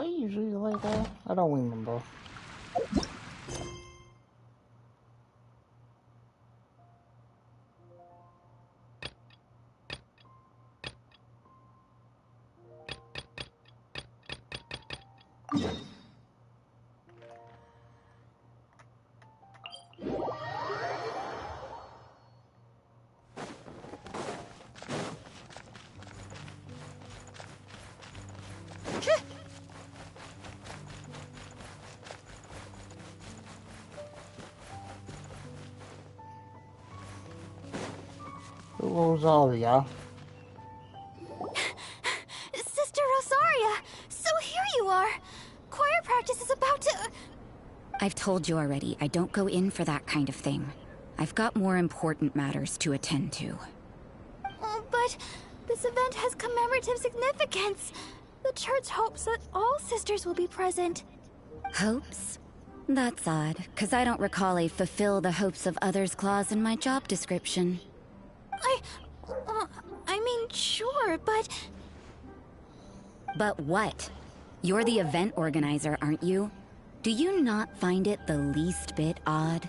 I usually like that? I don't remember. Rosaria. Sister Rosaria! So here you are! Choir practice is about to... I've told you already, I don't go in for that kind of thing. I've got more important matters to attend to. Oh, but this event has commemorative significance. The church hopes that all sisters will be present. Hopes? That's odd, because I don't recall a fulfill the hopes of others clause in my job description. I mean, sure, but... But what? You're the event organizer, aren't you? Do you not find it the least bit odd?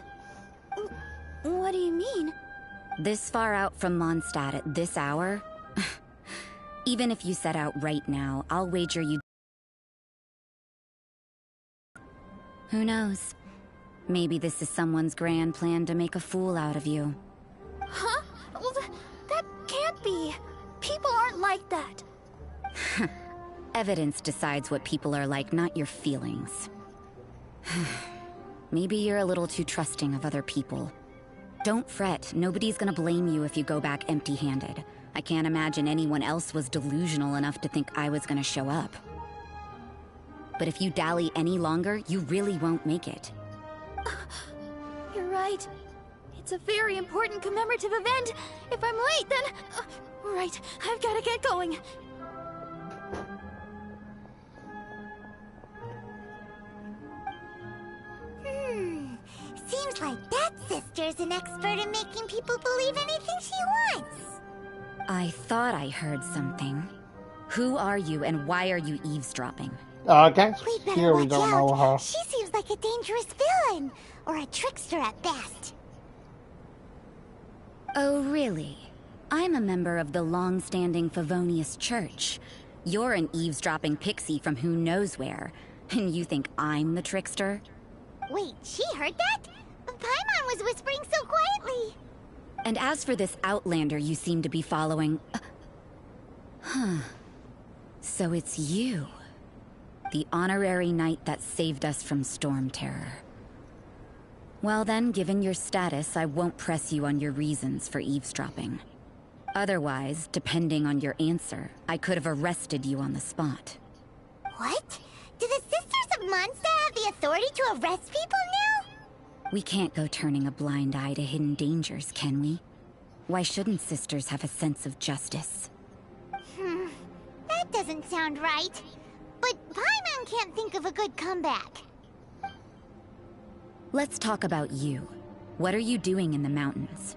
What do you mean? This far out from Mondstadt at this hour? Even if you set out right now, I'll wager you... Who knows? Maybe this is someone's grand plan to make a fool out of you. Huh? Well, that can't be. People aren't like that. Evidence decides what people are like, not your feelings. Maybe you're a little too trusting of other people. Don't fret, nobody's gonna blame you if you go back empty-handed. I can't imagine anyone else was delusional enough to think I was gonna show up. But if you dally any longer, you really won't make it. You're right. It's a very important commemorative event. If I'm late, then... right, I've gotta get going. Seems like that sister's an expert in making people believe anything she wants. I thought I heard something. Who are you and why are you eavesdropping? Guess We'd better here we watch don't out. know her. She seems like a dangerous villain, or a trickster at best. Oh, really? I'm a member of the long-standing Favonius Church. You're an eavesdropping pixie from who knows where, and you think I'm the trickster? Wait, she heard that? Paimon was whispering so quietly. And as for this outlander you seem to be following... Huh. So it's you. The honorary knight that saved us from storm terror. Well then, given your status, I won't press you on your reasons for eavesdropping. Otherwise, depending on your answer, I could have arrested you on the spot. What? Do the Sisters of Mondstadt have the authority to arrest people now? We can't go turning a blind eye to hidden dangers, can we? Why shouldn't sisters have a sense of justice? That doesn't sound right. But Paimon can't think of a good comeback. Let's talk about you. What are you doing in the mountains?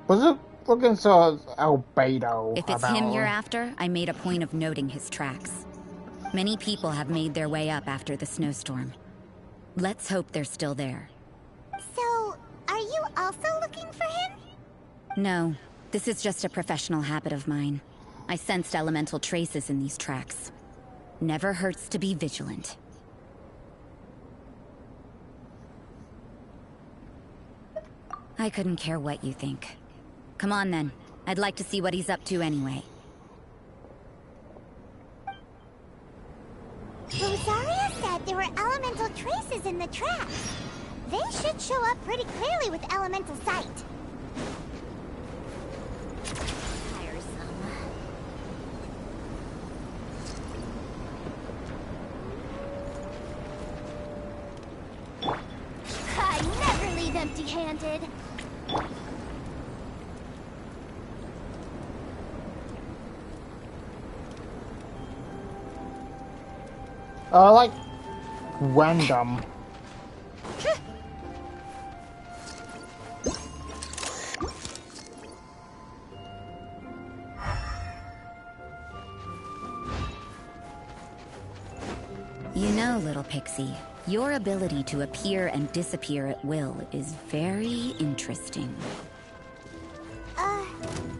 Was it looking so albedo? If it's him you're after, I made a point of noting his tracks. Many people have made their way up after the snowstorm. Let's hope they're still there. So, are you also looking for him? No, this is just a professional habit of mine. I sensed elemental traces in these tracks. Never hurts to be vigilant. I couldn't care what you think. Come on then. I'd like to see what he's up to anyway. Rosaria said there were elemental traces in the tracks. They should show up pretty clearly with elemental sight. Tiresome. I never leave empty-handed. Like random. You know, little pixie, your ability to appear and disappear at will is very interesting.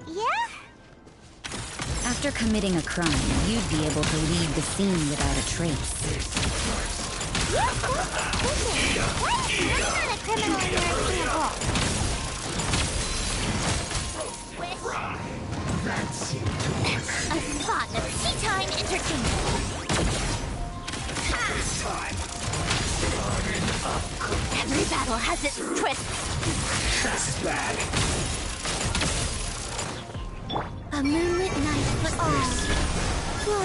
Yeah? After committing a crime, you'd be able to leave the scene without a trace. You're so suspicious. I'm not a criminal in your example. A spot of tea-time entertainment. Every battle has its twist. That's bad. A moonlit night for all. Whoa.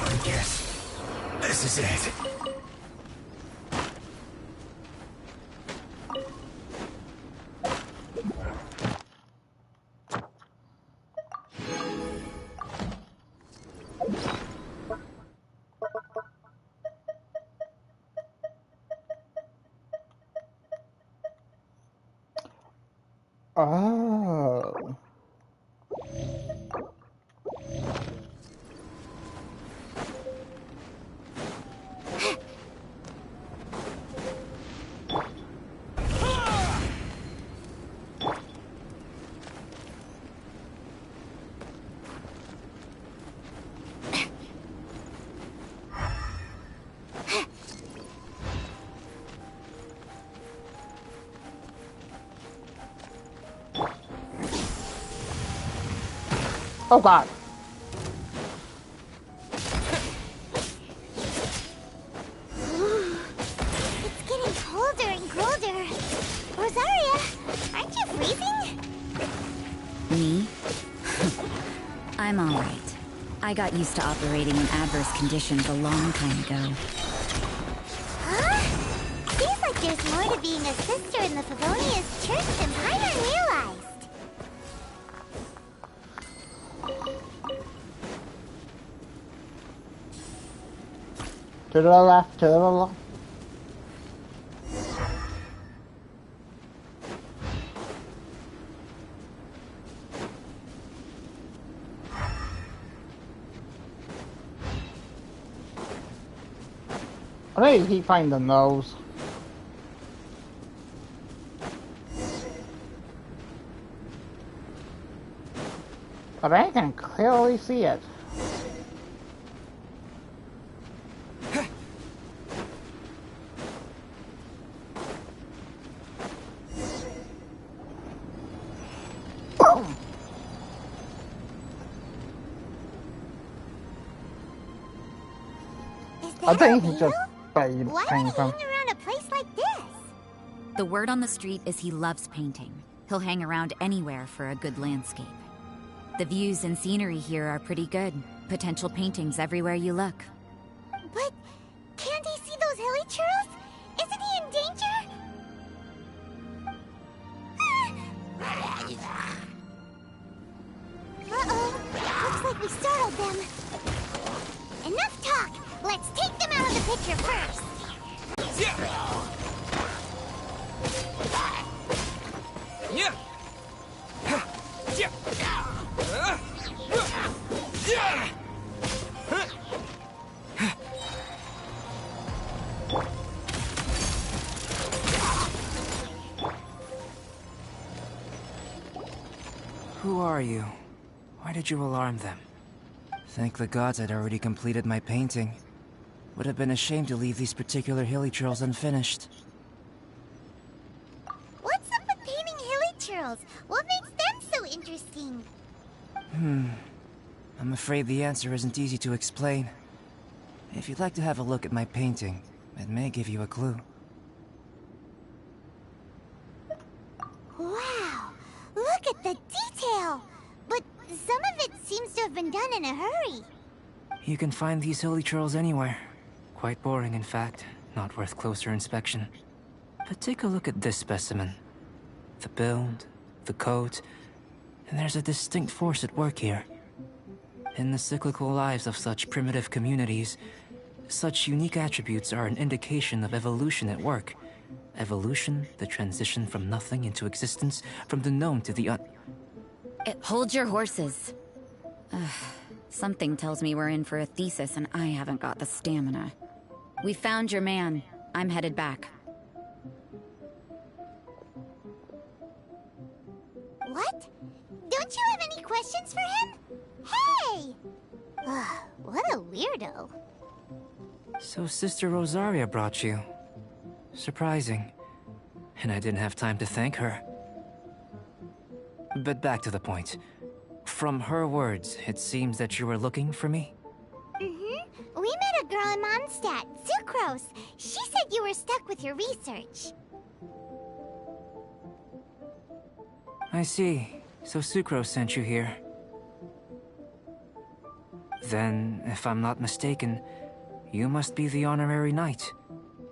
I guess this is it. Oh. Oh god. It's getting colder and colder. Rosaria, aren't you freezing? Me? I'm alright. I got used to operating in adverse conditions a long time ago. Huh? Seems like there's more to being a sister in the Favonius Church than Paimon realized. To the left, to the left. I think he finding those. But I can clearly see it. I think he just Why would he came from. hang around a place like this? The word on the street is he loves painting. He'll hang around anywhere for a good landscape. The views and scenery here are pretty good. Potential paintings everywhere you look. But can't he see those hilly churros? Isn't he in danger? Uh-oh. Looks like we startled them. Enough talk. Let's take them out of the picture first. Who are you? Why did you alarm them? Thank the gods I'd already completed my painting. Would have been a shame to leave these particular hilly trails unfinished. What's up with painting hilly churros? What makes them so interesting? I'm afraid the answer isn't easy to explain. If you'd like to have a look at my painting, it may give you a clue. Wow, look at the detail! But some of it seems to have been done in a hurry. You can find these hilly trails anywhere. Quite boring, in fact. Not worth closer inspection. But take a look at this specimen. The build, the coat, and there's a distinct force at work here. In the cyclical lives of such primitive communities, such unique attributes are an indication of evolution at work, Evolution, the transition from nothing into existence, from the known to the Hold your horses. Something tells me we're in for a thesis and I haven't got the stamina. We found your man. I'm headed back. What? Don't you have any questions for him? Hey! What a weirdo. So Sister Rosaria brought you. Surprising. And I didn't have time to thank her. But back to the point. From her words, it seems that you were looking for me? Mm-hmm. We met a girl in Mondstadt, Sucrose. She said you were stuck with your research. I see. So Sucrose sent you here. Then, if I'm not mistaken, you must be the honorary knight.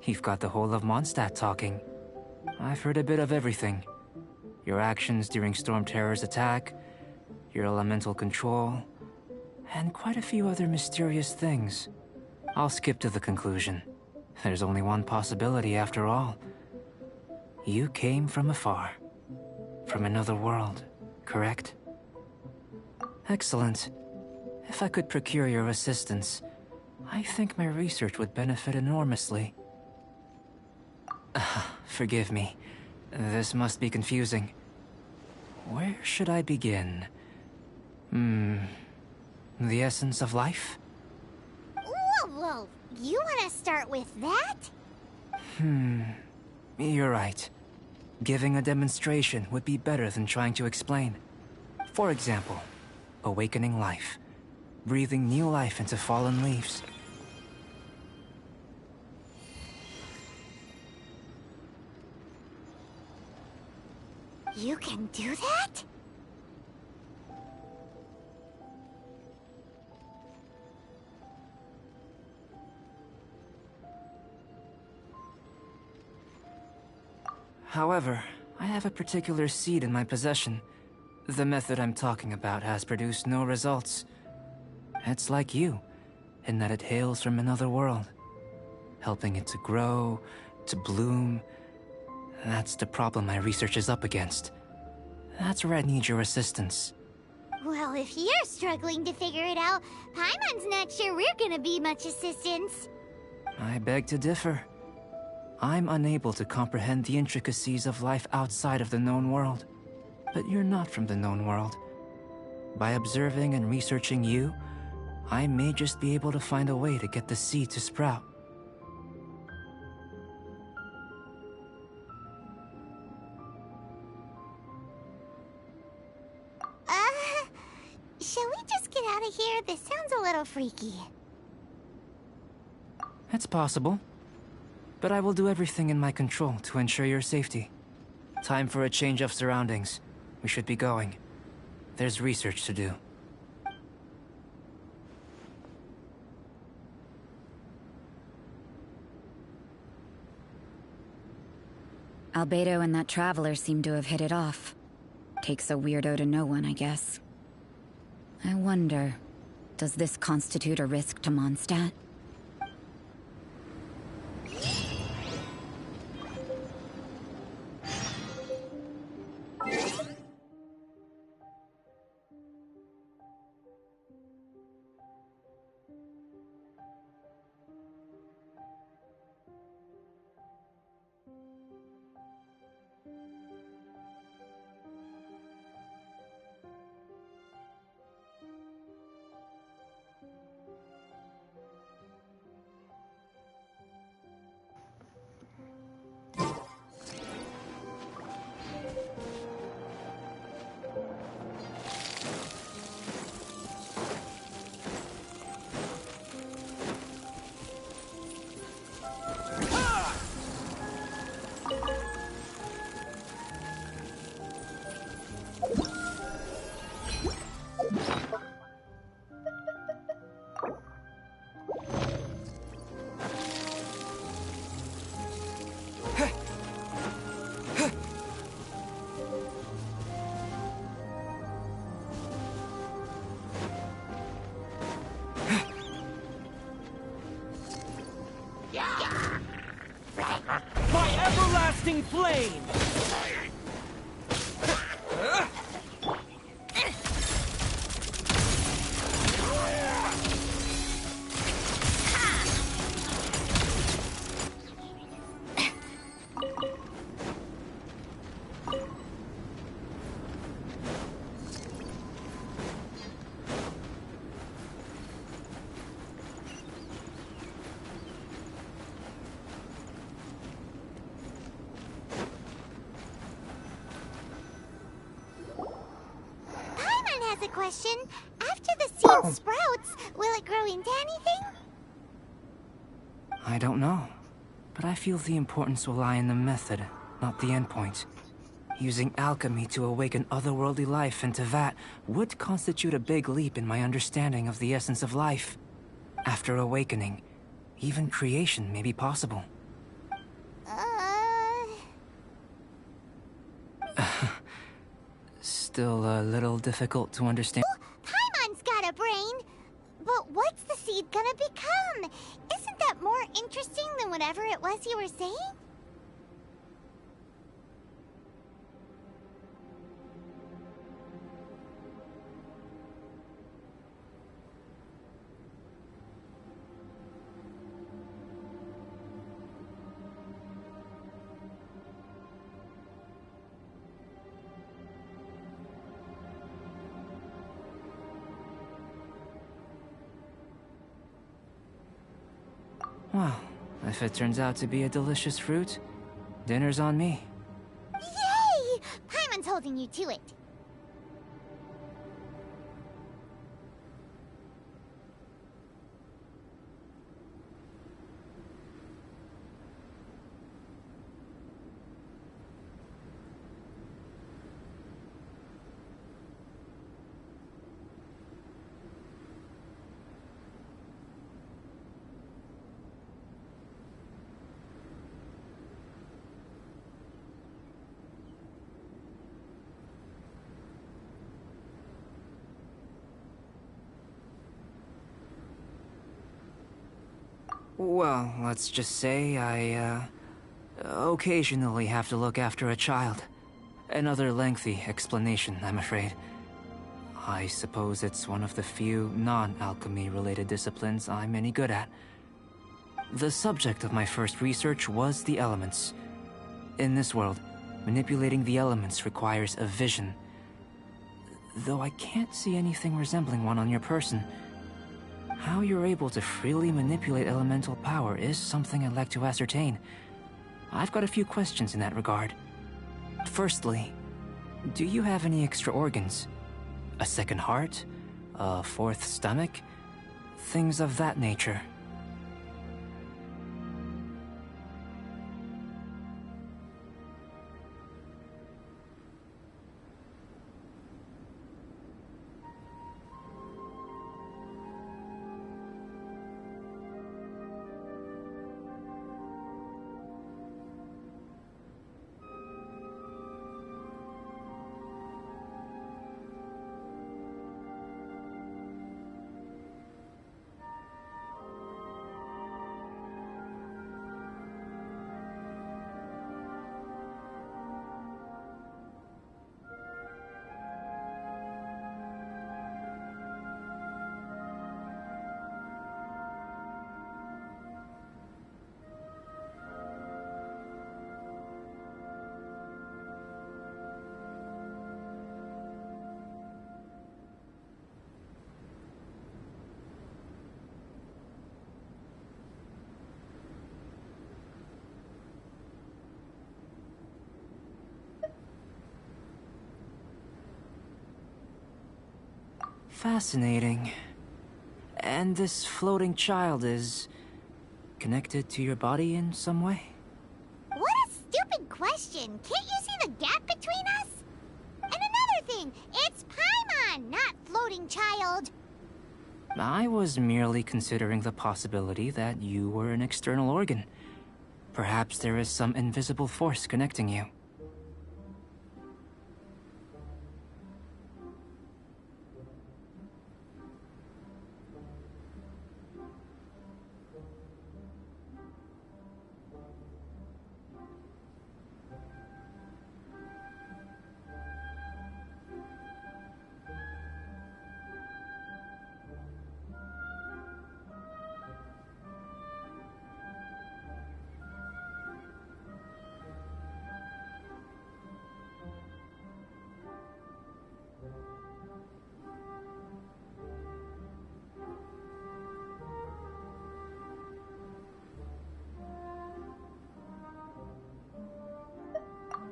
You've got the whole of Mondstadt talking. I've heard a bit of everything. Your actions during Storm Terror's attack, your elemental control, and quite a few other mysterious things. I'll skip to the conclusion. There's only one possibility after all. You came from afar. From another world, correct? Excellent. If I could procure your assistance, I think my research would benefit enormously. Forgive me. This must be confusing. Where should I begin? The essence of life? Whoa. You want to start with that? You're right. Giving a demonstration would be better than trying to explain. For example, awakening life. Breathing new life into fallen leaves. You can do that? However, I have a particular seed in my possession. The method I'm talking about has produced no results. It's like you, in that it hails from another world. Helping it to grow, to bloom. That's the problem my research is up against. That's where I need your assistance. Well, if you're struggling to figure it out, Paimon's not sure we're gonna be much assistance. I beg to differ. I'm unable to comprehend the intricacies of life outside of the known world. But you're not from the known world. By observing and researching you, I may just be able to find a way to get the seed to sprout. Shall we just get out of here? This sounds a little freaky. It's possible. But I will do everything in my control to ensure your safety. Time for a change of surroundings. We should be going. There's research to do. Albedo and that traveler seem to have hit it off. Takes a weirdo to know one, I guess. I wonder, does this constitute a risk to Mondstadt? by everlasting flame! A question. After the seed sprouts, will it grow into anything? I don't know, but I feel the importance will lie in the method, not the endpoint. Using alchemy to awaken otherworldly life into that would constitute a big leap in my understanding of the essence of life. After awakening, even creation may be possible. Still a little difficult to understand. Paimon's got a brain, but what's the seed gonna become? Isn't that more interesting than whatever it was you were saying? Well, if it turns out to be a delicious fruit, dinner's on me. Yay! Paimon's holding you to it. Well, let's just say I, occasionally have to look after a child. Another lengthy explanation, I'm afraid. I suppose it's one of the few non-alchemy related disciplines I'm any good at. The subject of my first research was the elements. In this world, manipulating the elements requires a vision. Though I can't see anything resembling one on your person. How you're able to freely manipulate elemental power is something I'd like to ascertain. I've got a few questions in that regard. Firstly, do you have any extra organs? A second heart? A fourth stomach? Things of that nature. Fascinating. And this floating child is connected to your body in some way? What a stupid question! Can't you see the gap between us? And another thing, it's Paimon, not floating child. I was merely considering the possibility that you were an external organ. Perhaps there is some invisible force connecting you.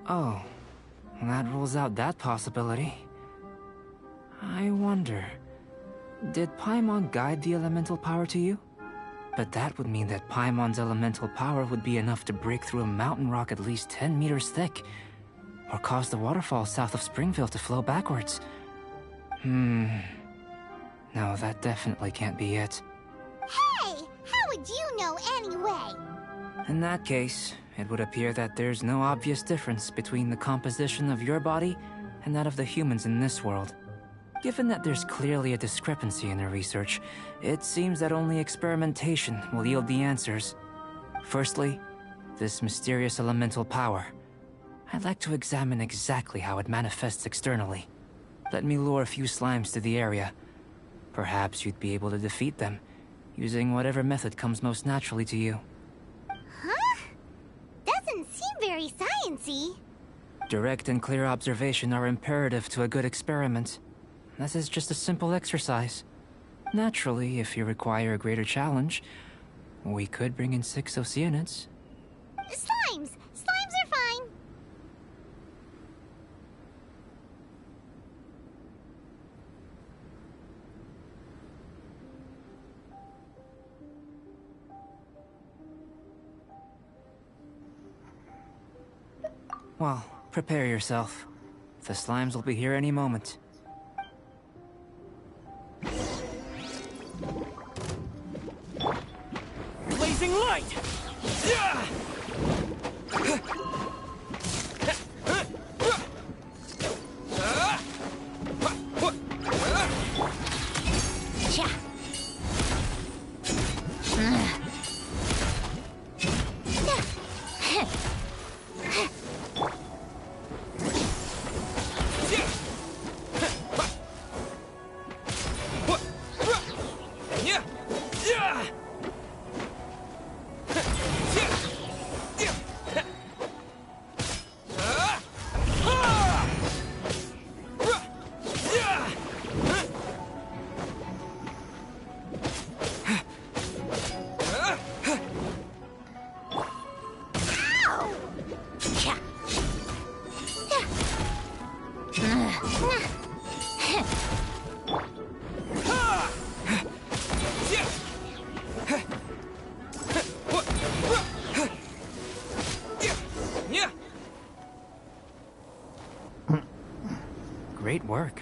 Oh, that rules out that possibility. I wonder, did Paimon guide the elemental power to you? But that would mean that Paimon's elemental power would be enough to break through a mountain rock at least 10 meters thick, or cause the waterfall south of Springville to flow backwards. No, that definitely can't be it. Hey! How would you know anyway? In that case, it would appear that there's no obvious difference between the composition of your body and that of the humans in this world. Given that there's clearly a discrepancy in the research, it seems that only experimentation will yield the answers. Firstly, this mysterious elemental power. I'd like to examine exactly how it manifests externally. Let me lure a few slimes to the area. Perhaps you'd be able to defeat them, using whatever method comes most naturally to you. Huh? Doesn't seem very sciencey. Direct and clear observation are imperative to a good experiment. This is just a simple exercise. Naturally, if you require a greater challenge, we could bring in 6 Oceanids. Slimes! Slimes are fine. Well, prepare yourself. The slimes will be here any moment. Blazing light! Yeah! Great work.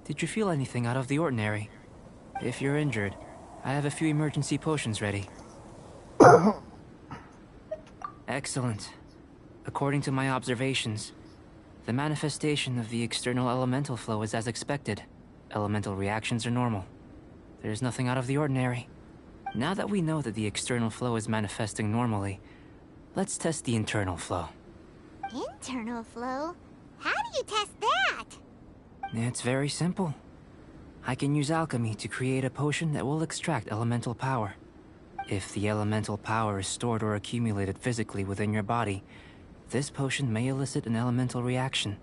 Did you feel anything out of the ordinary? If you're injured, I have a few emergency potions ready. Excellent. According to my observations, the manifestation of the external elemental flow is as expected. Elemental reactions are normal. There's nothing out of the ordinary. Now that we know that the external flow is manifesting normally, let's test the internal flow. Internal flow? How do you test that? It's very simple. I can use alchemy to create a potion that will extract elemental power. If the elemental power is stored or accumulated physically within your body, this potion may elicit an elemental reaction.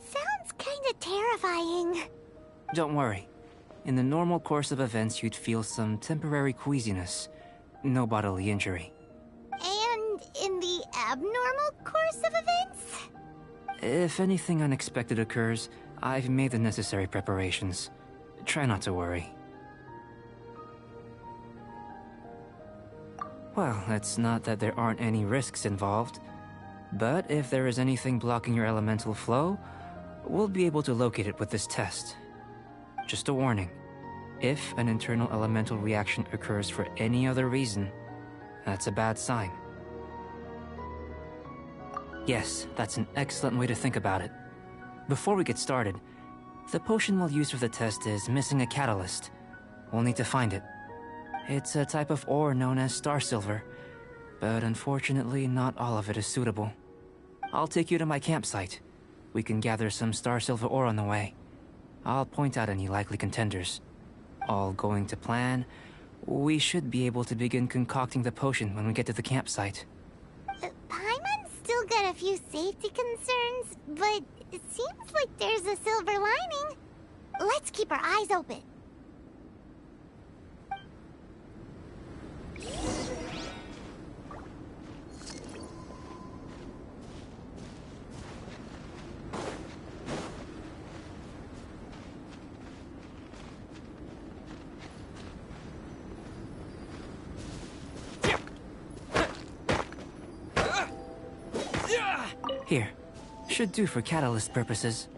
Sounds kinda terrifying. Don't worry. In the normal course of events, you'd feel some temporary queasiness. No bodily injury. And in the abnormal course of events? If anything unexpected occurs, I've made the necessary preparations. Try not to worry. Well, it's not that there aren't any risks involved. But if there is anything blocking your elemental flow, we'll be able to locate it with this test. Just a warning. If an internal elemental reaction occurs for any other reason, that's a bad sign. Yes, that's an excellent way to think about it. Before we get started, the potion we'll use for the test is missing a catalyst. We'll need to find it. It's a type of ore known as star silver, but unfortunately not all of it is suitable. I'll take you to my campsite. We can gather some star silver ore on the way. I'll point out any likely contenders. All going to plan, we should be able to begin concocting the potion when we get to the campsite. Paimon's still got a few safety concerns, but it seems like there's a silver lining. Let's Let's keep our eyes open. Here. Should do for catalyst purposes.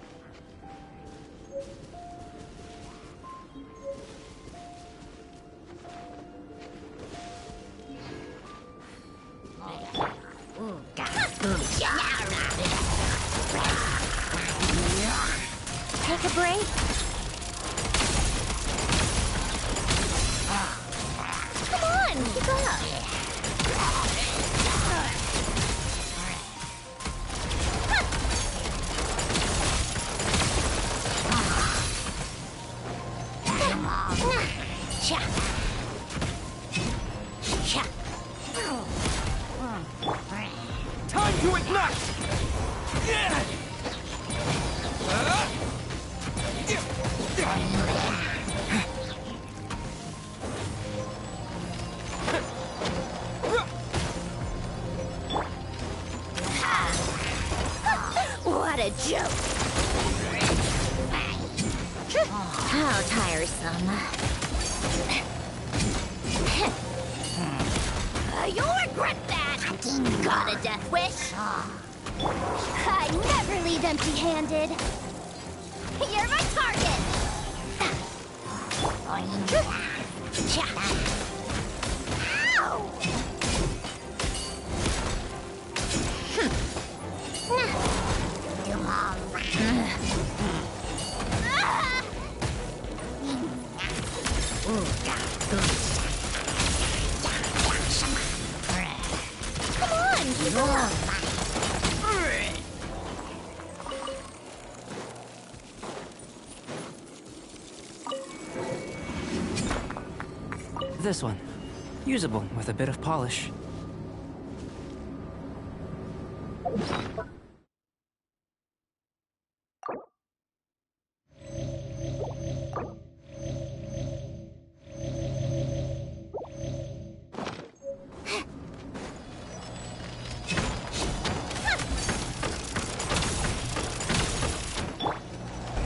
Take a break. Come on, keep up. Time to ignite! What a joke! How tiresome. You'll regret that! Got a death wish? I never leave empty-handed. You're my target! Come on, keep up! This one. Usable with a bit of polish.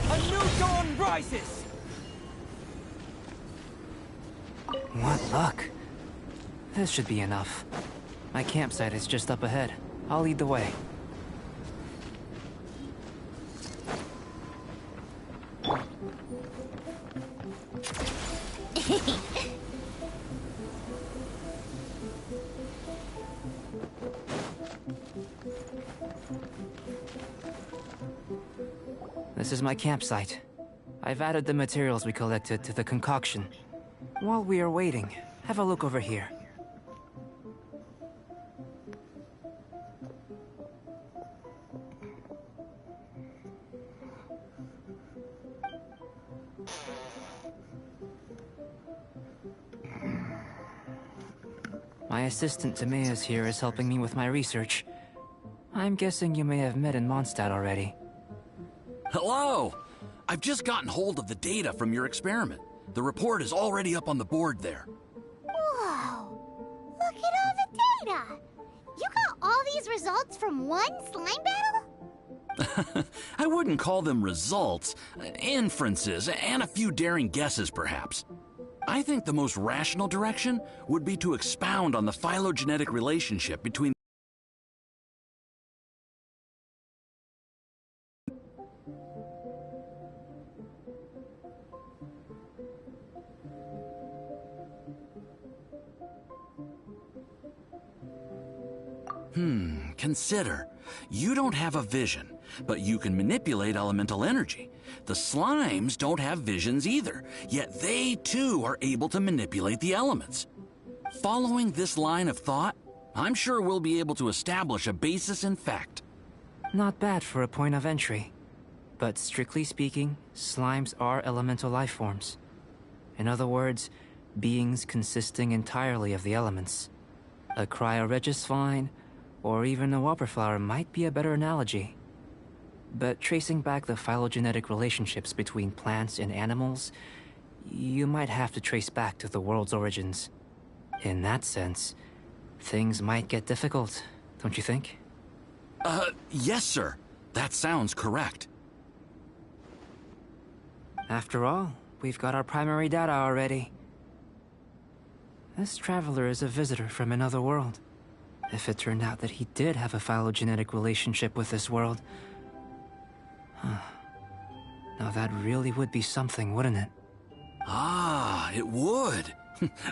A new dawn rises! What luck. This should be enough. My campsite is just up ahead. I'll lead the way. This is my campsite. I've added the materials we collected to the concoction. While we are waiting, have a look over here. My assistant Timaeus here is helping me with my research. I'm guessing you may have met in Mondstadt already. Hello! I've just gotten hold of the data from your experiment. The report is already up on the board there. Whoa! Look at all the data! You got all these results from one slime battle? I wouldn't call them results, inferences, and a few daring guesses perhaps. I think the most rational direction would be to expound on the phylogenetic relationship between Consider, you don't have a vision, but you can manipulate elemental energy. The slimes don't have visions either, yet they too are able to manipulate the elements. Following this line of thought, I'm sure we'll be able to establish a basis in fact. Not bad for a point of entry. But strictly speaking, slimes are elemental life forms. In other words, beings consisting entirely of the elements. A cryoregis vine, or even a whopper flower might be a better analogy. but tracing back the phylogenetic relationships between plants and animals, you might have to trace back to the world's origins. In that sense, things might get difficult, don't you think? Yes, sir. That sounds correct. After all, we've got our primary data already. This traveler is a visitor from another world. If it turned out that he did have a phylogenetic relationship with this world... Now that really would be something, wouldn't it? Ah, it would.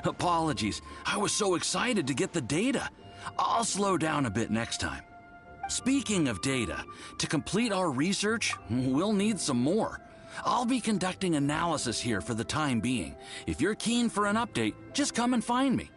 Apologies. I was so excited to get the data. I'll slow down a bit next time. Speaking of data, to complete our research, we'll need some more. I'll be conducting analysis here for the time being. If you're keen for an update, just come and find me.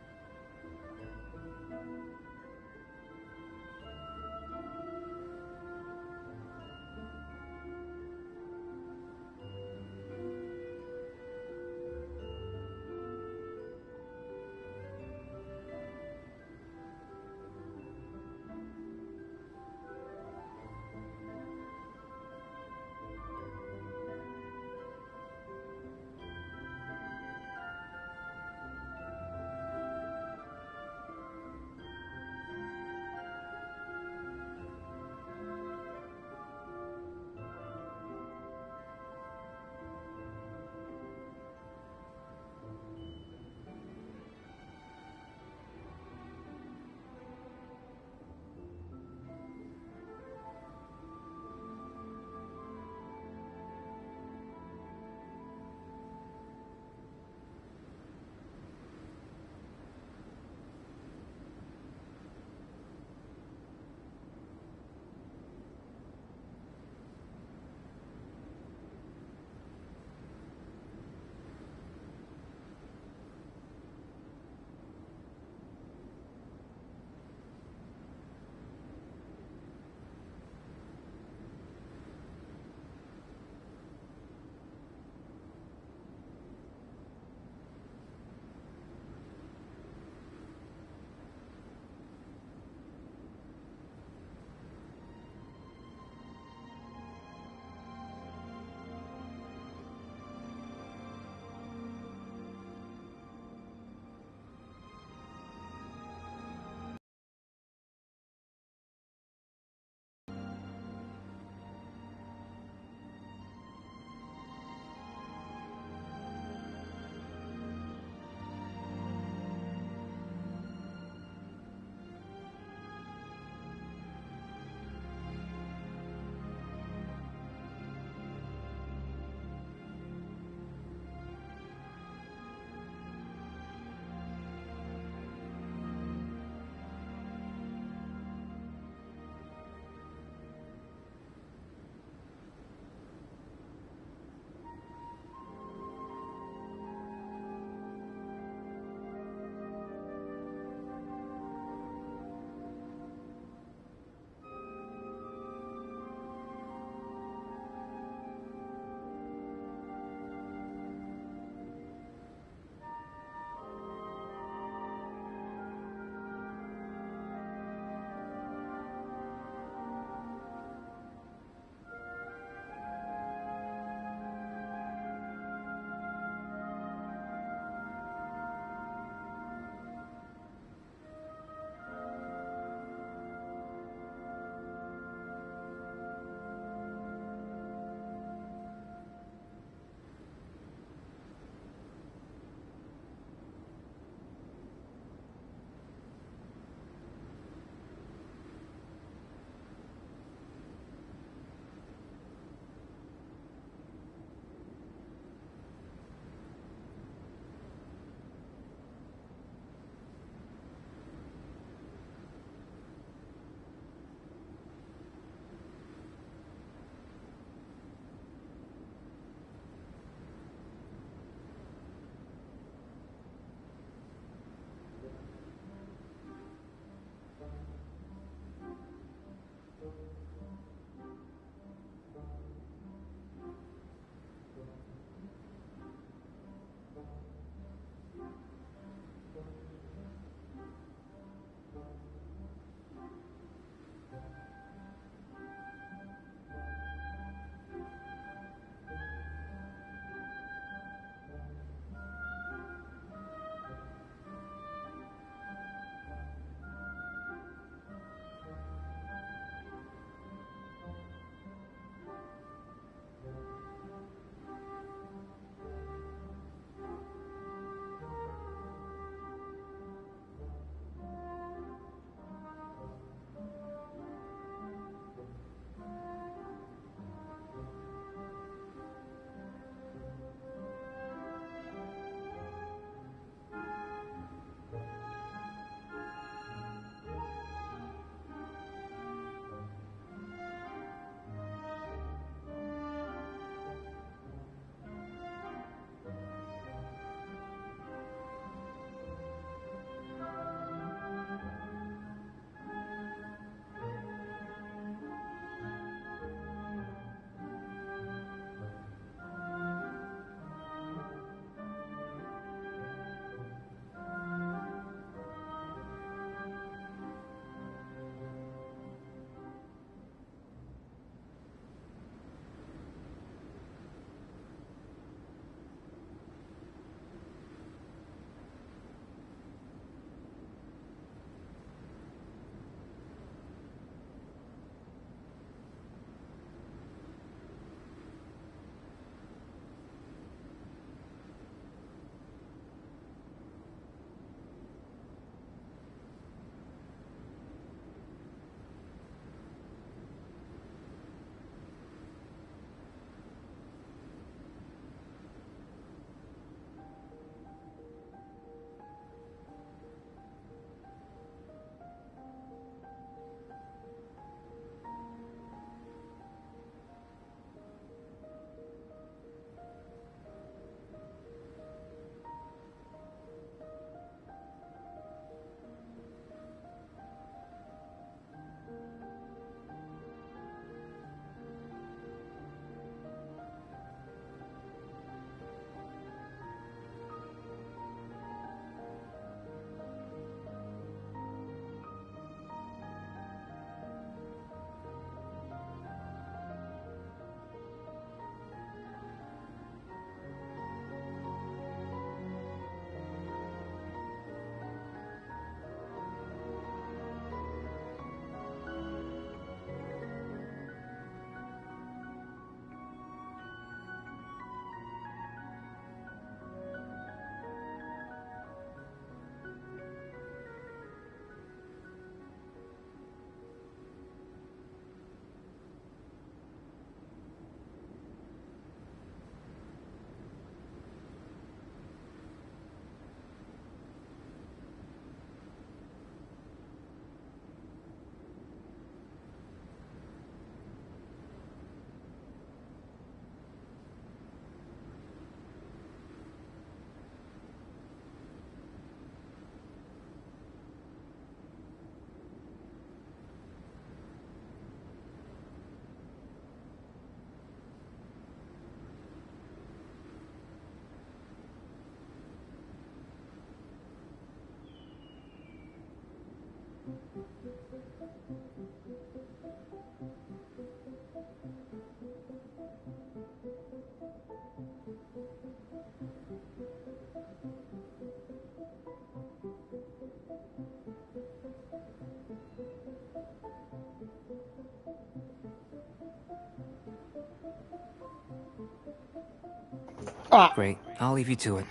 Ah, Great, I'll leave you to it.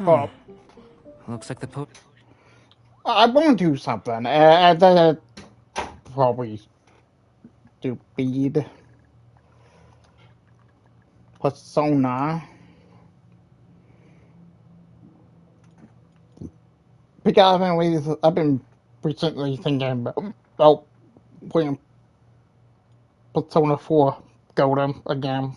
oh, Looks like the I want to do something. That's probably stupid. Persona. Because I've been recently thinking about playing Persona 4 Golden again.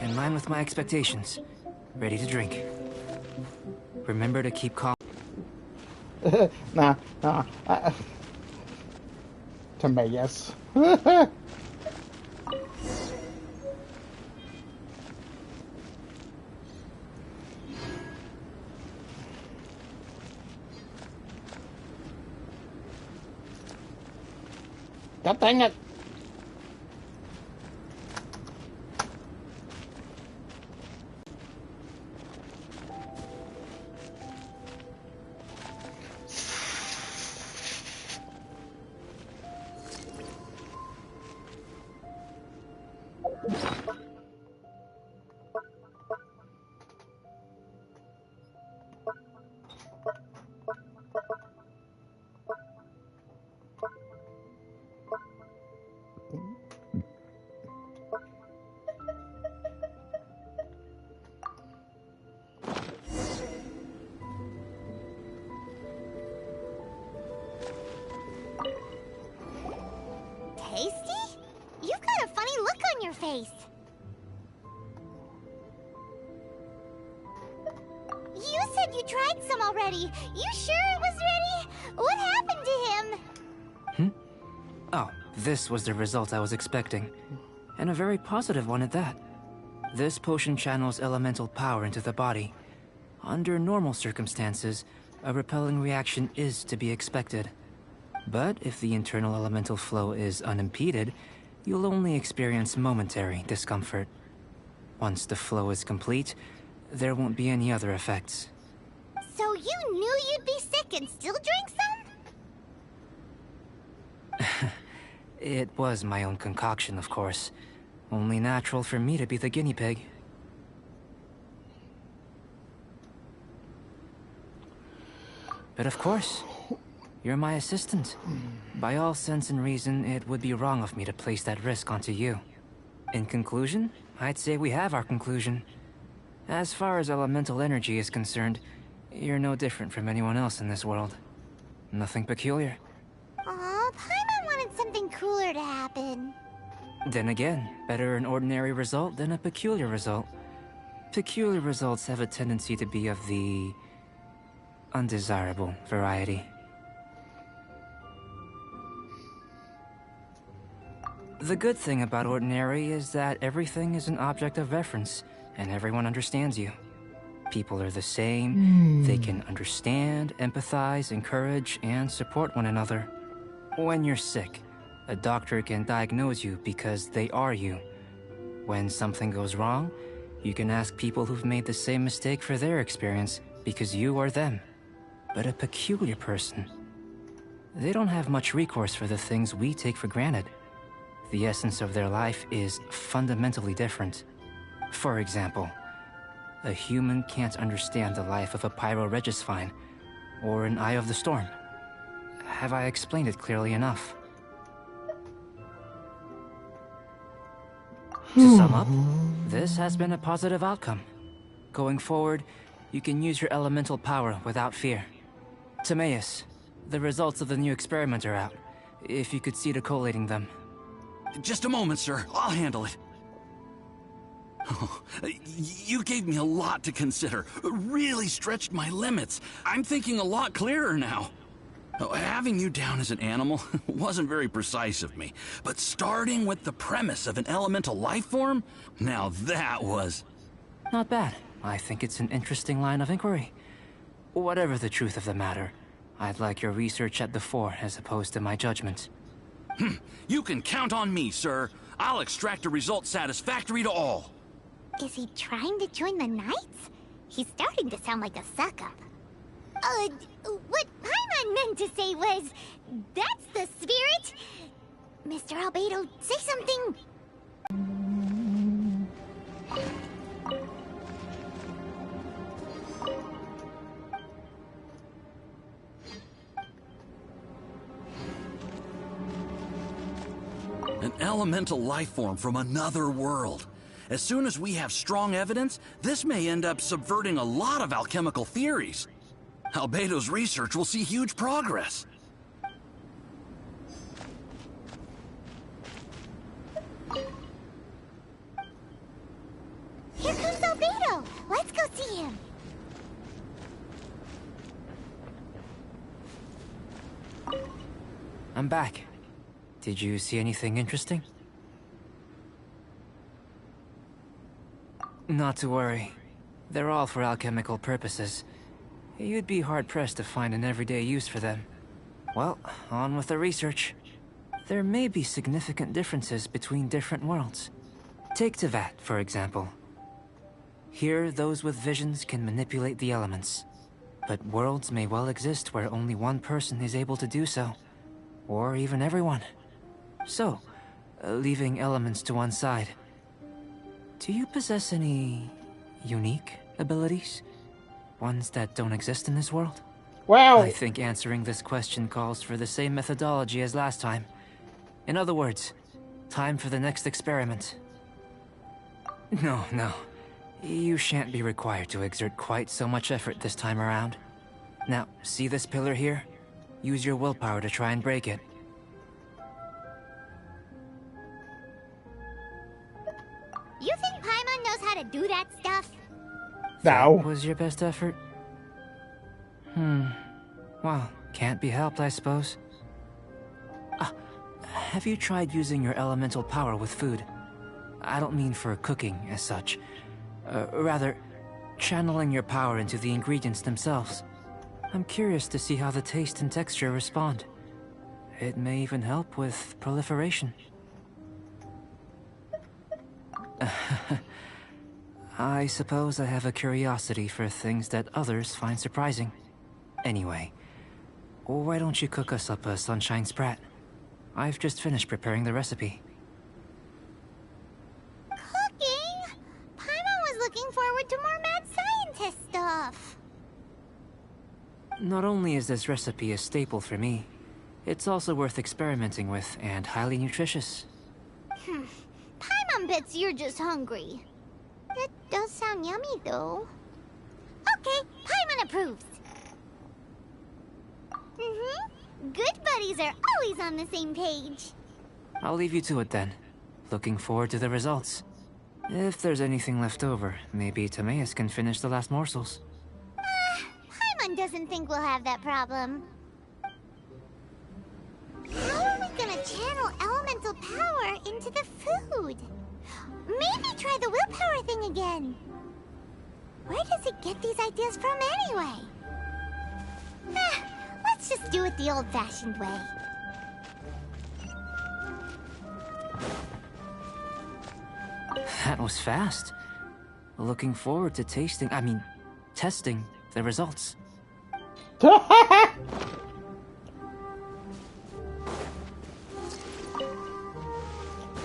in line with my expectations. Ready to drink. Remember to keep calm. nah. Tomatoes. God dang it. Tasty? You've got a funny look on your face. You said you tried some already. You sure it was ready? What happened to him? Oh, this was the result I was expecting. And a very positive one at that. This potion channels elemental power into the body. Under normal circumstances, a repelling reaction is to be expected. But if the internal elemental flow is unimpeded, you'll only experience momentary discomfort. Once the flow is complete, there won't be any other effects. So you knew you'd be sick and still drank some? It was my own concoction, of course. Only natural for me to be the guinea pig. But of course, you're my assistant. By all sense and reason, it would be wrong of me to place that risk onto you. In conclusion, I'd say we have our conclusion. As far as elemental energy is concerned, you're no different from anyone else in this world. Nothing peculiar. Aw, Paimon wanted something cooler to happen. Then again, better an ordinary result than a peculiar result. Peculiar results have a tendency to be of the undesirable variety. The good thing about ordinary is that everything is an object of reference, and everyone understands you. People are the same, they can understand, empathize, encourage, and support one another. When you're sick, a doctor can diagnose you because they are you. When something goes wrong, you can ask people who've made the same mistake for their experience because you are them. But a peculiar person, they don't have much recourse for the things we take for granted. The essence of their life is fundamentally different. For example, a human can't understand the life of a pyroregisvine or an Eye of the Storm. Have I explained it clearly enough? To sum up, this has been a positive outcome. Going forward, you can use your elemental power without fear. Timaeus, the results of the new experiment are out. If you could see to collating them, Just a moment, sir. I'll handle it. You gave me a lot to consider. Really stretched my limits. I'm thinking a lot clearer now. Having you down as an animal wasn't very precise of me, but starting with the premise of an elemental life form, now that was... Not bad. I think it's an interesting line of inquiry. Whatever the truth of the matter, I'd like your research at the fore as opposed to my judgment. You can count on me, sir. I'll extract a result satisfactory to all. Is he trying to join the Knights? He's starting to sound like a suck-up. What Paimon meant to say was... That's the spirit! Mr. Albedo, say something! An elemental life form from another world. As soon as we have strong evidence, this may end up subverting a lot of alchemical theories. Albedo's research will see huge progress. Here comes Albedo! Let's go see him! I'm back. Did you see anything interesting? Not to worry. They're all for alchemical purposes. You'd be hard-pressed to find an everyday use for them. Well, on with the research. There may be significant differences between different worlds. Take Tevat, for example. Here, those with visions can manipulate the elements. But worlds may well exist where only one person is able to do so. Or even everyone. So, leaving elements to one side. Do you possess any... unique abilities? Ones that don't exist in this world? Well, I think answering this question calls for the same methodology as last time. In other words, time for the next experiment. No. You shan't be required to exert quite so much effort this time around. Now, see this pillar here? Use your willpower to try and break it. You think Paimon knows how to do that stuff? no. Was your best effort? Well, can't be helped, I suppose. Have you tried using your elemental power with food? I don't mean for cooking, as such. Rather, channeling your power into the ingredients themselves. I'm curious to see how the taste and texture respond. It may even help with proliferation. I suppose I have a curiosity for things that others find surprising. Anyway, why don't you cook us up a sunshine sprat? I've just finished preparing the recipe. Cooking? Paimon was looking forward to more mad scientist stuff. Not only is this recipe a staple for me, it's also worth experimenting with and highly nutritious. Paimon bets you're just hungry. That does sound yummy, though. Okay, Paimon approves. Good buddies are always on the same page. I'll leave you to it then. Looking forward to the results. If there's anything left over, maybe Timaeus can finish the last morsels. Paimon doesn't think we'll have that problem. How are we gonna channel elemental power into the food? Maybe try the willpower thing again. Where does it get these ideas from anyway? Let's just do it the old-fashioned way. That was fast. Looking forward to testing the results.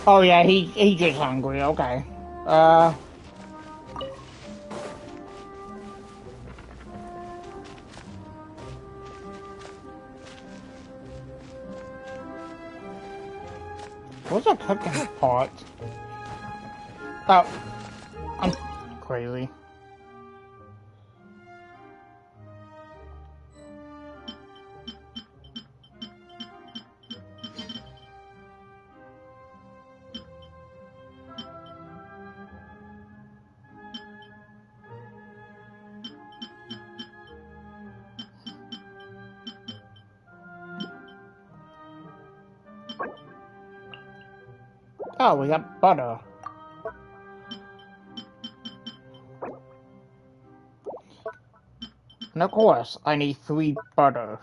Oh yeah, he just hungry. Okay. What's a cooking pot? Oh, I'm crazy. Oh, we got butter. And of course, I need 3 butter.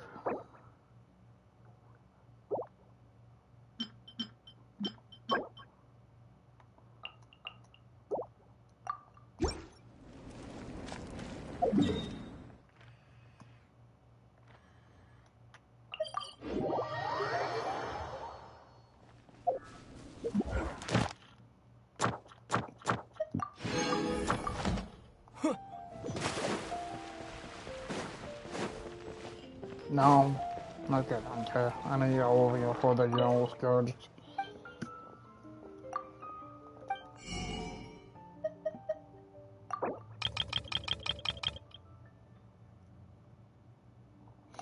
No, not good, Hunter. I need to go over here for the yellow scourge.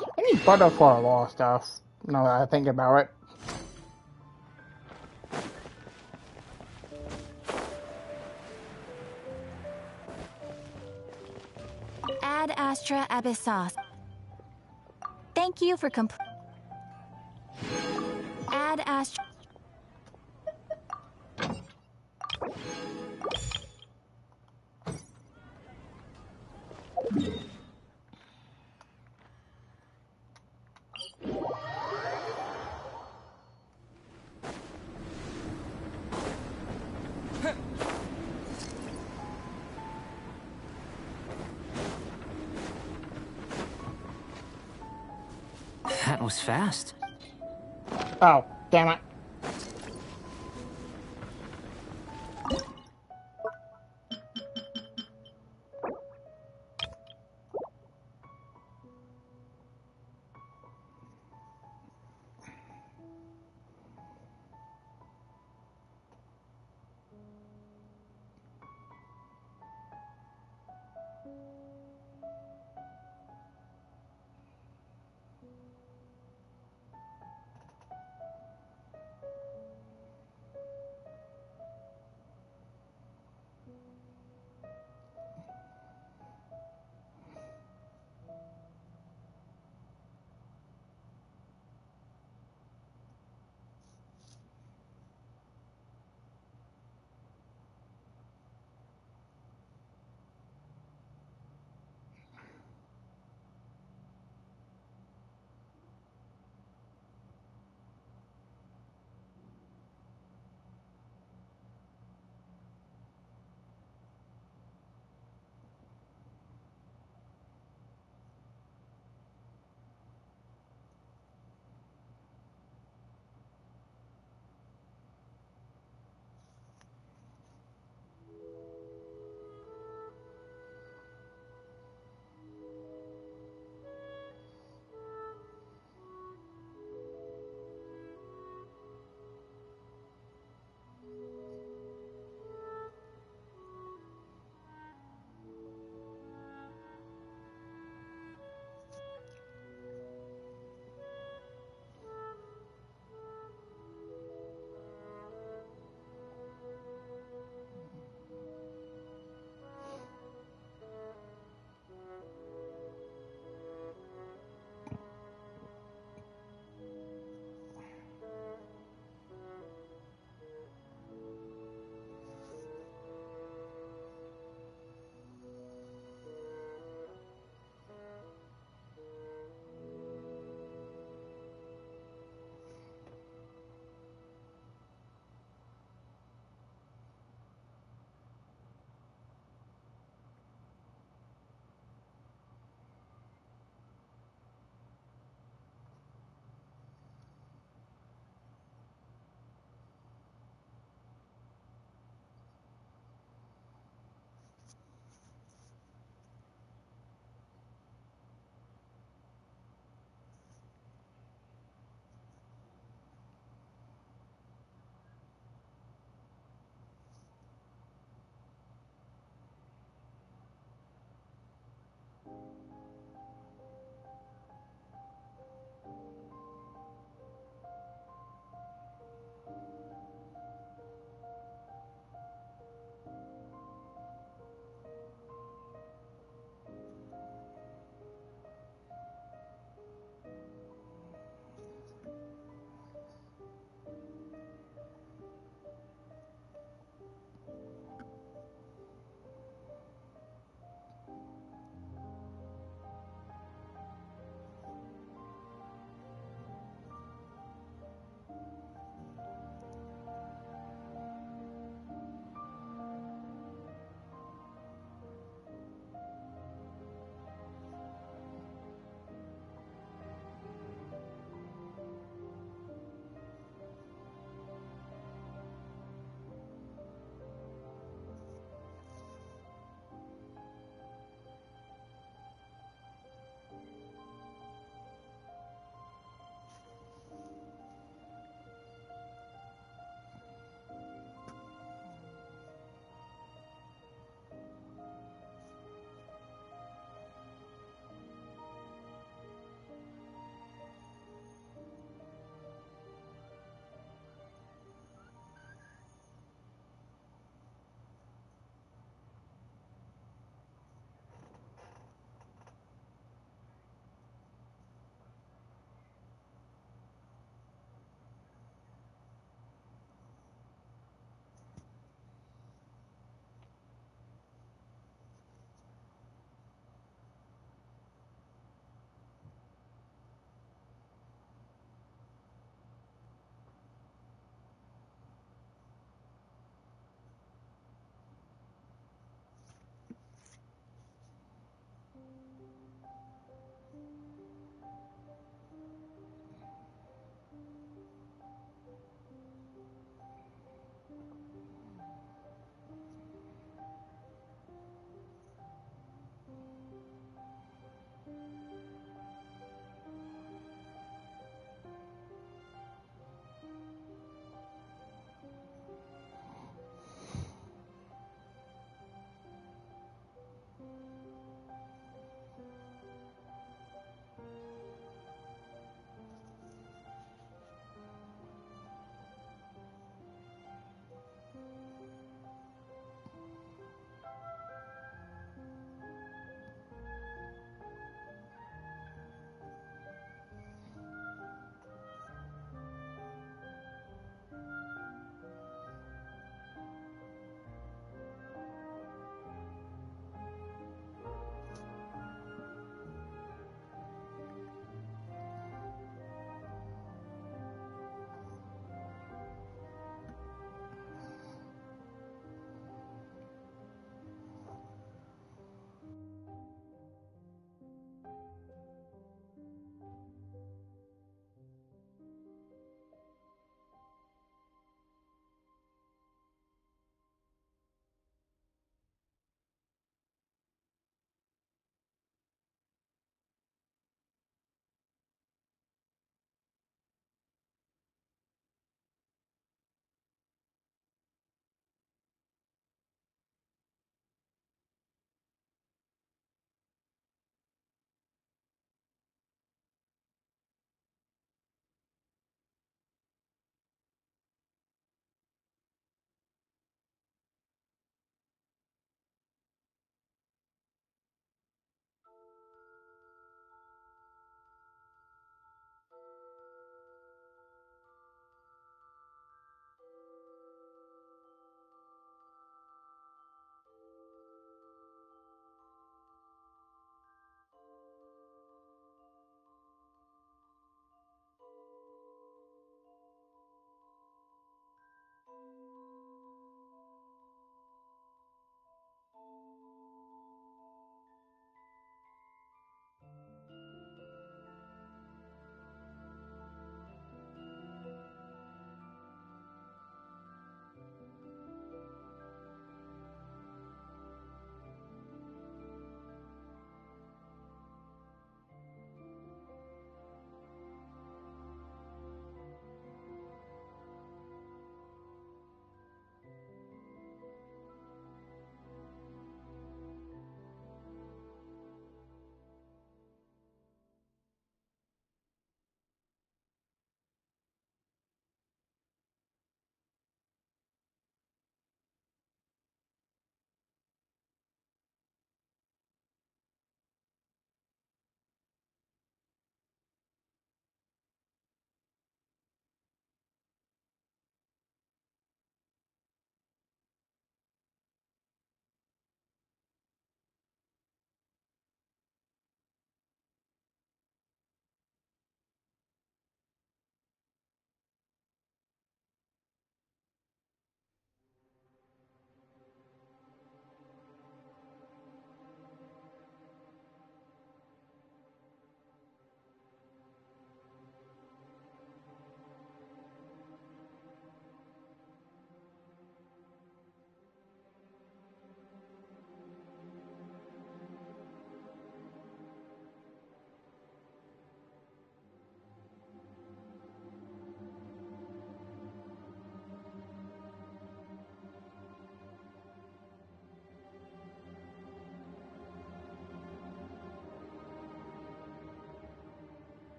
I need butter for a lot of stuff, now that I think about it. Ad Astra Abyssos. Thank you for Ad Astra. That was fast. Oh, damn it.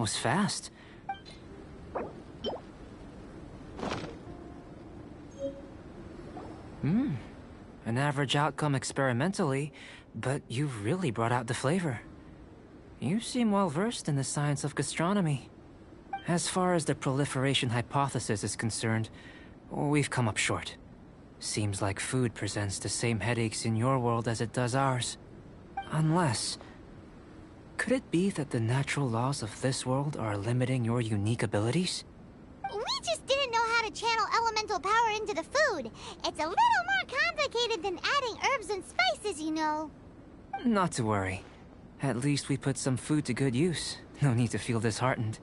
was fast. An average outcome experimentally, but you've really brought out the flavor. You seem well versed in the science of gastronomy. As far as the proliferation hypothesis is concerned, we've come up short. Seems like food presents the same headaches in your world as it does ours. Unless... could it be that the natural laws of this world are limiting your unique abilities? We just didn't know how to channel elemental power into the food. It's a little more complicated than adding herbs and spices, you know. Not to worry. At least we put some food to good use. No need to feel disheartened.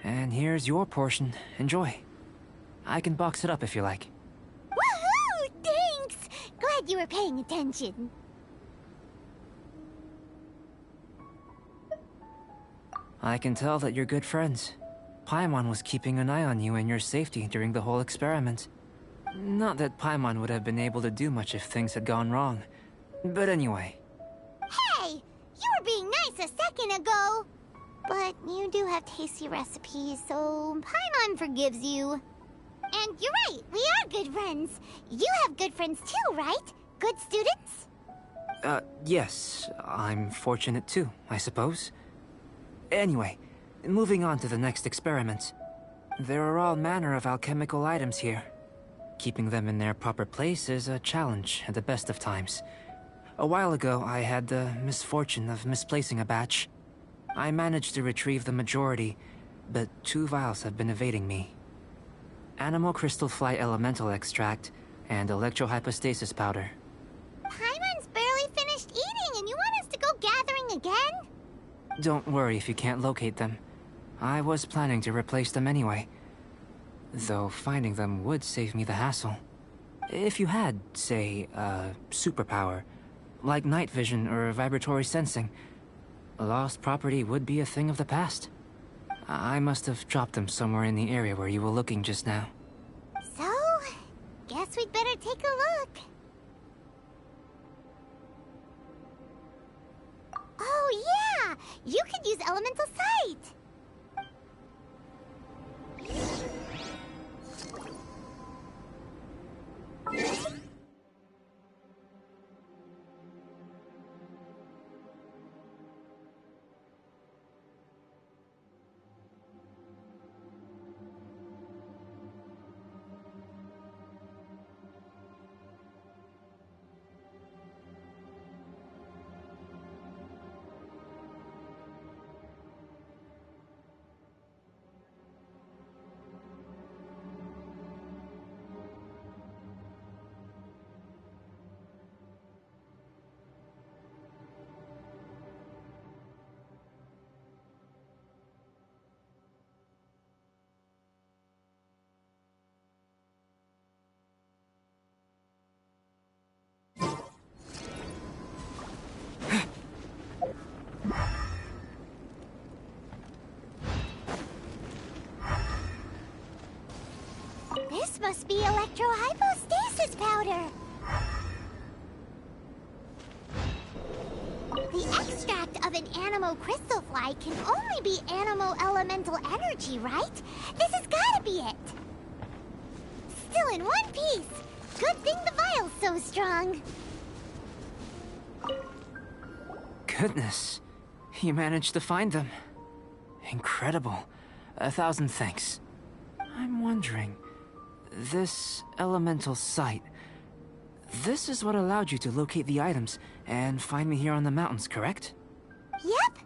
And here's your portion. Enjoy. I can box it up if you like. Woohoo! Thanks! Glad you were paying attention. I can tell that you're good friends. Paimon was keeping an eye on you and your safety during the whole experiment. Not that Paimon would have been able to do much if things had gone wrong. But anyway. Hey! You were being nice a second ago! But you do have tasty recipes, so Paimon forgives you. And you're right, we are good friends. You have good friends too, right? Good students? Yes. I'm fortunate too, I suppose. Anyway, moving on to the next experiment. There are all manner of alchemical items here. Keeping them in their proper place is a challenge at the best of times. A while ago, I had the misfortune of misplacing a batch. I managed to retrieve the majority, but 2 vials have been evading me. Animal crystal fly elemental extract and electrohypostasis powder. Paimon's barely finished eating and you want us to go gathering again? Don't worry if you can't locate them. I was planning to replace them anyway. Though finding them would save me the hassle. If you had, say, a superpower, like night vision or vibratory sensing, lost property would be a thing of the past. I must have dropped them somewhere in the area where you were looking just now. So, guess we'd better take a look. Oh yeah! You could use elemental sight! This must be electrohypostasis powder! The extract of an animo crystal fly can only be animo elemental energy, right? This has gotta be it! Still in one piece! Good thing the vial's so strong! Goodness, you managed to find them. Incredible. 1,000 thanks. I'm wondering, this elemental sight, this is what allowed you to locate the items and find me here on the mountains, correct? Yep!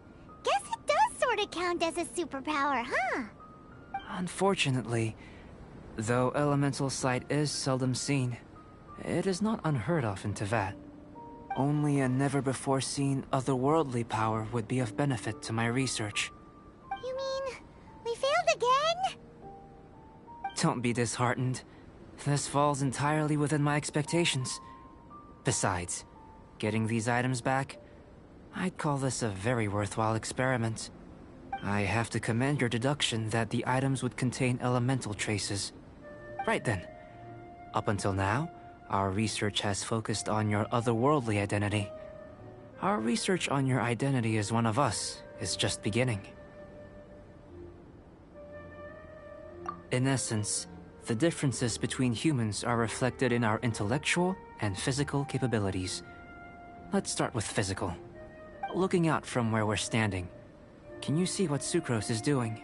Guess it does sorta count as a superpower, huh? Unfortunately, though elemental sight is seldom seen, it is not unheard of in Teyvat. Only a never-before-seen otherworldly power would be of benefit to my research. You mean, we failed again? Don't be disheartened. This falls entirely within my expectations. Besides, getting these items back, I'd call this a very worthwhile experiment. I have to commend your deduction that the items would contain elemental traces. Right then. Up until now, our research has focused on your otherworldly identity. Our research on your identity as one of us is just beginning. In essence, the differences between humans are reflected in our intellectual and physical capabilities. Let's start with physical. Looking out from where we're standing, can you see what Sucrose is doing?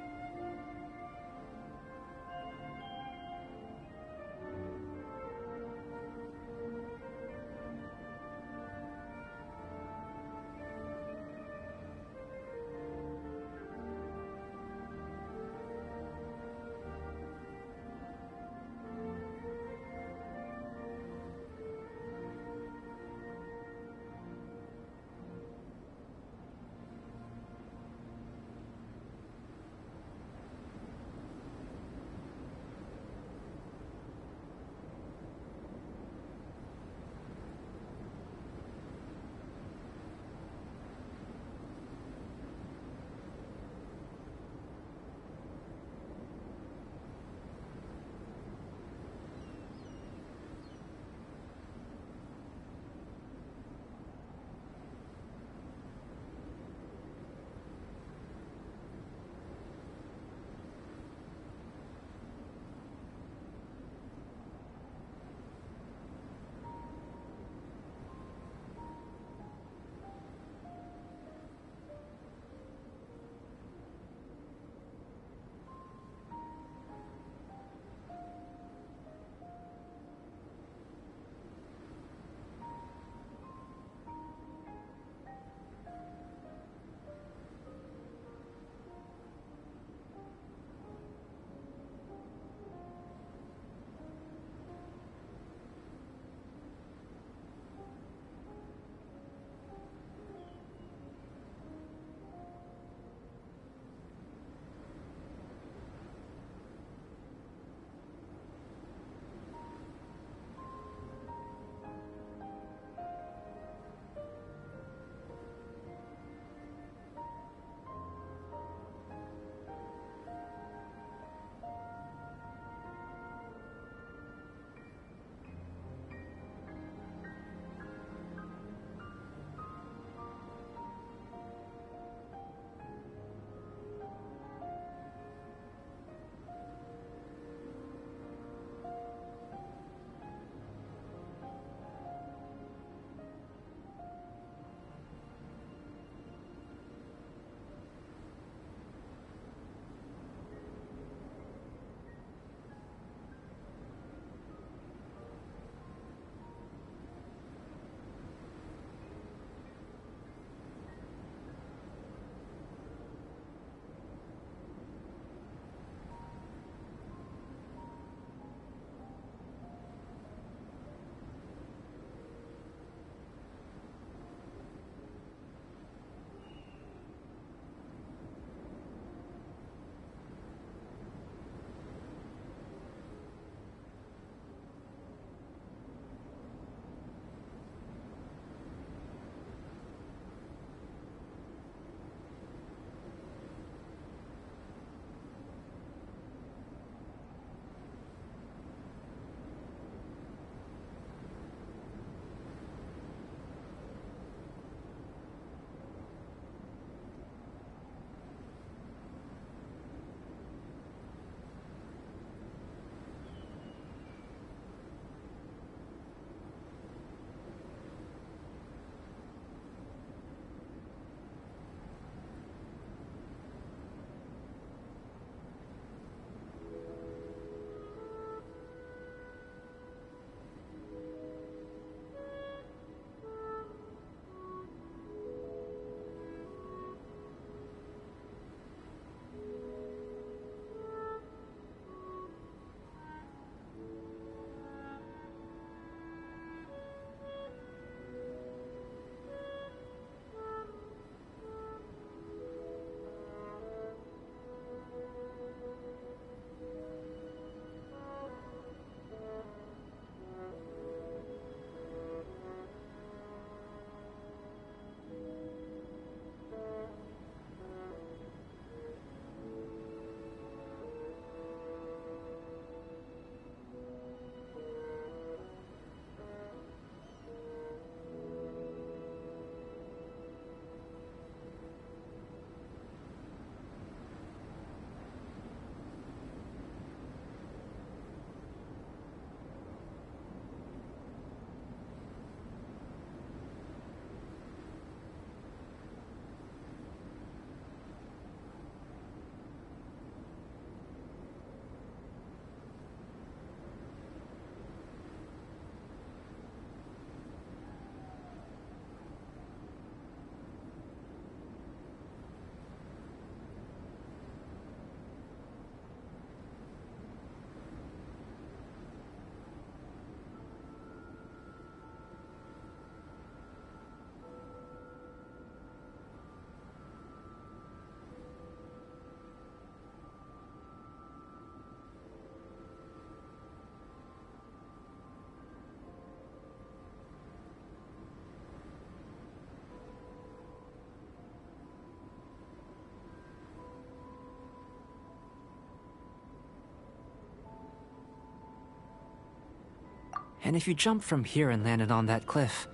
And if you jumped from here and landed on that cliff,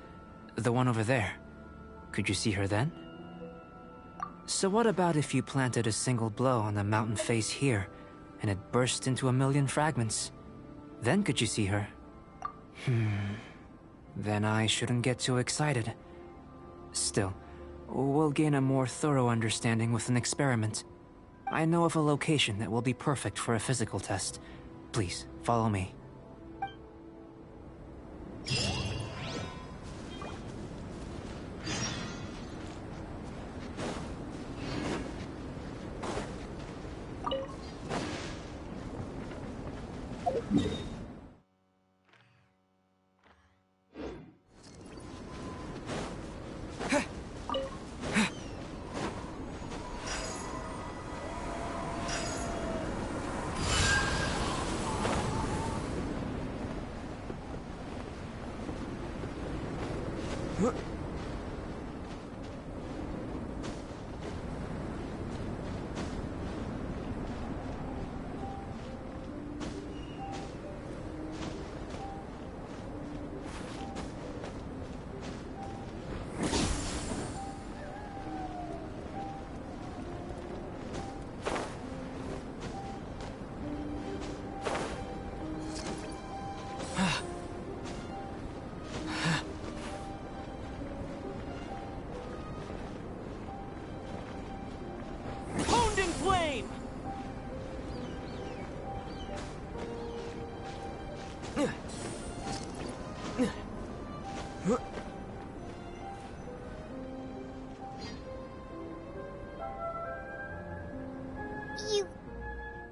the one over there, could you see her then? So what about if you planted a single blow on the mountain face here, and it burst into a million fragments? Then could you see her? Then I shouldn't get too excited. Still, we'll gain a more thorough understanding with an experiment. I know of a location that will be perfect for a physical test. Please, follow me. Honed in flame!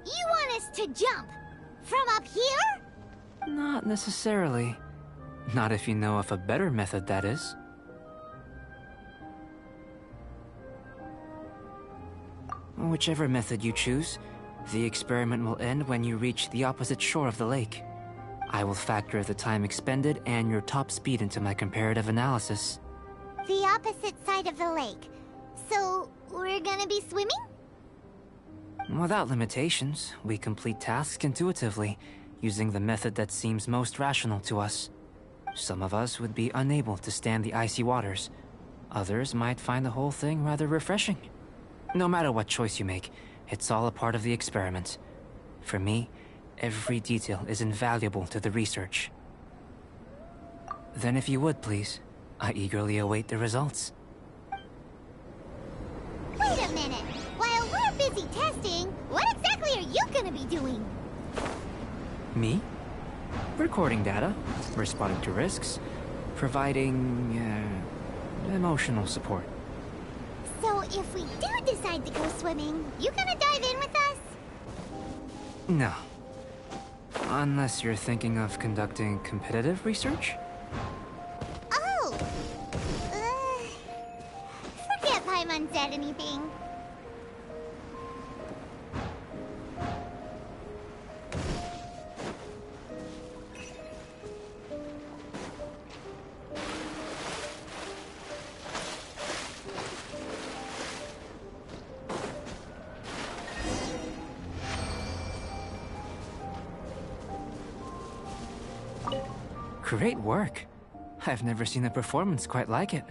You want us to jump? From up here? Not necessarily. Not if you know of a better method, that is. Whichever method you choose, the experiment will end when you reach the opposite shore of the lake. I will factor the time expended and your top speed into my comparative analysis. The opposite side of the lake. So, we're gonna be swimming? Without limitations, we complete tasks intuitively, using the method that seems most rational to us. Some of us would be unable to stand the icy waters. Others might find the whole thing rather refreshing. No matter what choice you make, it's all a part of the experiment. For me, every detail is invaluable to the research. Then if you would, please, I eagerly await the results. Wait a minute! While we're busy testing, what exactly are you gonna be doing? Me? Recording data, responding to risks, providing, emotional support. So if we do decide to go swimming, you gonna dive in with us? No. Unless you're thinking of conducting competitive research? Oh! Forget Paimon said anything. Great work. I've never seen a performance quite like it.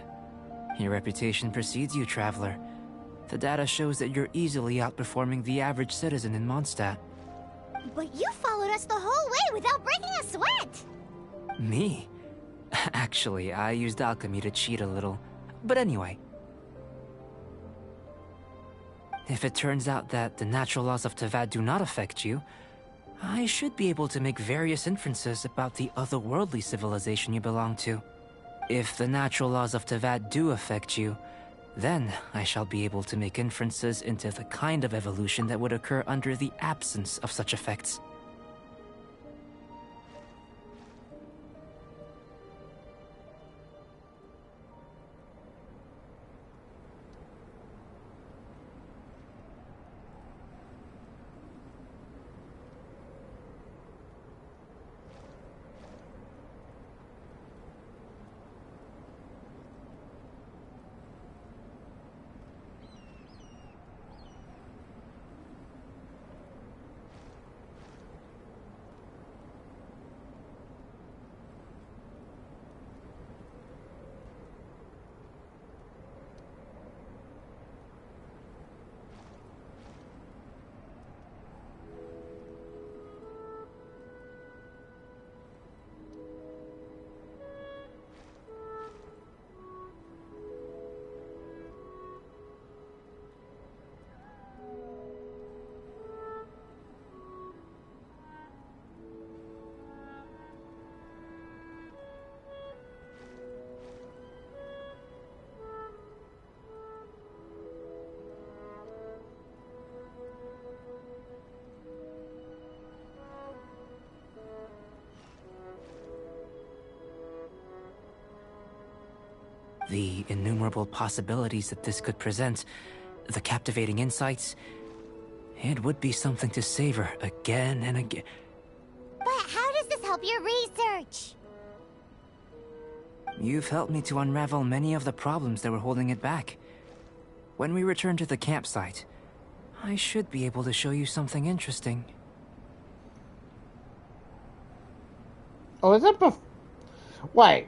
Your reputation precedes you, Traveler. The data shows that you're easily outperforming the average citizen in Mondstadt. But you followed us the whole way without breaking a sweat! Me? Actually, I used alchemy to cheat a little. But anyway. If it turns out that the natural laws of Tevat do not affect you, I should be able to make various inferences about the otherworldly civilization you belong to. If the natural laws of Tevat do affect you, then I shall be able to make inferences into the kind of evolution that would occur under the absence of such effects. The innumerable possibilities that this could present, the captivating insights, it would be something to savor again and again. But how does this help your research? You've helped me to unravel many of the problems that were holding it back. When we return to the campsite, I should be able to show you something interesting. Oh, is it wait.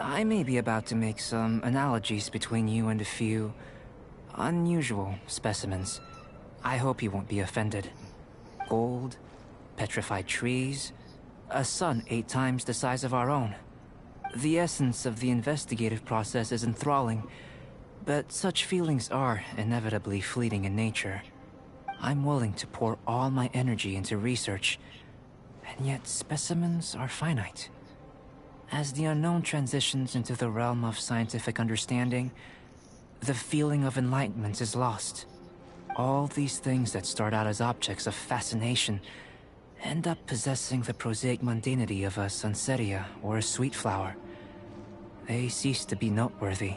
I may be about to make some analogies between you and a few unusual specimens. I hope you won't be offended. Gold, petrified trees, a sun 8 times the size of our own. The essence of the investigative process is enthralling, but such feelings are inevitably fleeting in nature. I'm willing to pour all my energy into research, and yet specimens are finite. As the unknown transitions into the realm of scientific understanding, the feeling of enlightenment is lost. All these things that start out as objects of fascination end up possessing the prosaic mundanity of a sunsetia or a sweet flower. They cease to be noteworthy.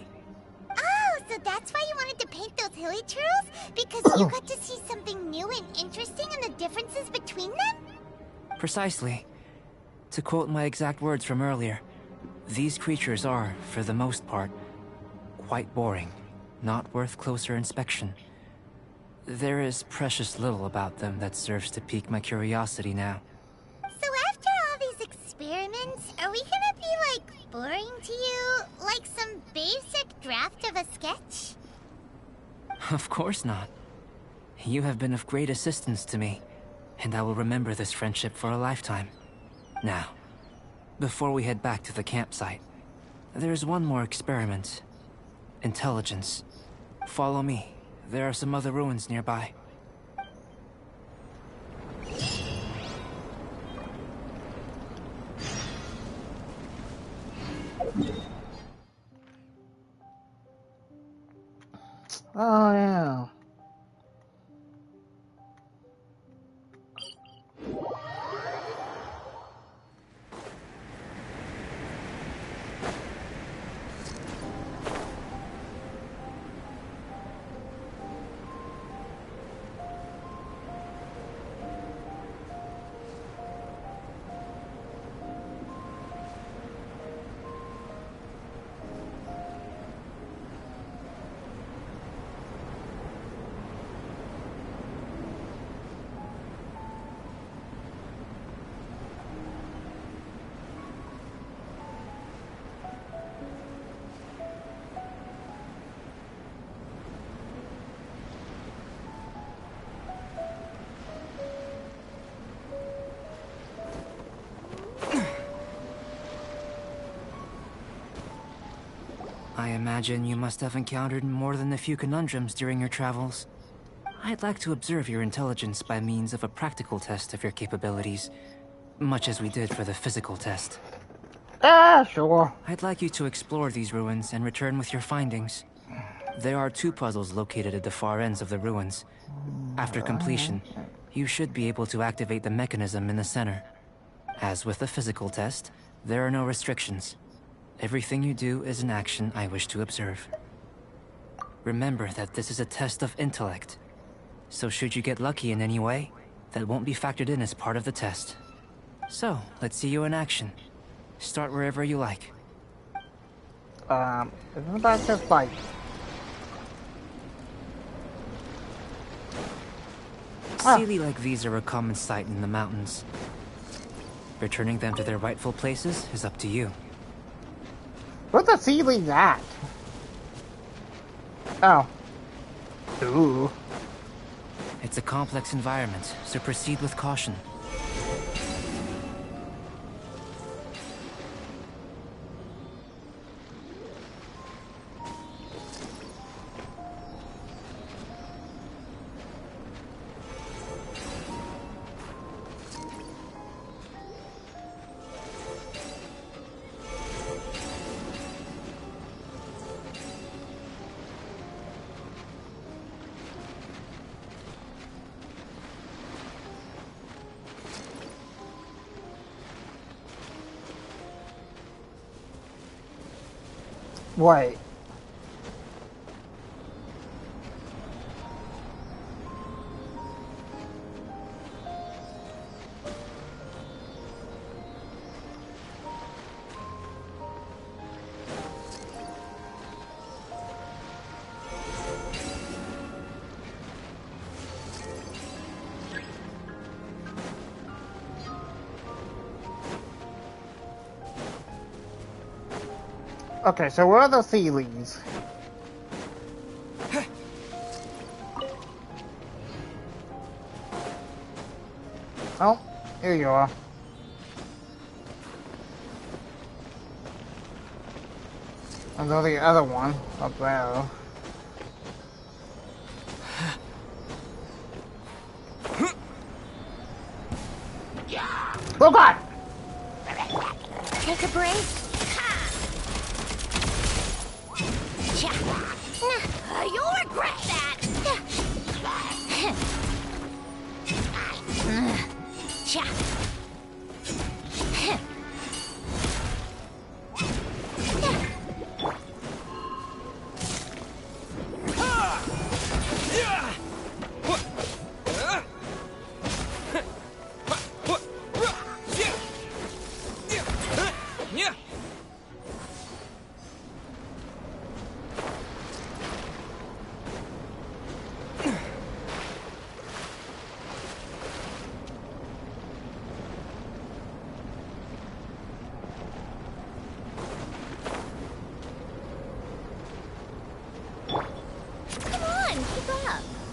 Oh, so that's why you wanted to paint those hilly turtles? Because you got to see something new and interesting and the differences between them? Precisely. To quote my exact words from earlier, these creatures are, for the most part, quite boring, not worth closer inspection. There is precious little about them that serves to pique my curiosity now. So after all these experiments, are we gonna be, like, boring to you? Like some basic draft of a sketch? Of course not. You have been of great assistance to me, and I will remember this friendship for a lifetime. Now, before we head back to the campsite, there's one more experiment. Intelligence. Follow me. There are some other ruins nearby. Oh, yeah. I imagine you must have encountered more than a few conundrums during your travels. I'd like to observe your intelligence by means of a practical test of your capabilities, much as we did for the physical test. Ah, sure. I'd like you to explore these ruins and return with your findings. There are 2 puzzles located at the far ends of the ruins. After completion, you should be able to activate the mechanism in the center. As with the physical test, there are no restrictions. Everything you do is an action I wish to observe. Remember that this is a test of intellect. So should you get lucky in any way, that won't be factored in as part of the test. So, let's see you in action. Start wherever you like. Isn't that just like... Sealy like these are a common sight in the mountains. Returning them to their rightful places is up to you. What's a ceiling at? Oh. Ooh. It's a complex environment, so proceed with caution. Wait. Okay, so where are the Sealies? Oh, here you are. And then the other one up there. Oh God! Take a break. You'll regret that!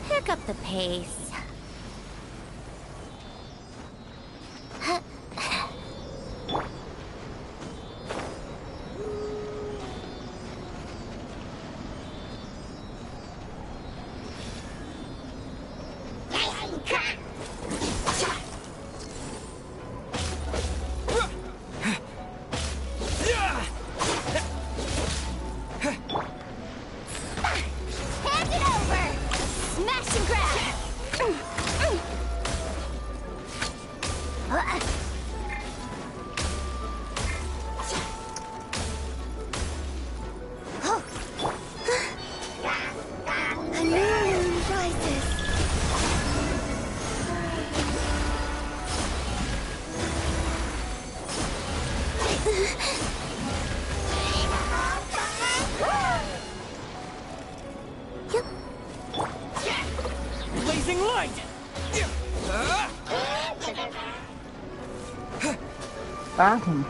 Pick up the pace. Hand it over! Smash and grab! A new moon rises. Blazing light! Fountain.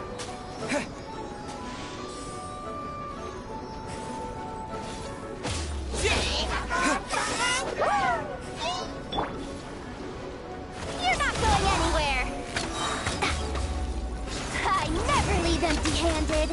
You're not going anywhere! I never leave empty-handed!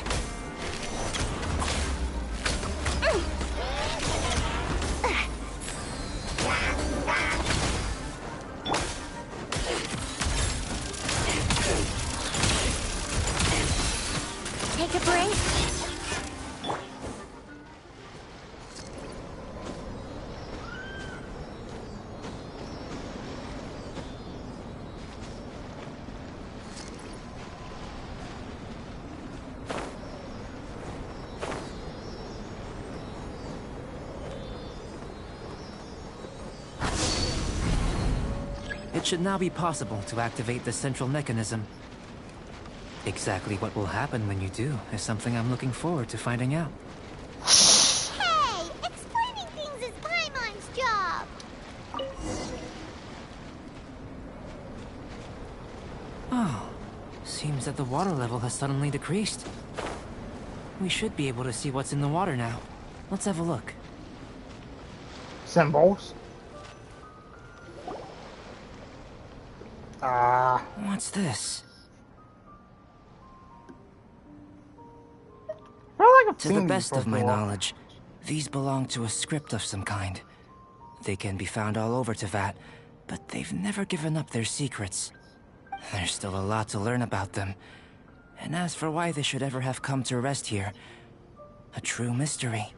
Take a break. It should now be possible to activate the central mechanism. Exactly what will happen when you do is something I'm looking forward to finding out. Hey! Explaining things is Paimon's job! Oh, seems that the water level has suddenly decreased. We should be able to see what's in the water now. Let's have a look. Symbols. Ah. What's this? I feel like I've To the seen best these of my before. knowledge, these belong to a script of some kind. They can be found all over Teyvat, but they've never given up their secrets. There's still a lot to learn about them. And as for why they should ever have come to rest here, a true mystery.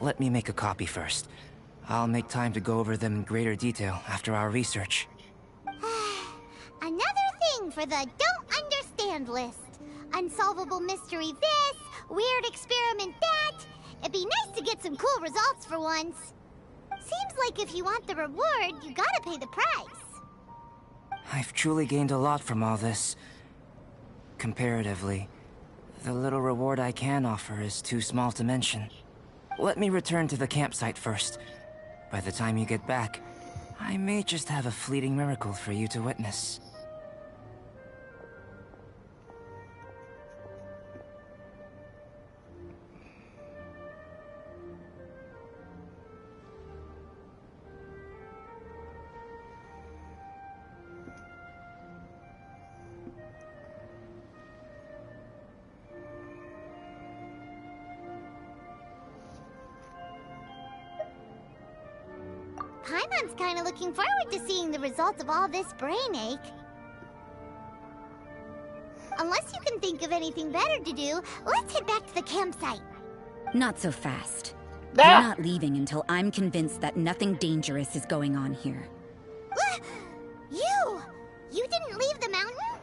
Let me make a copy first. I'll make time to go over them in greater detail after our research. Another thing for the don't understand list. Unsolvable mystery this, weird experiment that. It'd be nice to get some cool results for once. Seems like if you want the reward, you gotta pay the price. I've truly gained a lot from all this. Comparatively, the little reward I can offer is too small to mention. Let me return to the campsite first. By the time you get back, I may just have a fleeting miracle for you to witness. Paimon's kinda looking forward to seeing the results of all this brain ache. Unless you can think of anything better to do, let's head back to the campsite. Not so fast. Ah! You're not leaving until I'm convinced that nothing dangerous is going on here. You didn't leave the mountain?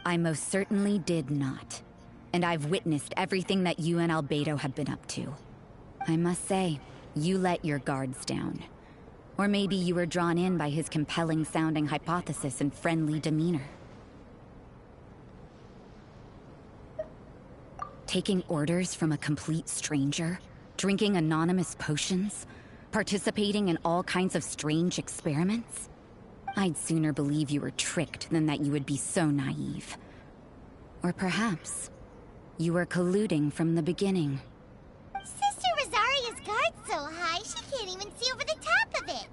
I most certainly did not. And I've witnessed everything that you and Albedo have been up to. I must say, you let your guards down. Or maybe you were drawn in by his compelling-sounding hypothesis and friendly demeanor. Taking orders from a complete stranger, drinking anonymous potions, participating in all kinds of strange experiments? I'd sooner believe you were tricked than that you would be so naive. Or perhaps, you were colluding from the beginning. Sister Rosaria's guard's so high, she can't even see over the top of it.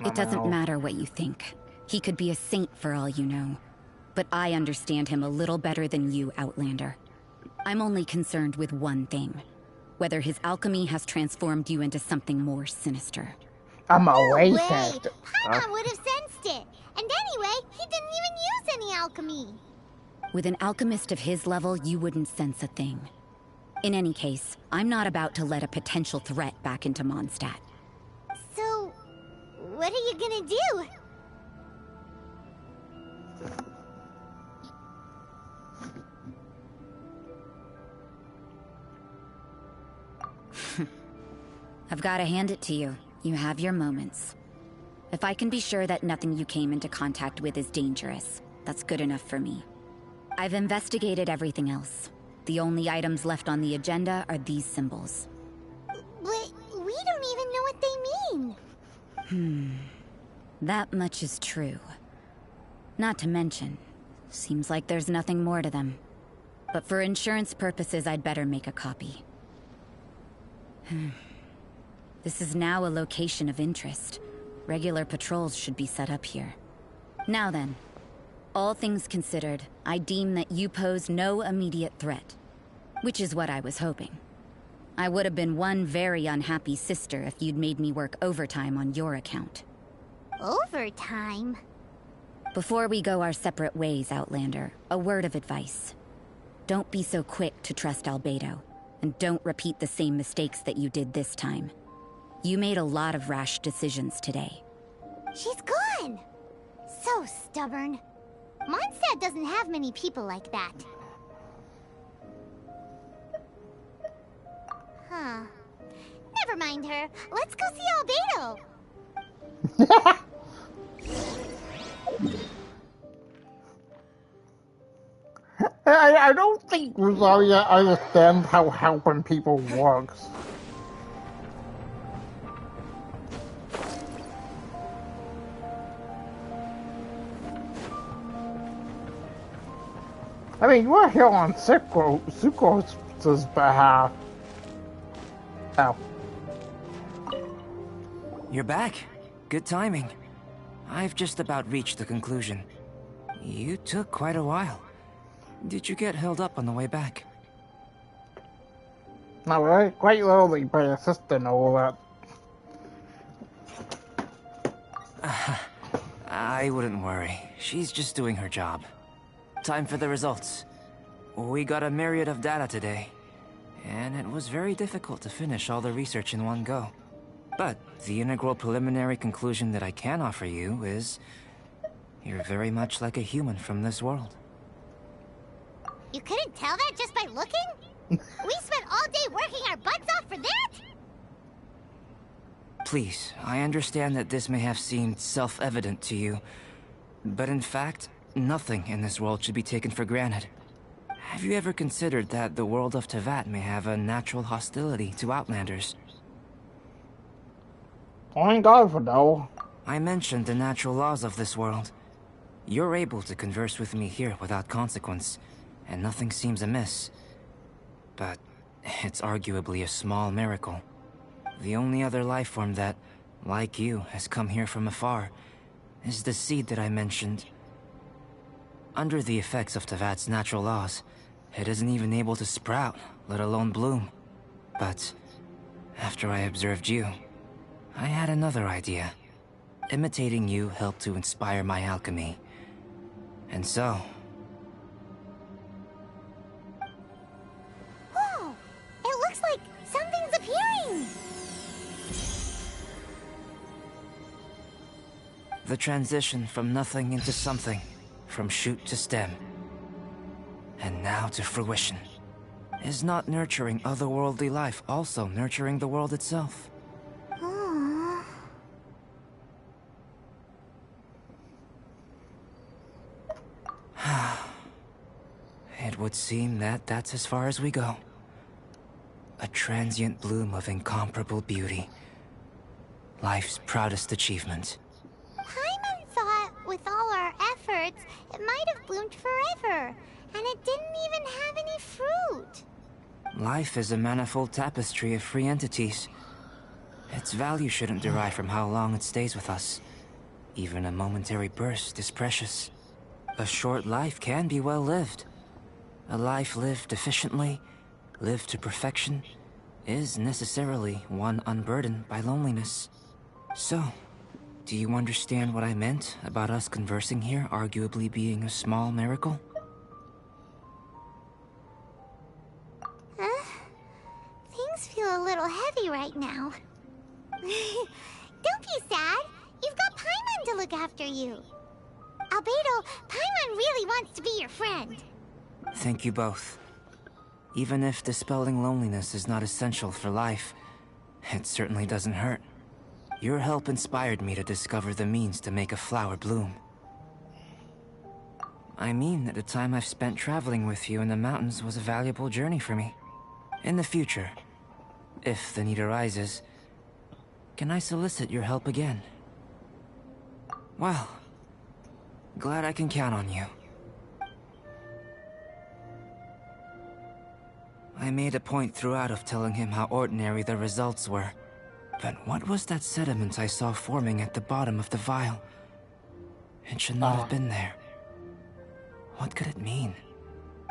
It doesn't matter what you think. He could be a saint for all you know. But I understand him a little better than you, Outlander. I'm only concerned with one thing. Whether his alchemy has transformed you into something more sinister. I'm a No way way! faster. Paimon would have sensed it. And anyway, he didn't even use any alchemy. With an alchemist of his level, you wouldn't sense a thing. In any case, I'm not about to let a potential threat back into Mondstadt. So, what are you gonna do? I've got to hand it to you. You have your moments. If I can be sure that nothing you came into contact with is dangerous, that's good enough for me. I've investigated everything else. The only items left on the agenda are these symbols. But we don't even know what they mean. That much is true. Not to mention, seems like there's nothing more to them. But for insurance purposes, I'd better make a copy. This is now a location of interest. Regular patrols should be set up here. Now then, all things considered, I deem that you pose no immediate threat. Which is what I was hoping. I would have been one very unhappy sister if you'd made me work overtime on your account. Overtime? Before we go our separate ways, Outlander, a word of advice. Don't be so quick to trust Albedo, and don't repeat the same mistakes that you did this time. You made a lot of rash decisions today. She's gone! So stubborn. Mondstadt doesn't have many people like that. Huh. Never mind her. Let's go see Albedo. I don't think Rosaria understands how helping people works. I mean, we're here on Sucrose's behalf. Ow. You're back. Good timing. I've just about reached the conclusion. You took quite a while. Did you get held up on the way back? No, we're quite literally by assistant all that. I wouldn't worry. She's just doing her job. Time for the results. We got a myriad of data today, and it was very difficult to finish all the research in one go. But the integral preliminary conclusion that I can offer you is... you're very much like a human from this world. You couldn't tell that just by looking? We spent all day working our butts off for that? Please, I understand that this may have seemed self-evident to you, but in fact, nothing in this world should be taken for granted. Have you ever considered that the world of Teyvat may have a natural hostility to Outlanders? I ain't got it though. I mentioned the natural laws of this world. You're able to converse with me here without consequence, and nothing seems amiss. But it's arguably a small miracle. The only other life form that, like you, has come here from afar is the seed that I mentioned. Under the effects of Teyvat's natural laws, it isn't even able to sprout, let alone bloom. But after I observed you, I had another idea. Imitating you helped to inspire my alchemy. And so... Whoa! It looks like something's appearing! the transition from nothing into something, from shoot to stem, and now to fruition. Is not nurturing otherworldly life also nurturing the world itself? Aww. It would seem that that's as far as we go. A transient bloom of incomparable beauty. Life's proudest achievement. Paimon thought, with all our efforts, it might have bloomed forever, and it didn't even have any fruit. Life is a manifold tapestry of free entities. Its value shouldn't derive from how long it stays with us. Even a momentary burst is precious. A short life can be well lived. A life lived efficiently, lived to perfection, is necessarily one unburdened by loneliness. So, do you understand what I meant about us conversing here arguably being a small miracle? Things feel a little heavy right now. Don't be sad. You've got Paimon to look after you. Albedo, Paimon really wants to be your friend. Thank you both. Even if dispelling loneliness is not essential for life, it certainly doesn't hurt. Your help inspired me to discover the means to make a flower bloom. I mean that the time I've spent traveling with you in the mountains was a valuable journey for me. In the future, if the need arises, can I solicit your help again? Well, glad I can count on you. I made a point throughout of telling him how ordinary the results were. But what was that sediment I saw forming at the bottom of the vial? It should not have been there. What could it mean?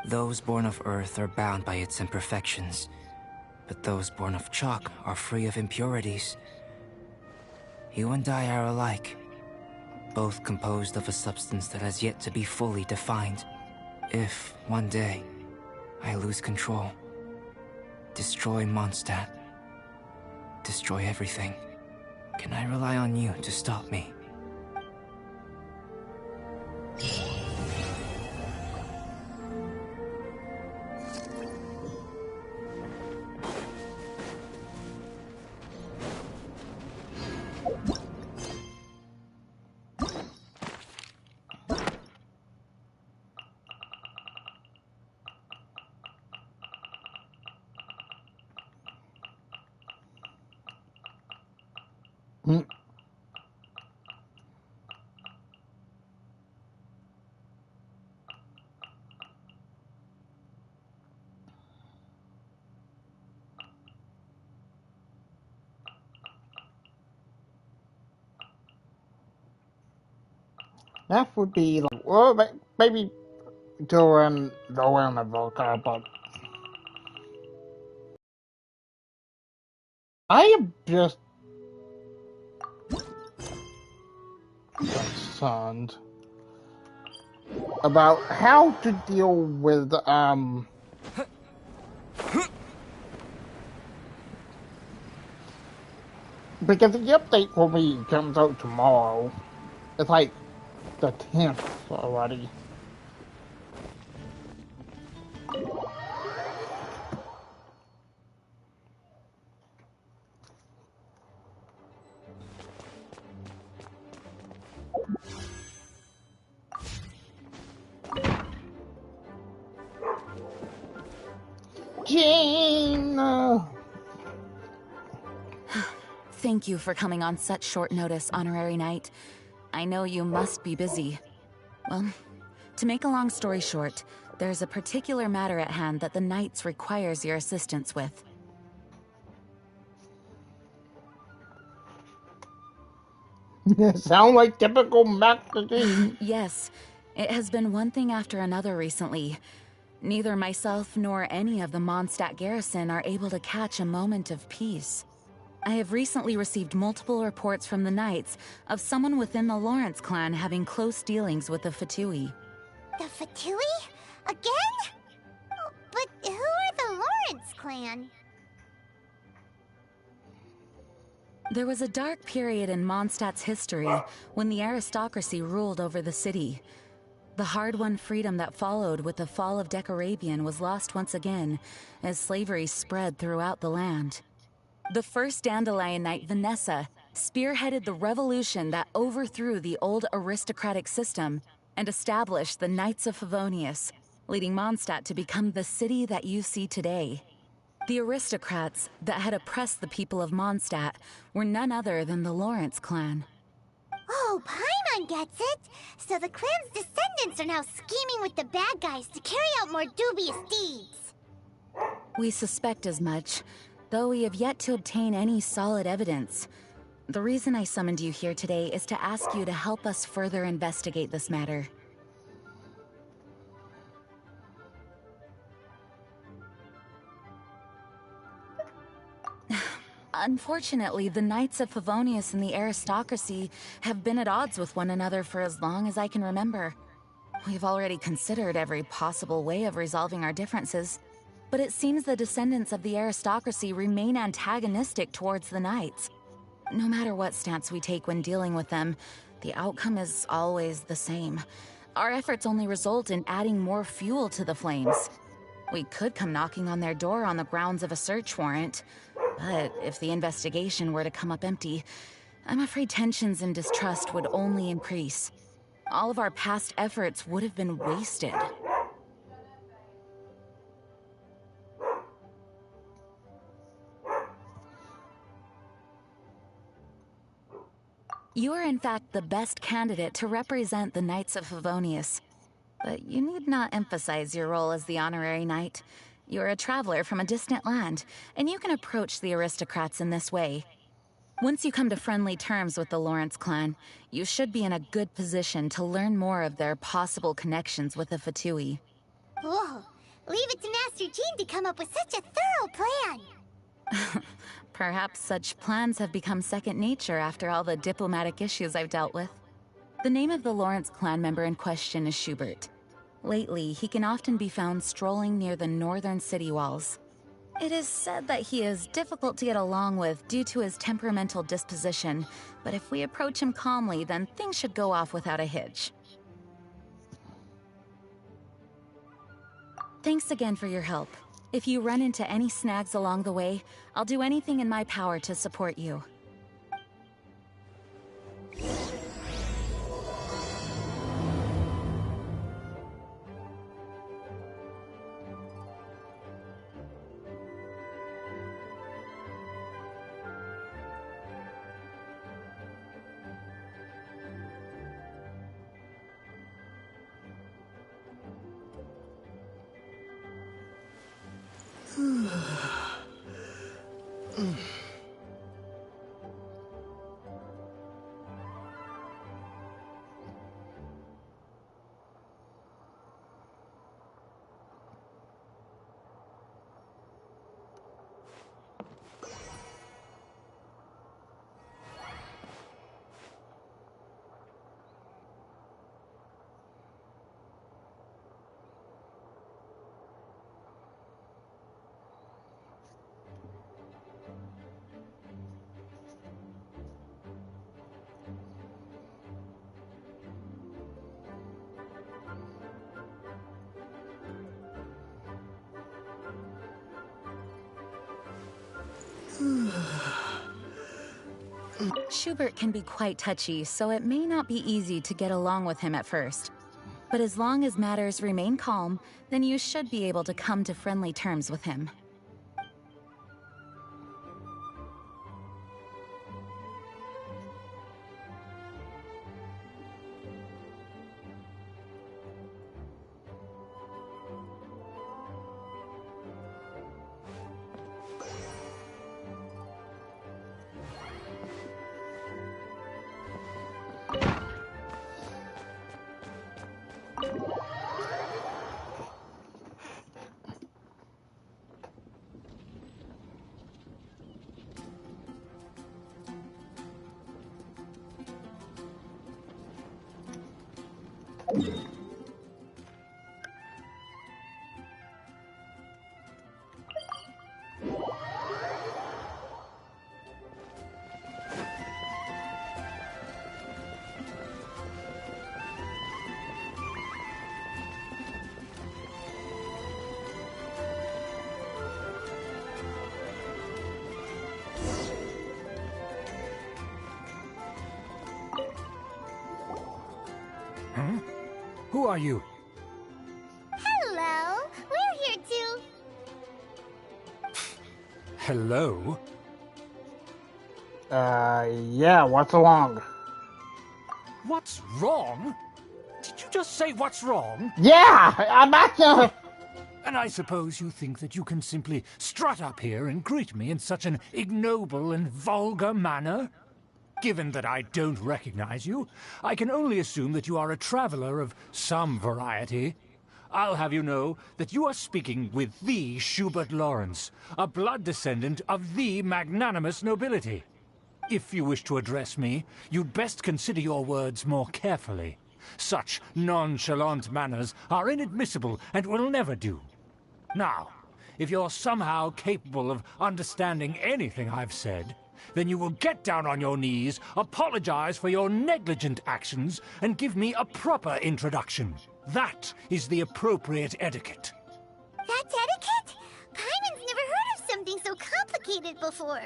Those born of Earth are bound by its imperfections, but those born of chalk are free of impurities. You and I are alike, both composed of a substance that has yet to be fully defined. If, one day, I lose control, destroy Mondstadt, destroy everything, can I rely on you to stop me? That would be like, well, maybe during the Volca, but I am just concerned about how to deal with because the update for me comes out tomorrow. It's like the 10th already. Jane! Thank you for coming on such short notice, Honorary Knight. I know you must be busy. Well, to make a long story short, there's a particular matter at hand that the Knights requires your assistance with. Sound like typical magazine. Yes, it has been one thing after another recently. Neither myself nor any of the Mondstadt garrison are able to catch a moment of peace. I have recently received multiple reports from the Knights of someone within the Lawrence clan having close dealings with the Fatui. The Fatui? Again? Oh, but who are the Lawrence clan? There was a dark period in Mondstadt's history when the aristocracy ruled over the city. The hard-won freedom that followed with the fall of Decarabian was lost once again as slavery spread throughout the land. The first Dandelion Knight, Vanessa, spearheaded the revolution that overthrew the old aristocratic system and established the Knights of Favonius, leading Mondstadt to become the city that you see today. The aristocrats that had oppressed the people of Mondstadt were none other than the Lawrence clan. Oh, Paimon gets it! So the clan's descendants are now scheming with the bad guys to carry out more dubious deeds. We suspect as much, though we have yet to obtain any solid evidence. The reason I summoned you here today is to ask you to help us further investigate this matter. Unfortunately, the Knights of Favonius and the aristocracy have been at odds with one another for as long as I can remember. We've already considered every possible way of resolving our differences, but it seems the descendants of the aristocracy remain antagonistic towards the Knights. No matter what stance we take when dealing with them, the outcome is always the same. Our efforts only result in adding more fuel to the flames. We could come knocking on their door on the grounds of a search warrant, but if the investigation were to come up empty, I'm afraid tensions and distrust would only increase. All of our past efforts would have been wasted. You are in fact the best candidate to represent the Knights of Favonius. But you need not emphasize your role as the honorary knight. You're a traveler from a distant land, and you can approach the aristocrats in this way. Once you come to friendly terms with the Lawrence clan, you should be in a good position to learn more of their possible connections with the Fatui. Whoa, leave it to Master Jean to come up with such a thorough plan! Perhaps such plans have become second nature after all the diplomatic issues I've dealt with. The name of the Lawrence clan member in question is Schubert. Lately, he can often be found strolling near the northern city walls. It is said that he is difficult to get along with due to his temperamental disposition, but if we approach him calmly, then things should go off without a hitch. Thanks again for your help. If you run into any snags along the way, I'll do anything in my power to support you. Schubert can be quite touchy, so it may not be easy to get along with him at first. But as long as matters remain calm, then you should be able to come to friendly terms with him. Who are you? Hello, we're here too. Hello? Yeah, what's wrong? What's wrong? Did you just say what's wrong? Yeah, I'm back here. And I suppose you think that you can simply strut up here and greet me in such an ignoble and vulgar manner? Given that I don't recognize you, I can only assume that you are a traveler of some variety. I'll have you know that you are speaking with the Schubert Lawrence, a blood descendant of the magnanimous nobility. If you wish to address me, you'd best consider your words more carefully. Such nonchalant manners are inadmissible and will never do. Now, if you're somehow capable of understanding anything I've said, then you will get down on your knees, apologize for your negligent actions, and give me a proper introduction. That is the appropriate etiquette. That's etiquette? Paimon's never heard of something so complicated before.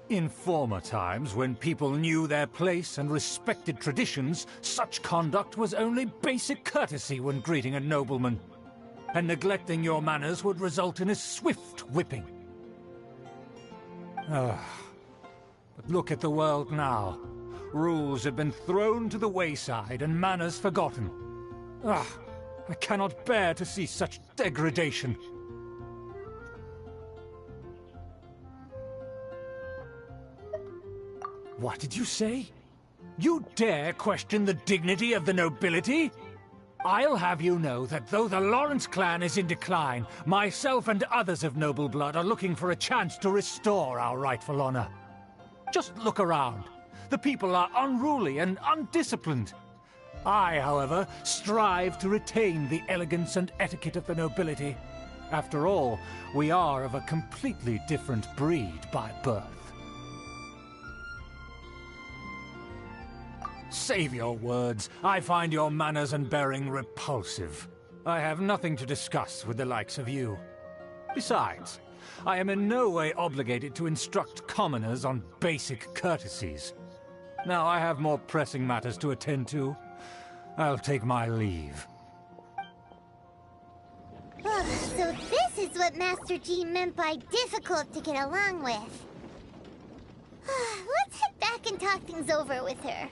In former times, when people knew their place and respected traditions, such conduct was only basic courtesy when greeting a nobleman. And neglecting your manners would result in a swift whipping. But look at the world now. Rules have been thrown to the wayside and manners forgotten. I cannot bear to see such degradation. What did you say? You dare question the dignity of the nobility? I'll have you know that though the Lawrence clan is in decline, myself and others of noble blood are looking for a chance to restore our rightful honor. Just look around. The people are unruly and undisciplined. I, however, strive to retain the elegance and etiquette of the nobility. After all, we are of a completely different breed by birth. Save your words. I find your manners and bearing repulsive. I have nothing to discuss with the likes of you. Besides, I am in no way obligated to instruct commoners on basic courtesies. Now I have more pressing matters to attend to. I'll take my leave. So this is what Master G meant by difficult to get along with. Let's head back and talk things over with her.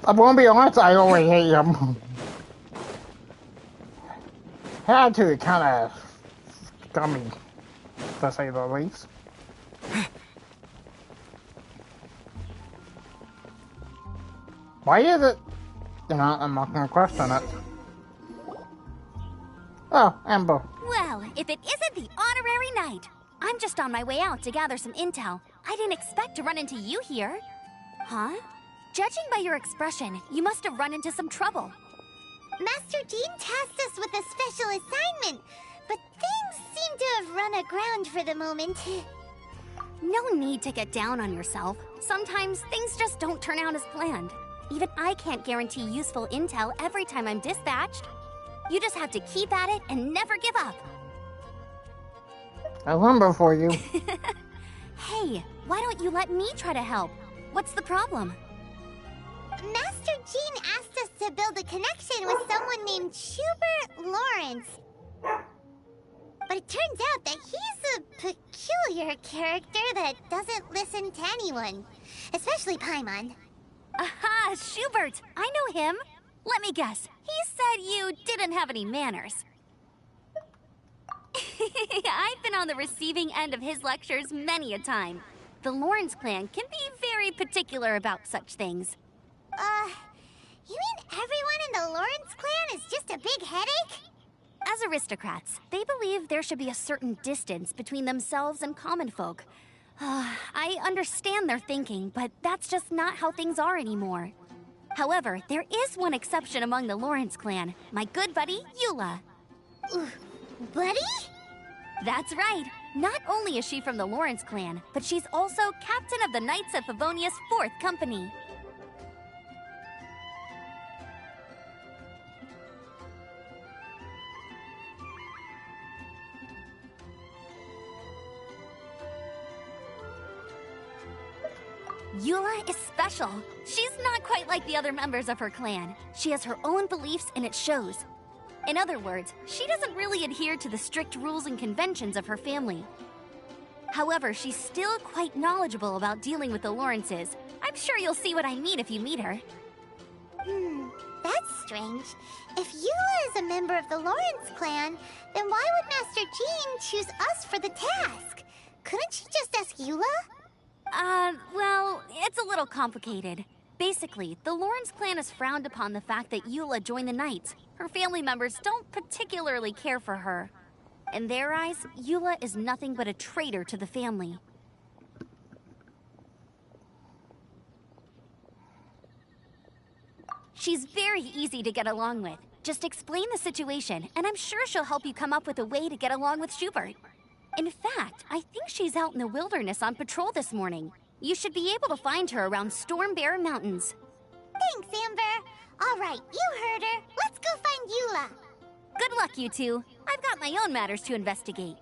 I'm gonna be honest, I always hate him. Attitude kind of scummy, to say the least. Why is it? You know, I'm not gonna question it. Oh, Amber. Well, if it isn't the honorary knight. I'm just on my way out to gather some intel. I didn't expect to run into you here. Huh? Judging by your expression, you must have run into some trouble. Master Jean tasked us with a special assignment, but things seem to have run aground for the moment. No need to get down on yourself. Sometimes things just don't turn out as planned. Even I can't guarantee useful intel every time I'm dispatched. You just have to keep at it and never give up. I lumber for you. Hey, why don't you let me try to help? What's the problem? Master Jean asked us to build a connection with someone named Schubert Lawrence. But it turns out that he's a peculiar character that doesn't listen to anyone, especially Paimon. Aha, Schubert! I know him. Let me guess. He said you didn't have any manners. I've been on the receiving end of his lectures many a time. The Lawrence clan can be very particular about such things. You mean everyone in the Lawrence clan is just a big headache? As aristocrats, they believe there should be a certain distance between themselves and common folk. I understand their thinking, but that's just not how things are anymore. However, there is one exception among the Lawrence clan, my good buddy, Eula. Buddy? That's right. Not only is she from the Lawrence clan, but she's also captain of the Knights of Favonia's 4th Company. Eula is special. She's not quite like the other members of her clan. She has her own beliefs and it shows. In other words, she doesn't really adhere to the strict rules and conventions of her family. However, she's still quite knowledgeable about dealing with the Lawrences. I'm sure you'll see what I mean if you meet her. That's strange. If Eula is a member of the Lawrence clan, then why would Master Jean choose us for the task? Couldn't she just ask Eula? Well, it's a little complicated. Basically, the Lawrence clan has frowned upon the fact that Eula joined the Knights. Her family members don't particularly care for her. In their eyes, Eula is nothing but a traitor to the family. She's very easy to get along with. Just explain the situation, and I'm sure she'll help you come up with a way to get along with Schubert. In fact, I think she's out in the wilderness on patrol this morning. You should be able to find her around Storm Bear Mountains. Thanks, Amber. All right, you heard her. Let's go find Eula. Good luck, you two. I've got my own matters to investigate.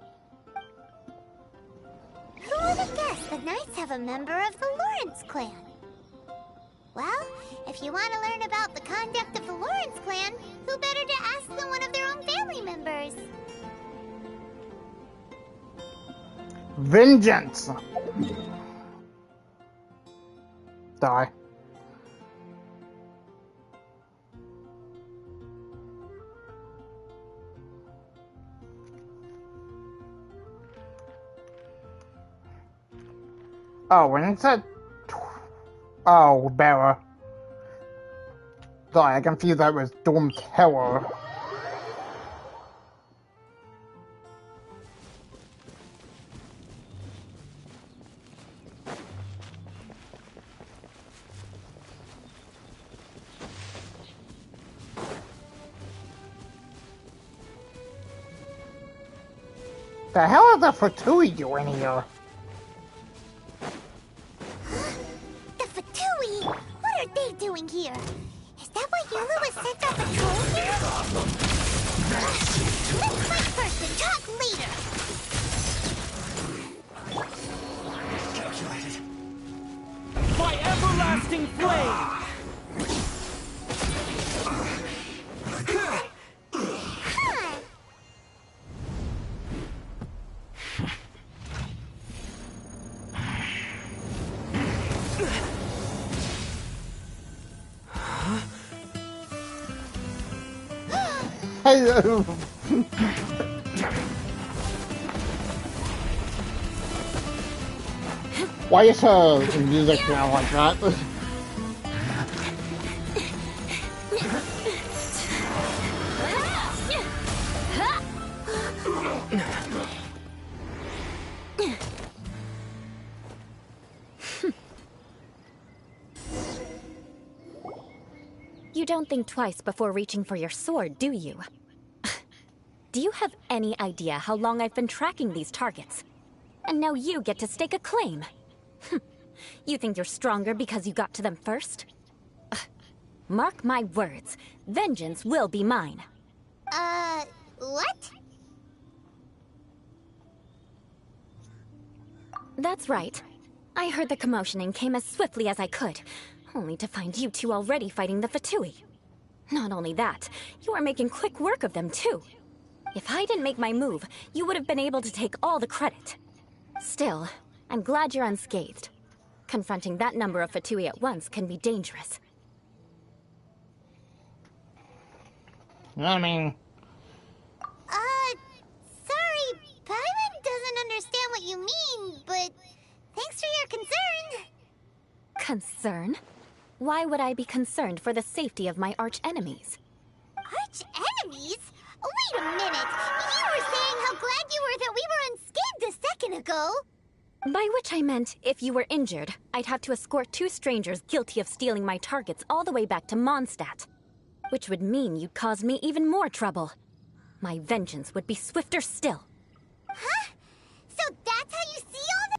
Who would have guessed the Knights have a member of the Lawrence clan? Well, if you want to learn about the conduct of the Lawrence clan, who better to ask than one of their own family members? Vengeance! Die. Oh, when it said... Oh, Bella. Sorry, I confused that with Storm Terror. The hell is the Fatui doing here? The Fatui? What are they doing here? Is that why Eula was sent on patrol here? Let's fight first and talk later. Calculated. My everlasting flame! Hello. Why is her music now like that? You don't think twice before reaching for your sword, do you? Do you have any idea how long I've been tracking these targets? and now you get to stake a claim. You think you're stronger because you got to them first? Mark my words, vengeance will be mine. What? That's right. I heard the commotion and came as swiftly as I could, only to find you two already fighting the Fatui. Not only that, you are making quick work of them too. If I didn't make my move, you would have been able to take all the credit. Still, I'm glad you're unscathed. Confronting that number of Fatui at once can be dangerous. I mean... Sorry, Paimon doesn't understand what you mean, but thanks for your concern. Concern? Why would I be concerned for the safety of my arch-enemies? Arch-enemies? Wait a minute! You were saying how glad you were that we were unscathed a second ago! By which I meant, if you were injured, I'd have to escort 2 strangers guilty of stealing my targets all the way back to Mondstadt. Which would mean you'd caused me even more trouble. My vengeance would be swifter still. Huh? So that's how you see all this?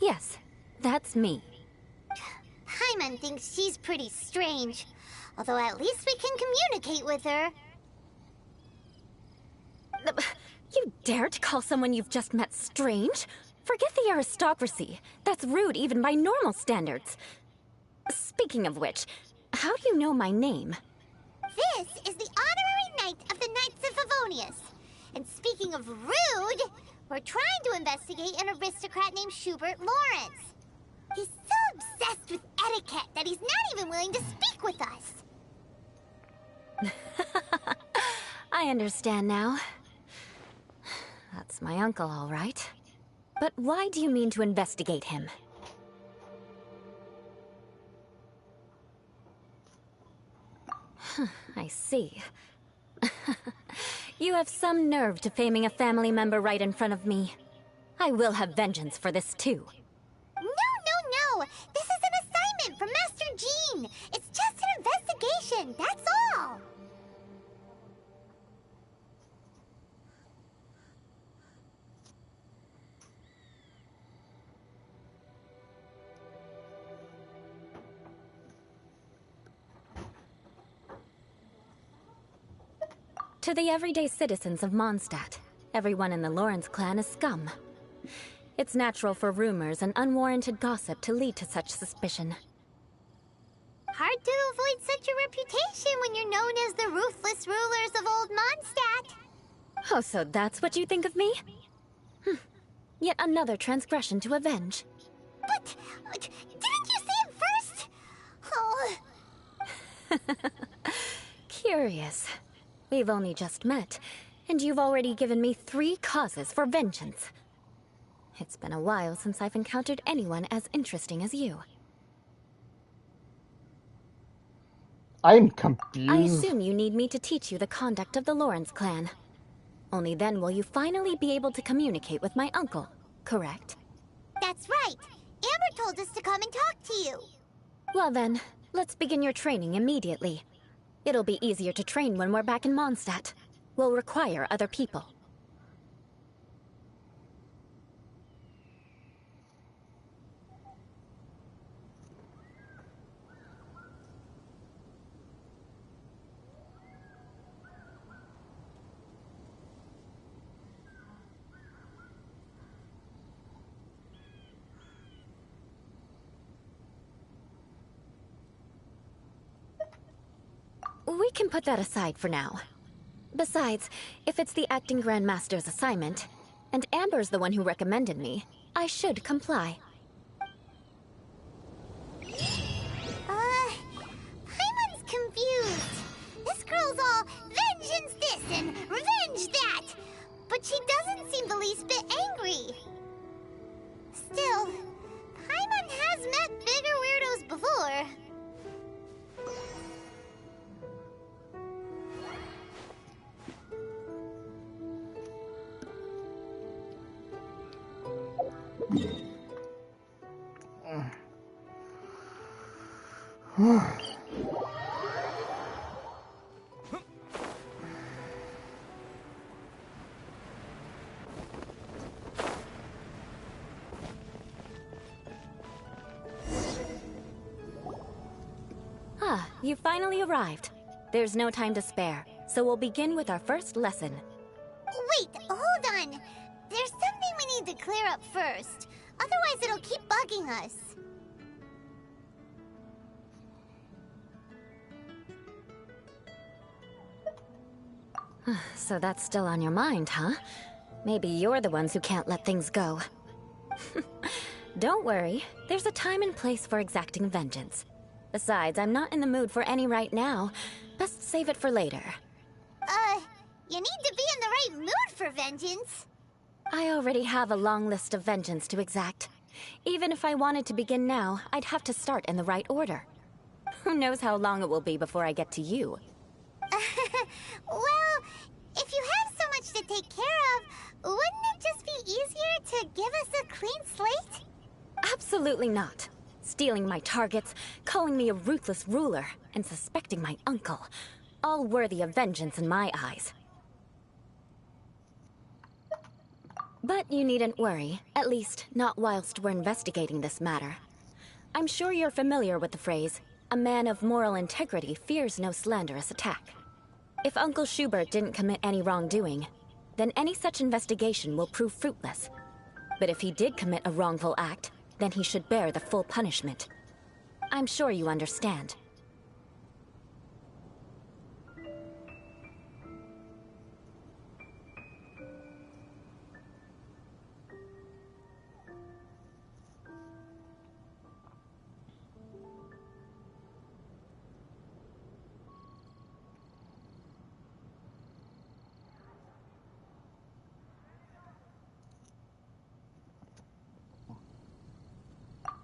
Yes, that's me. Paimon thinks she's pretty strange. Although at least we can communicate with her. You dare to call someone you've just met strange? Forget the aristocracy. That's rude even by normal standards. Speaking of which, how do you know my name? This is the honorary knight of the Knights of Favonius. And speaking of rude, we're trying to investigate an aristocrat named Schubert Lawrence. He's so obsessed with etiquette that he's not even willing to speak with us. I understand now. That's my uncle, all right. But why do you mean to investigate him? I see. You have some nerve to faming a family member right in front of me. I will have vengeance for this too. No! This is an assignment from Master Jean! It's just an investigation, that's all! To the everyday citizens of Mondstadt, everyone in the Lawrence clan is scum. It's natural for rumors and unwarranted gossip to lead to such suspicion. Hard to avoid such a reputation when you're known as the ruthless rulers of Old Mondstadt. Oh, so that's what you think of me? Yet another transgression to avenge. But didn't you say it first? Oh. Curious. We've only just met, and you've already given me 3 causes for vengeance. It's been a while since I've encountered anyone as interesting as you. I'm confused. I assume you need me to teach you the conduct of the Lawrence clan. Only then will you finally be able to communicate with my uncle, correct? That's right. Amber told us to come and talk to you. Well then, let's begin your training immediately. It'll be easier to train when we're back in Mondstadt. We'll require other people. We can put that aside for now. Besides, if it's the acting Grandmaster's assignment, and Amber's the one who recommended me, I should comply. Paimon's confused. This girl's all vengeance this and revenge that. But she doesn't seem the least bit angry. Still, Paimon has met bigger weirdos before. Ah, you finally arrived. There's no time to spare, so we'll begin with our first lesson. Wait, hold on. There's something we need to clear up first. Otherwise, it'll keep bugging us. So that's still on your mind, huh? Maybe you're the ones who can't let things go. Don't worry, there's a time and place for exacting vengeance. Besides, I'm not in the mood for any right now. Best save it for later. You need to be in the right mood for vengeance. I already have a long list of vengeance to exact. Even if I wanted to begin now, I'd have to start in the right order. Who knows how long it will be before I get to you? Well, if you have so much to take care of, wouldn't it just be easier to give us a clean slate? Absolutely not. Stealing my targets, calling me a ruthless ruler, and suspecting my uncle. All worthy of vengeance in my eyes. But you needn't worry, at least not whilst we're investigating this matter. I'm sure you're familiar with the phrase, a man of moral integrity fears no slanderous attack. If Uncle Schubert didn't commit any wrongdoing, then any such investigation will prove fruitless. But if he did commit a wrongful act, then he should bear the full punishment. I'm sure you understand.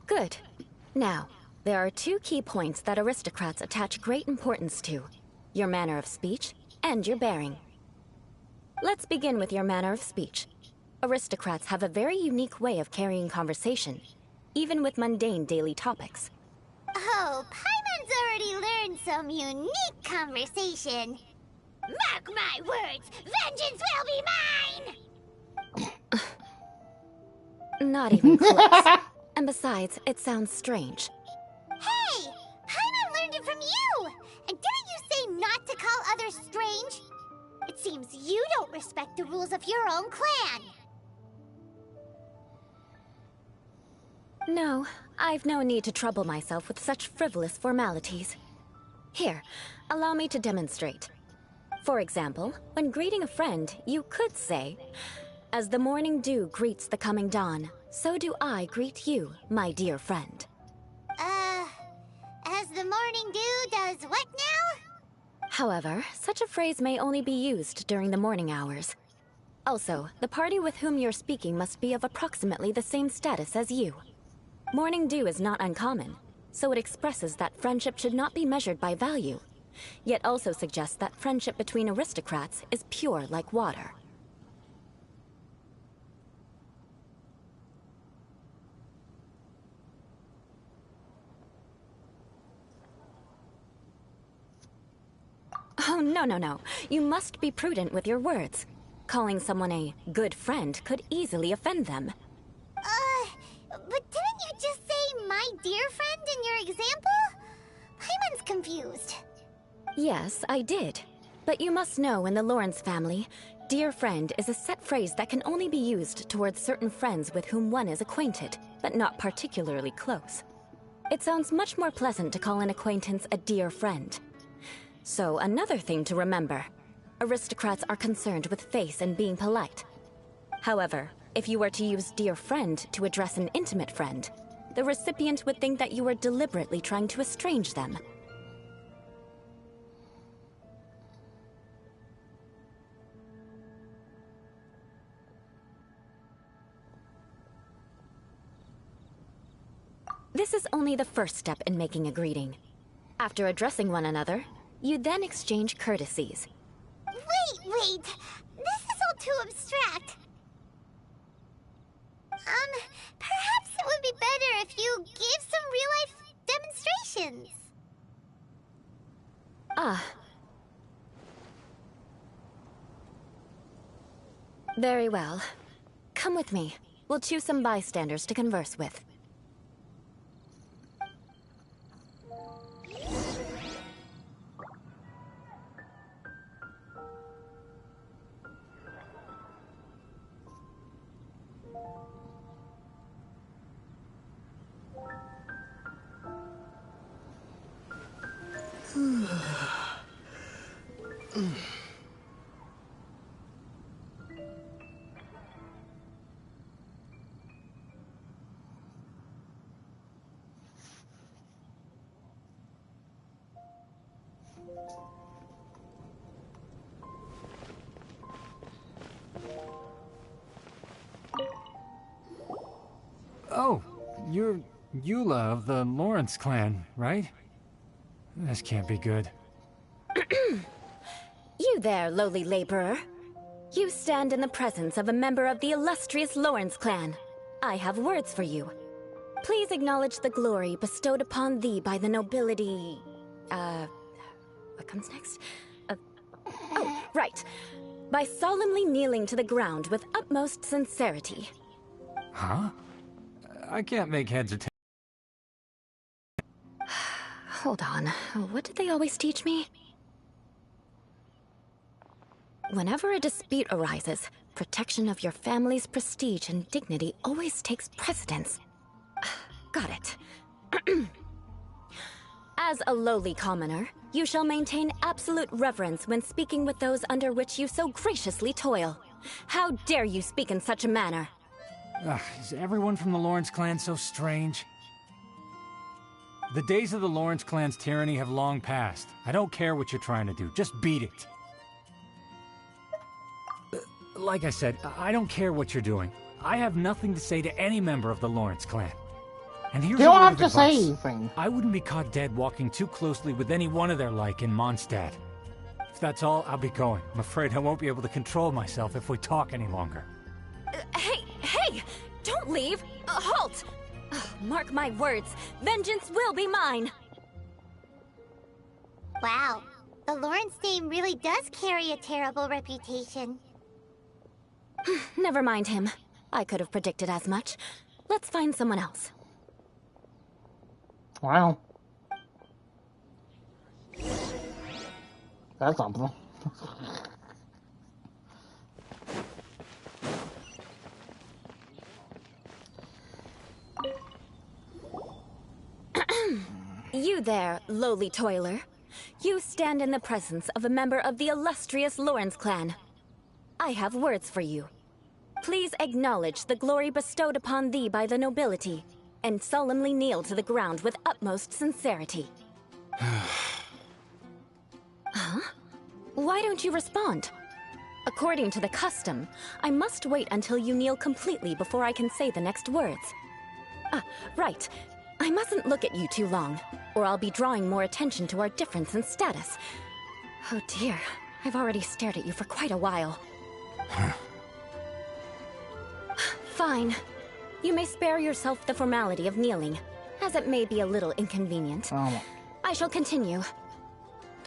Good. Now, there are two key points that aristocrats attach great importance to. Your manner of speech and your bearing. Let's begin with your manner of speech. Aristocrats have a very unique way of carrying conversation, even with mundane daily topics. Oh, Paimon's already learned some unique conversation. Mark my words, vengeance will be mine! Not even close. And besides, it sounds strange. Hey! Paimon learned it from you! And didn't you say not to call others strange? It seems you don't respect the rules of your own clan. No, I've no need to trouble myself with such frivolous formalities. Here, allow me to demonstrate. For example, when greeting a friend, you could say, "As the morning dew greets the coming dawn, so do I greet you, my dear friend." As the morning dew does what now? However, such a phrase may only be used during the morning hours. Also, the party with whom you're speaking must be of approximately the same status as you. Morning dew is not uncommon, so it expresses that friendship should not be measured by value, yet also suggests that friendship between aristocrats is pure like water. Oh, no. You must be prudent with your words. Calling someone a good friend could easily offend them. But didn't you just say my dear friend in your example? Paimon's confused. Yes, I did. But you must know in the Lawrence family, dear friend is a set phrase that can only be used towards certain friends with whom one is acquainted, but not particularly close. It sounds much more pleasant to call an acquaintance a dear friend. So, another thing to remember. Aristocrats are concerned with face and being polite. However, if you were to use dear friend to address an intimate friend, the recipient would think that you were deliberately trying to estrange them. This is only the first step in making a greeting. After addressing one another, you then exchange courtesies. Wait! This is all too abstract. Perhaps it would be better if you gave some real-life demonstrations. Ah. Very well. Come with me. We'll choose some bystanders to converse with. Oh, you're Eula of the Lawrence clan, right? This can't be good. You there, lowly laborer. You stand in the presence of a member of the illustrious Lawrence clan. I have words for you. Please acknowledge the glory bestowed upon thee by the nobility... what comes next? Oh, right. By solemnly kneeling to the ground with utmost sincerity. Huh? I can't make heads or tails. Hold on. What did they always teach me? Whenever a dispute arises, protection of your family's prestige and dignity always takes precedence. Got it. As a lowly commoner, you shall maintain absolute reverence when speaking with those under which you so graciously toil. How dare you speak in such a manner? Is everyone from the Lawrence clan so strange? The days of the Lawrence clan's tyranny have long passed. I don't care what you're trying to do, just beat it. Like I said, I don't care what you're doing. I have nothing to say to any member of the Lawrence clan. And here's You a don't word have of to say advice. anything. I wouldn't be caught dead walking too closely with any one of their like in Mondstadt. If that's all, I'll be going. I'm afraid I won't be able to control myself if we talk any longer. Hey! Don't leave! Halt! Mark my words, vengeance will be mine! Wow, the Lawrence name really does carry a terrible reputation. Never mind him. I could have predicted as much. Let's find someone else. Wow. That's something. You there, lowly toiler. You stand in the presence of a member of the illustrious Lawrence clan. I have words for you. Please acknowledge the glory bestowed upon thee by the nobility, and solemnly kneel to the ground with utmost sincerity. Huh? Why don't you respond? According to the custom, I must wait until you kneel completely before I can say the next words. Right. I mustn't look at you too long, or I'll be drawing more attention to our difference in status. Oh dear, I've already stared at you for quite a while. Fine. You may spare yourself the formality of kneeling, as it may be a little inconvenient. I shall continue.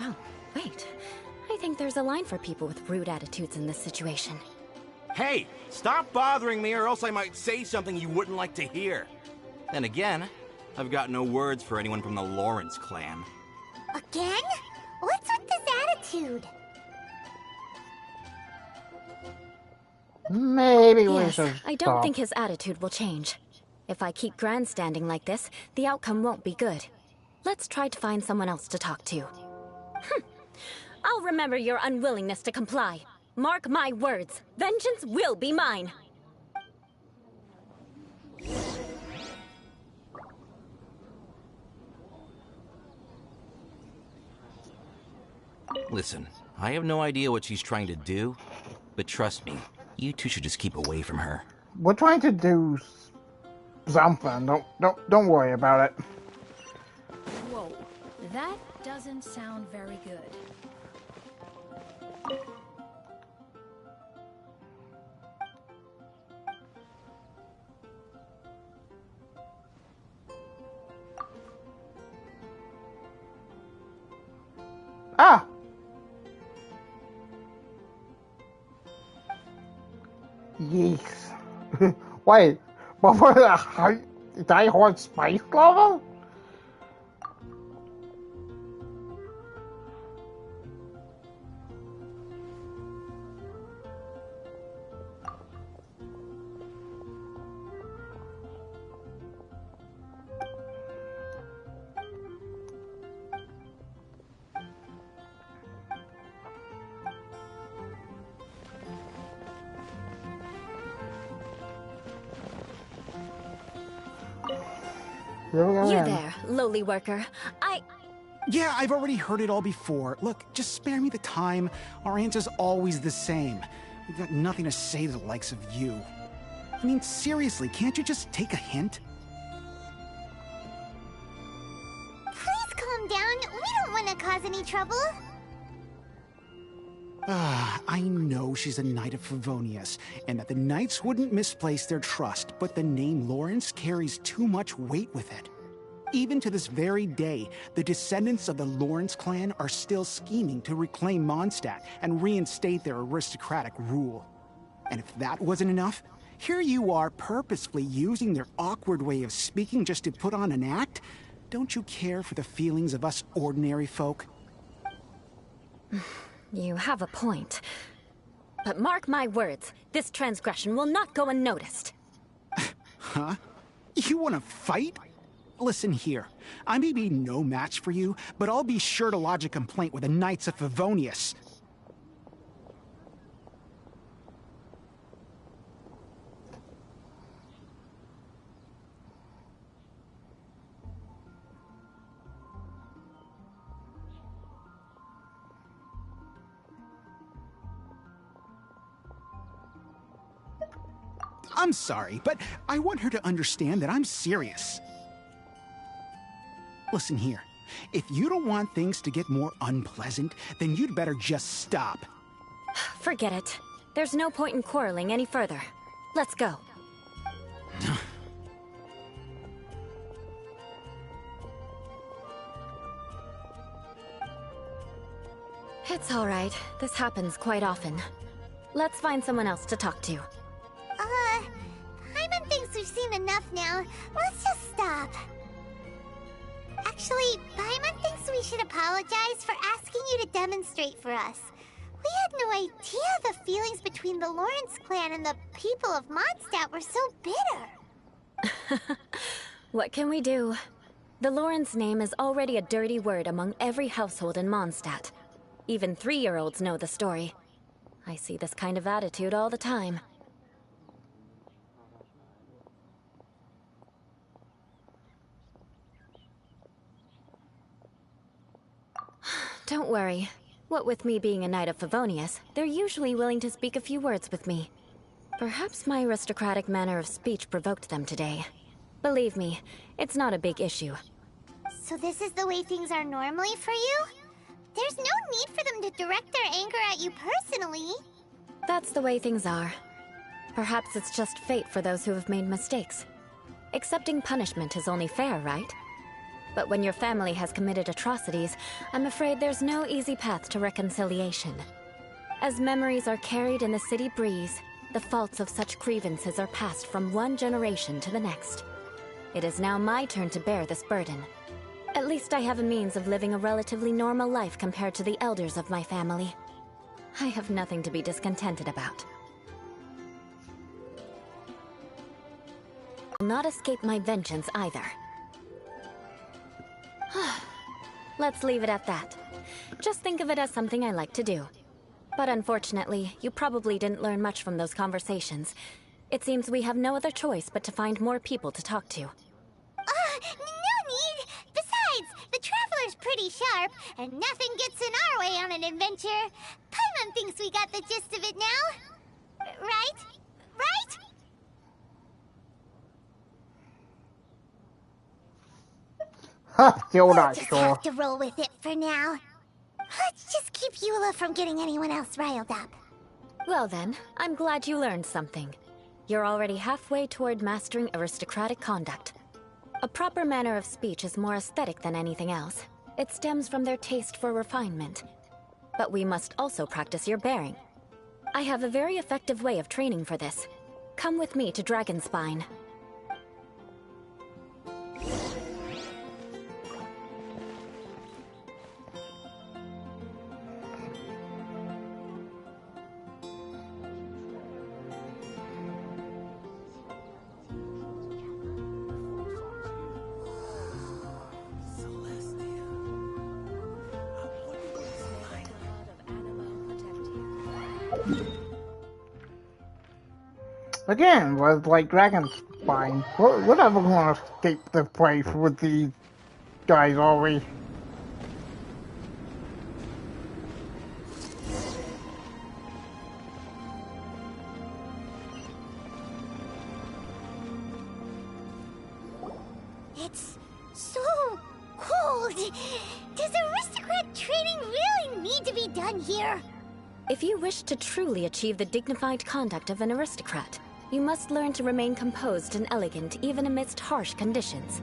Oh, wait. I think there's a line for people with rude attitudes in this situation. Hey, stop bothering me or else I might say something you wouldn't like to hear. Then again, I've got no words for anyone from the Lawrence clan. Again? What's with this attitude? Maybe we Yes, should I don't stop. think his attitude will change. If I keep grandstanding like this, the outcome won't be good. Let's try to find someone else to talk to. I'll remember your unwillingness to comply. Mark my words, vengeance will be mine. Listen, I have no idea what she's trying to do, but trust me, you two should just keep away from her. We're trying to do something. Don't worry about it. Whoa, that doesn't sound very good. Ah! Yes. Wait, but for the high die-hard spice level? You there, lowly worker. Yeah, I've already heard it all before. Look, just spare me the time. Our answer's always the same. We've got nothing to say to the likes of you. I mean, seriously, can't you just take a hint? Please calm down. We don't want to cause any trouble. I know she's a Knight of Favonius, and that the Knights wouldn't misplace their trust, but the name Lawrence carries too much weight with it. Even to this very day, the descendants of the Lawrence clan are still scheming to reclaim Mondstadt and reinstate their aristocratic rule. And if that wasn't enough, here you are purposefully using their awkward way of speaking just to put on an act? Don't you care for the feelings of us ordinary folk? You have a point. But mark my words, this transgression will not go unnoticed. Huh? You want to fight? Listen here, I may be no match for you, but I'll be sure to lodge a complaint with the Knights of Favonius. I'm sorry, but I want her to understand that I'm serious. Listen here, if you don't want things to get more unpleasant, then you'd better just stop. Forget it. There's no point in quarreling any further. Let's go. It's all right. This happens quite often. Let's find someone else to talk to. Paimon thinks we've seen enough now. Let's just stop. Actually, Paimon thinks we should apologize for asking you to demonstrate for us. We had no idea the feelings between the Lawrence clan and the people of Mondstadt were so bitter. What can we do? The Lawrence name is already a dirty word among every household in Mondstadt. Even 3-year-olds know the story. I see this kind of attitude all the time. Don't worry. What with me being a Knight of Favonius, they're usually willing to speak a few words with me. Perhaps my aristocratic manner of speech provoked them today. Believe me, it's not a big issue. So this is the way things are normally for you? There's no need for them to direct their anger at you personally. That's the way things are. Perhaps it's just fate for those who have made mistakes. Accepting punishment is only fair, right? But when your family has committed atrocities, I'm afraid there's no easy path to reconciliation. As memories are carried in the city breeze, the faults of such grievances are passed from one generation to the next. It is now my turn to bear this burden. At least I have a means of living a relatively normal life compared to the elders of my family. I have nothing to be discontented about. I will not escape my vengeance either. Let's leave it at that. Just think of it as something I like to do. But unfortunately, you probably didn't learn much from those conversations. It seems we have no other choice but to find more people to talk to. No need! Besides, the Traveler's pretty sharp, and nothing gets in our way on an adventure. Paimon thinks we got the gist of it now. Right? Right? Still We'll not just sure. have to roll with it for now. Let's just keep Eula from getting anyone else riled up. Well then, I'm glad you learned something. You're already halfway toward mastering aristocratic conduct. A proper manner of speech is more aesthetic than anything else. It stems from their taste for refinement. But we must also practice your bearing. I have a very effective way of training for this. Come with me to Dragonspine. Again, with like Dragon's Spine, we're never gonna escape the place with these guys, are we? It's so cold. Does aristocrat training really need to be done here? If you wish to truly achieve the dignified conduct of an aristocrat, you must learn to remain composed and elegant even amidst harsh conditions.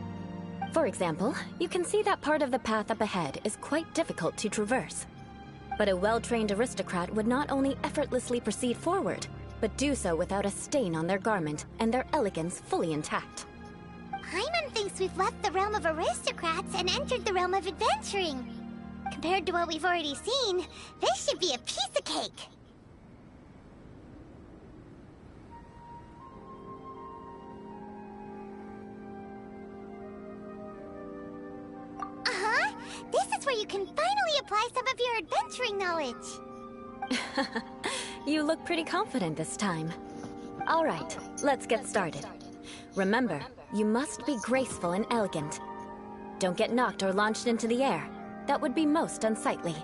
For example, you can see that part of the path up ahead is quite difficult to traverse. But a well-trained aristocrat would not only effortlessly proceed forward, but do so without a stain on their garment and their elegance fully intact. Paimon thinks we've left the realm of aristocrats and entered the realm of adventuring. Compared to what we've already seen, this should be a piece of cake. Uh-huh. This is where you can finally apply some of your adventuring knowledge. You look pretty confident this time. All right, let's get started. Remember, you must be graceful and elegant. Don't get knocked or launched into the air. That would be most unsightly.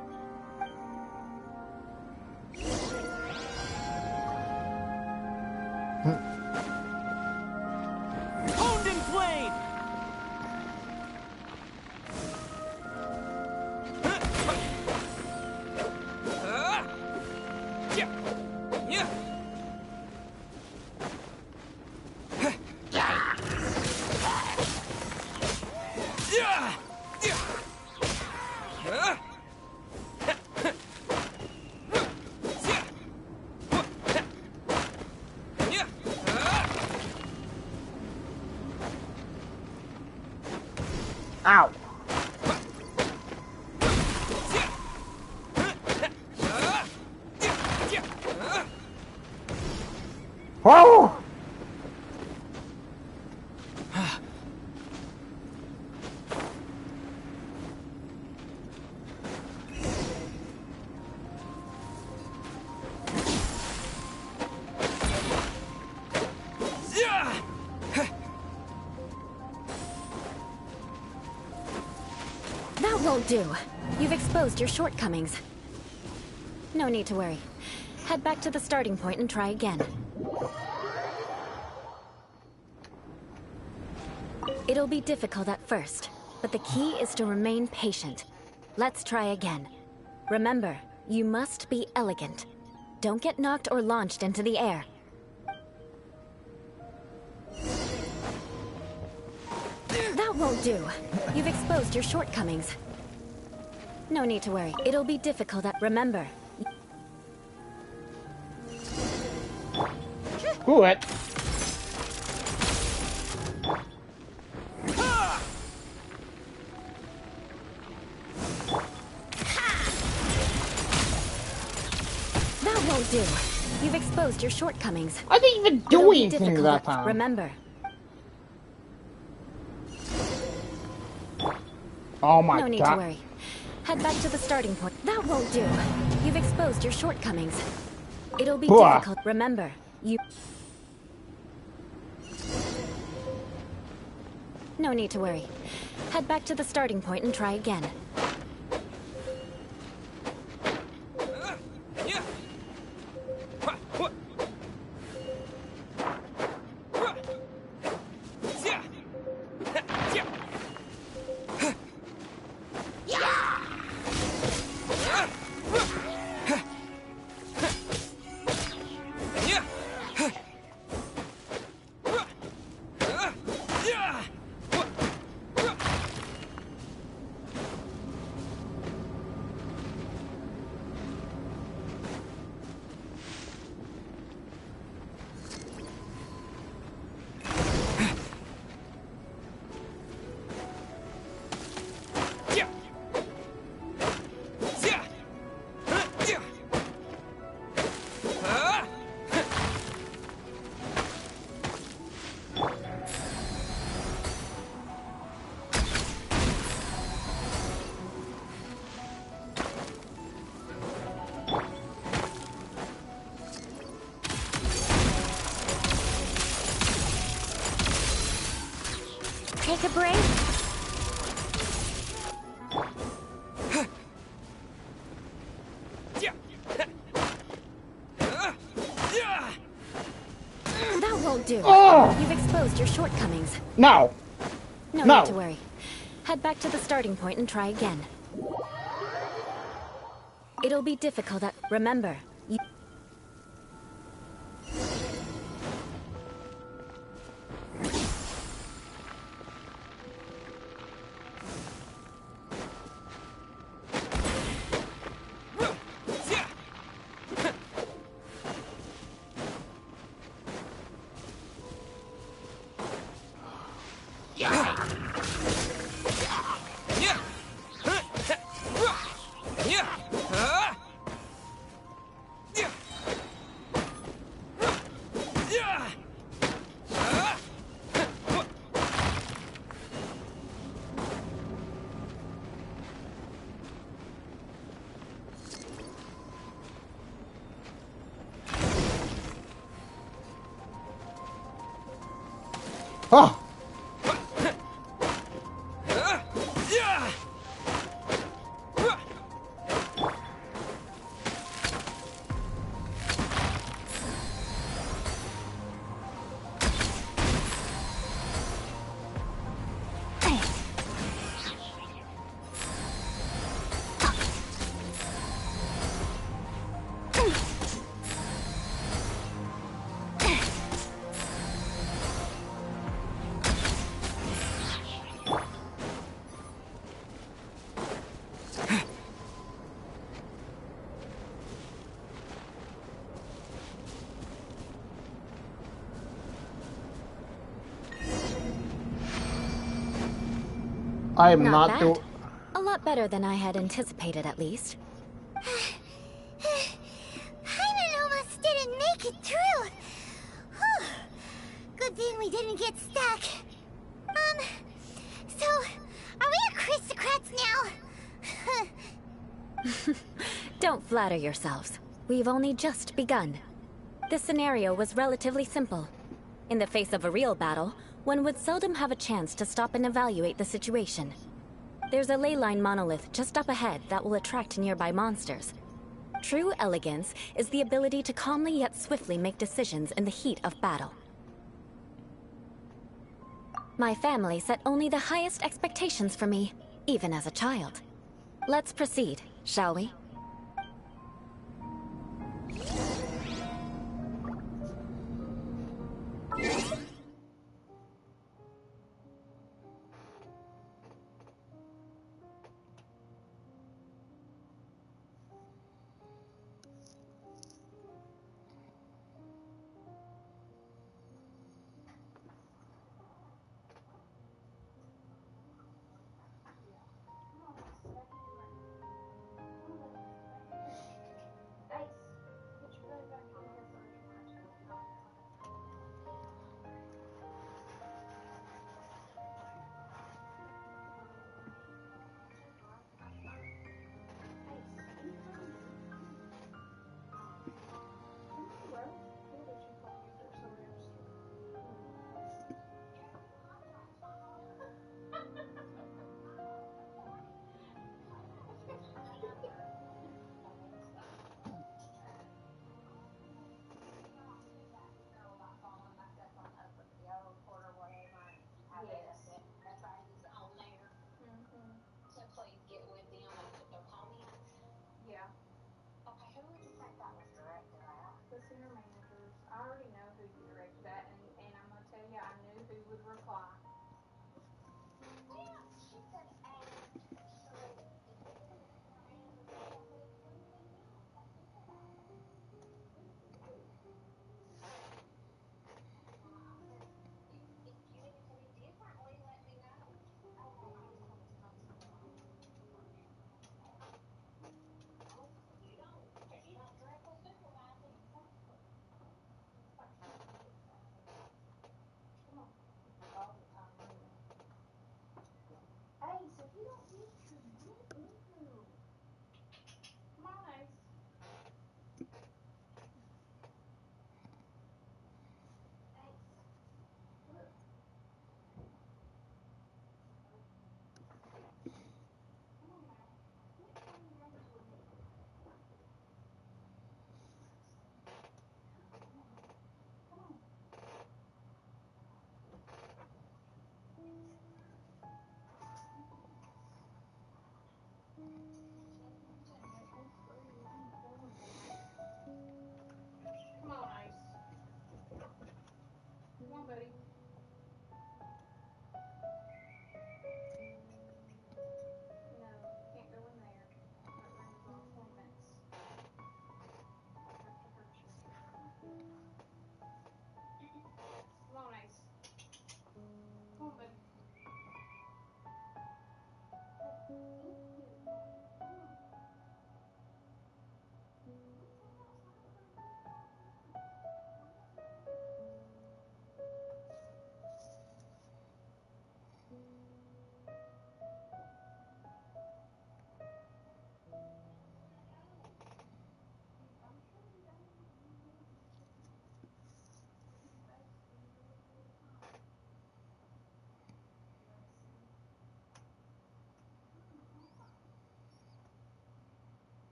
Honed in flame! Ow! Whoa! That won't do. You've exposed your shortcomings. No need to worry. Head back to the starting point and try again. It'll be difficult at first, but the key is to remain patient. Let's try again. Remember, you must be elegant. Don't get knocked or launched into the air. That won't do. You've exposed your shortcomings. No need to worry. It'll be difficult at... Remember. Good. That won't do. You've exposed your shortcomings. I didn't even do anything that time. Remember. Oh my god. No need to worry. Head back to the starting point. That won't do. You've exposed your shortcomings. It'll be difficult. Remember, you... No need to worry. Head back to the starting point and try again. brave? That won't do. Oh! You've exposed your shortcomings. No. No No. need to worry. Head back to the starting point and try again. It'll be difficult at... Remember, you... Oh! I am Not not bad. doing... A lot better than I had anticipated, at least. Hyman almost didn't make it through. Whew. Good thing we didn't get stuck. So, are we aristocrats now? Don't flatter yourselves. We've only just begun. This scenario was relatively simple. In the face of a real battle, one would seldom have a chance to stop and evaluate the situation. There's a ley line monolith just up ahead that will attract nearby monsters. True elegance is the ability to calmly yet swiftly make decisions in the heat of battle. My family set only the highest expectations for me, even as a child. Let's proceed, shall we?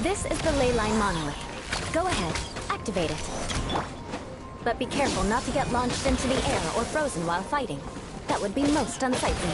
This is the leyline monolith. Go ahead, activate it. But be careful not to get launched into the air or frozen while fighting. That would be most unsightly.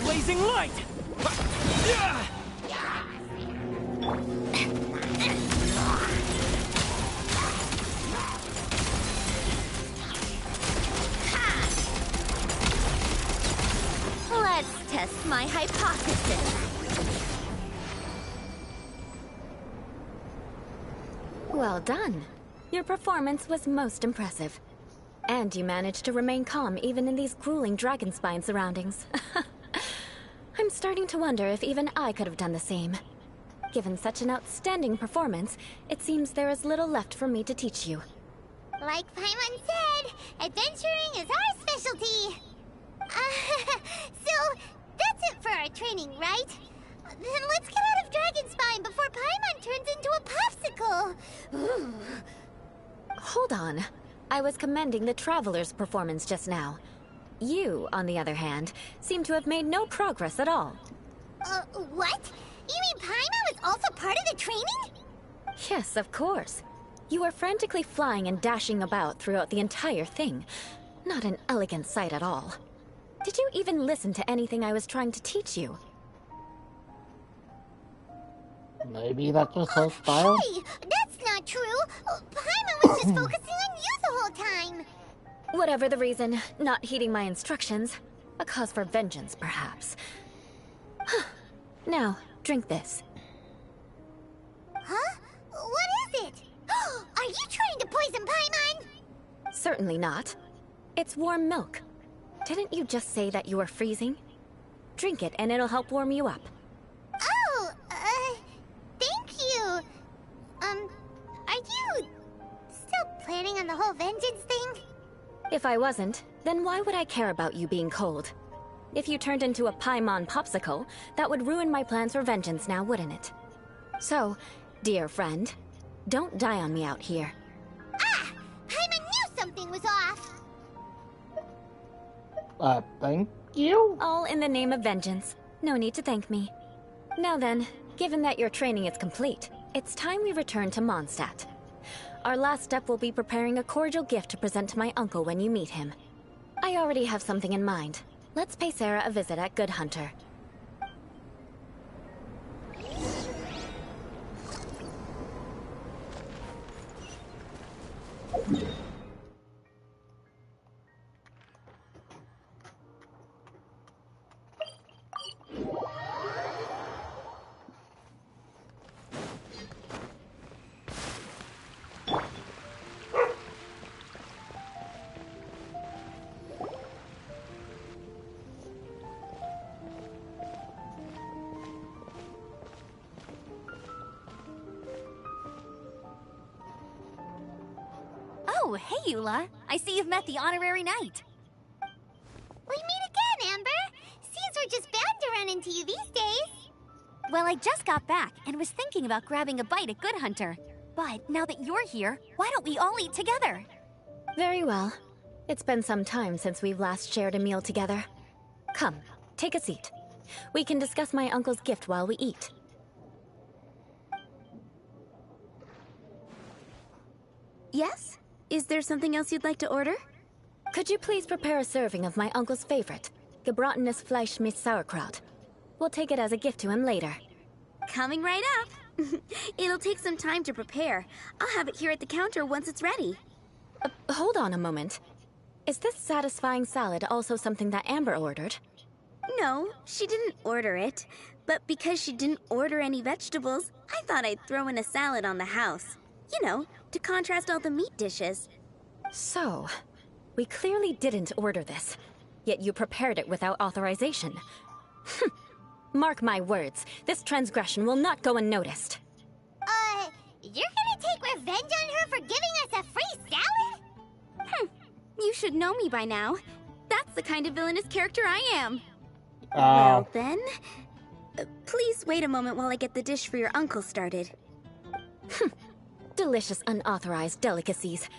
Blazing light! Let's test my hypothesis. Well done. Your performance was most impressive. And you managed to remain calm even in these grueling dragon spine surroundings. I'm starting to wonder if even I could have done the same. Given such an outstanding performance, it seems there is little left for me to teach you. Like Paimon said, adventuring is our specialty. So, that's it for our training, right? Then let's get out of Dragon Spine before Paimon turns into a popsicle. Hold on. I was commending the Traveler's performance just now. You, on the other hand, seem to have made no progress at all. What? You mean Paimon was also part of the training? Yes, of course. You were frantically flying and dashing about throughout the entire thing. Not an elegant sight at all. Did you even listen to anything I was trying to teach you? Maybe that's just her style? Hey! That's not true! Paimon was just focusing on you the whole time! Whatever the reason, not heeding my instructions. A cause for vengeance, perhaps. Now, drink this. Huh? What is it? Are you trying to poison Paimon? Certainly not. It's warm milk. Didn't you just say that you were freezing? Drink it and it'll help warm you up. Oh, thank you. Are you still planning on the whole vengeance thing? If I wasn't, then why would I care about you being cold? If you turned into a Paimon popsicle, that would ruin my plans for vengeance now, wouldn't it? So, dear friend, don't die on me out here. Ah! Paimon knew something was off! Thank you? All in the name of vengeance. No need to thank me. Now then, given that your training is complete, it's time we return to Mondstadt. Our last step will be preparing a cordial gift to present to my uncle when you meet him. I already have something in mind. Let's pay Sarah a visit at Good Hunter. Oh, hey, Eula. I see you've met the honorary knight. We meet again, Amber. Seems we're just bound to run into you these days. Well, I just got back and was thinking about grabbing a bite at Good Hunter. But now that you're here, why don't we all eat together? Very well. It's been some time since we've last shared a meal together. Come, take a seat. We can discuss my uncle's gift while we eat. Yes? Is there something else you'd like to order? Could you please prepare a serving of my uncle's favorite, gebratenes Fleisch mit Sauerkraut? We'll take it as a gift to him later. Coming right up. It'll take some time to prepare. I'll have it here at the counter once it's ready. Hold on a moment. Is this satisfying salad also something that Amber ordered? No, she didn't order it. But because she didn't order any vegetables, I thought I'd throw in a salad on the house. You know, to contrast all the meat dishes. So, we clearly didn't order this, yet you prepared it without authorization. Mark my words, this transgression will not go unnoticed. You're gonna take revenge on her for giving us a free salad? You should know me by now. That's the kind of villainous character I am. Oh. Well then, please wait a moment while I get the dish for your uncle started. Delicious unauthorized delicacies.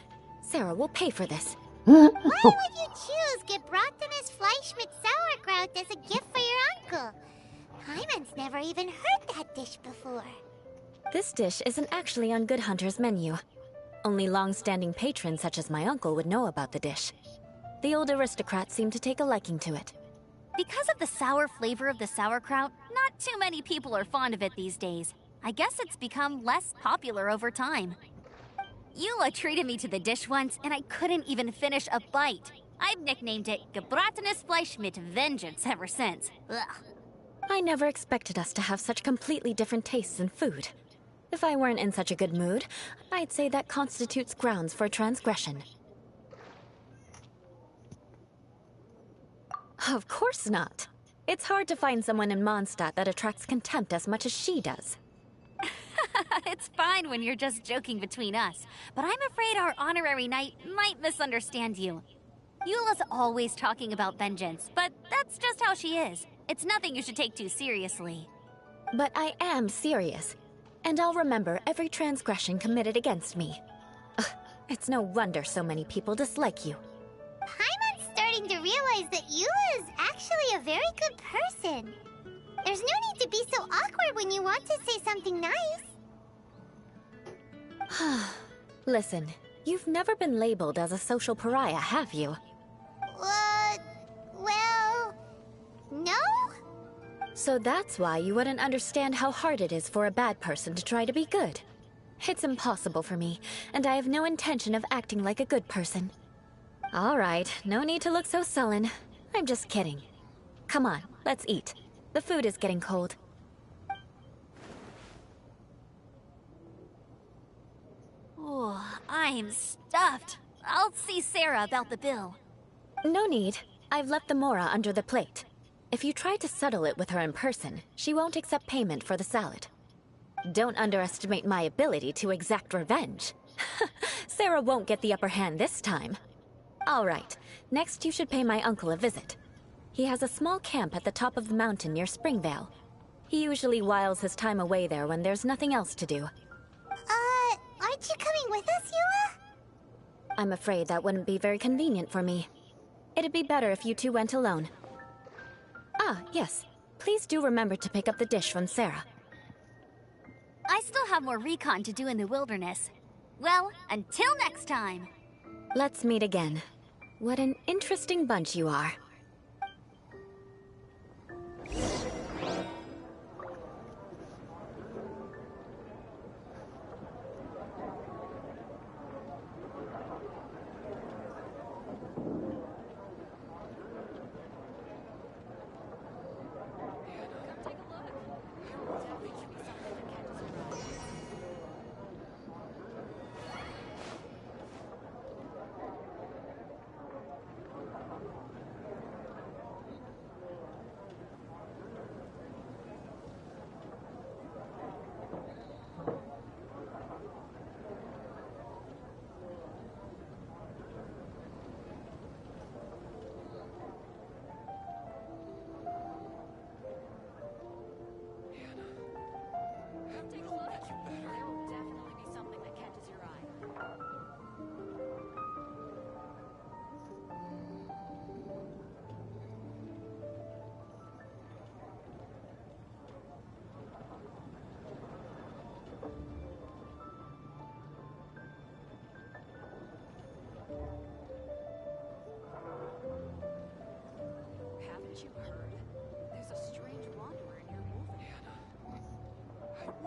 Sarah will pay for this. Why would you choose gebratenes Fleisch mit Sauerkraut as a gift for your uncle? Hyman's never even heard that dish before. This dish isn't actually on Good Hunter's menu. Only long-standing patrons such as my uncle would know about the dish. The old aristocrat seemed to take a liking to it. Because of the sour flavor of the sauerkraut, not too many people are fond of it these days. I guess it's become less popular over time. Eula treated me to the dish once, and I couldn't even finish a bite. I've nicknamed it gebratenes Fleisch mit Vengeance ever since. Ugh. I never expected us to have such completely different tastes in food. If I weren't in such a good mood, I'd say that constitutes grounds for transgression. Of course not. It's hard to find someone in Mondstadt that attracts contempt as much as she does. It's fine when you're just joking between us, but I'm afraid our honorary knight might misunderstand you. Eula's always talking about vengeance, but that's just how she is. It's nothing you should take too seriously. But I am serious, and I'll remember every transgression committed against me. Ugh, it's no wonder so many people dislike you. Paimon's starting to realize that Eula is actually a very good person. There's no need to be so awkward when you want to say something nice. Listen, you've never been labeled as a social pariah, have you? Well, no? So that's why you wouldn't understand how hard it is for a bad person to try to be good. It's impossible for me, and I have no intention of acting like a good person. All right, no need to look so sullen. I'm just kidding. Come on, let's eat. The food is getting cold. Oh, I'm stuffed. I'll see Sarah about the bill. No need. I've left the mora under the plate. If you try to settle it with her in person, she won't accept payment for the salad. Don't underestimate my ability to exact revenge. Sarah won't get the upper hand this time. All right, next you should pay my uncle a visit. He has a small camp at the top of the mountain near Springvale. He usually whiles his time away there when there's nothing else to do. Aren't you coming with us, Eula? I'm afraid that wouldn't be very convenient for me. It'd be better if you two went alone. Ah, yes. Please do remember to pick up the dish from Sarah. I still have more recon to do in the wilderness. Well, until next time. Let's meet again. What an interesting bunch you are.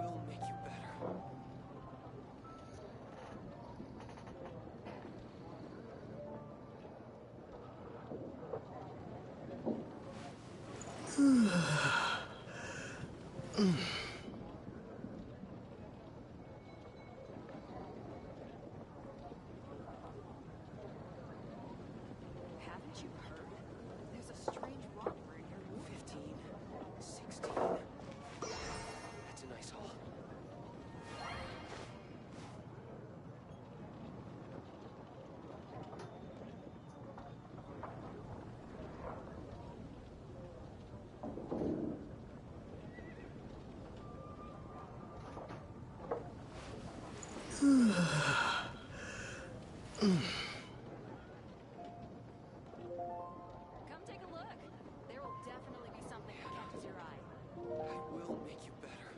will make you better. Haven't you heard? There's a strange robber in your room. 15, 16. That's a nice haul. Come take a look. There will definitely be something that catches your eye. I will make you better.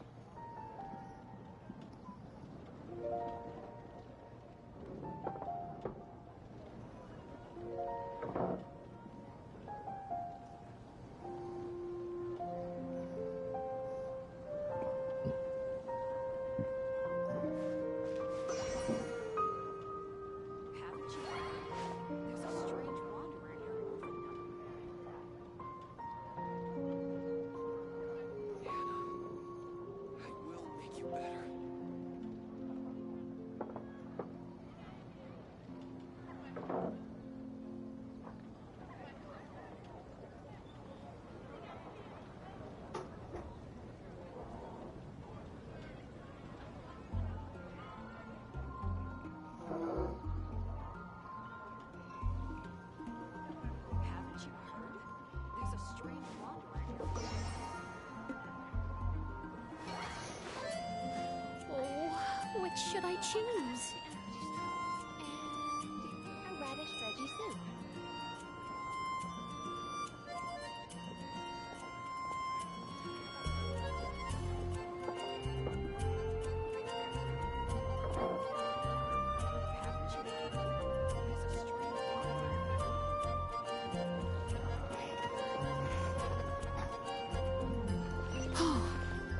Haven't you heard? There's a strange wanderer in your room. I will make you better. Haven't you heard? There's a strange wanderer in your room. Oh, which should I choose? And a radish veggie soup. Haven't you heard? There's a strange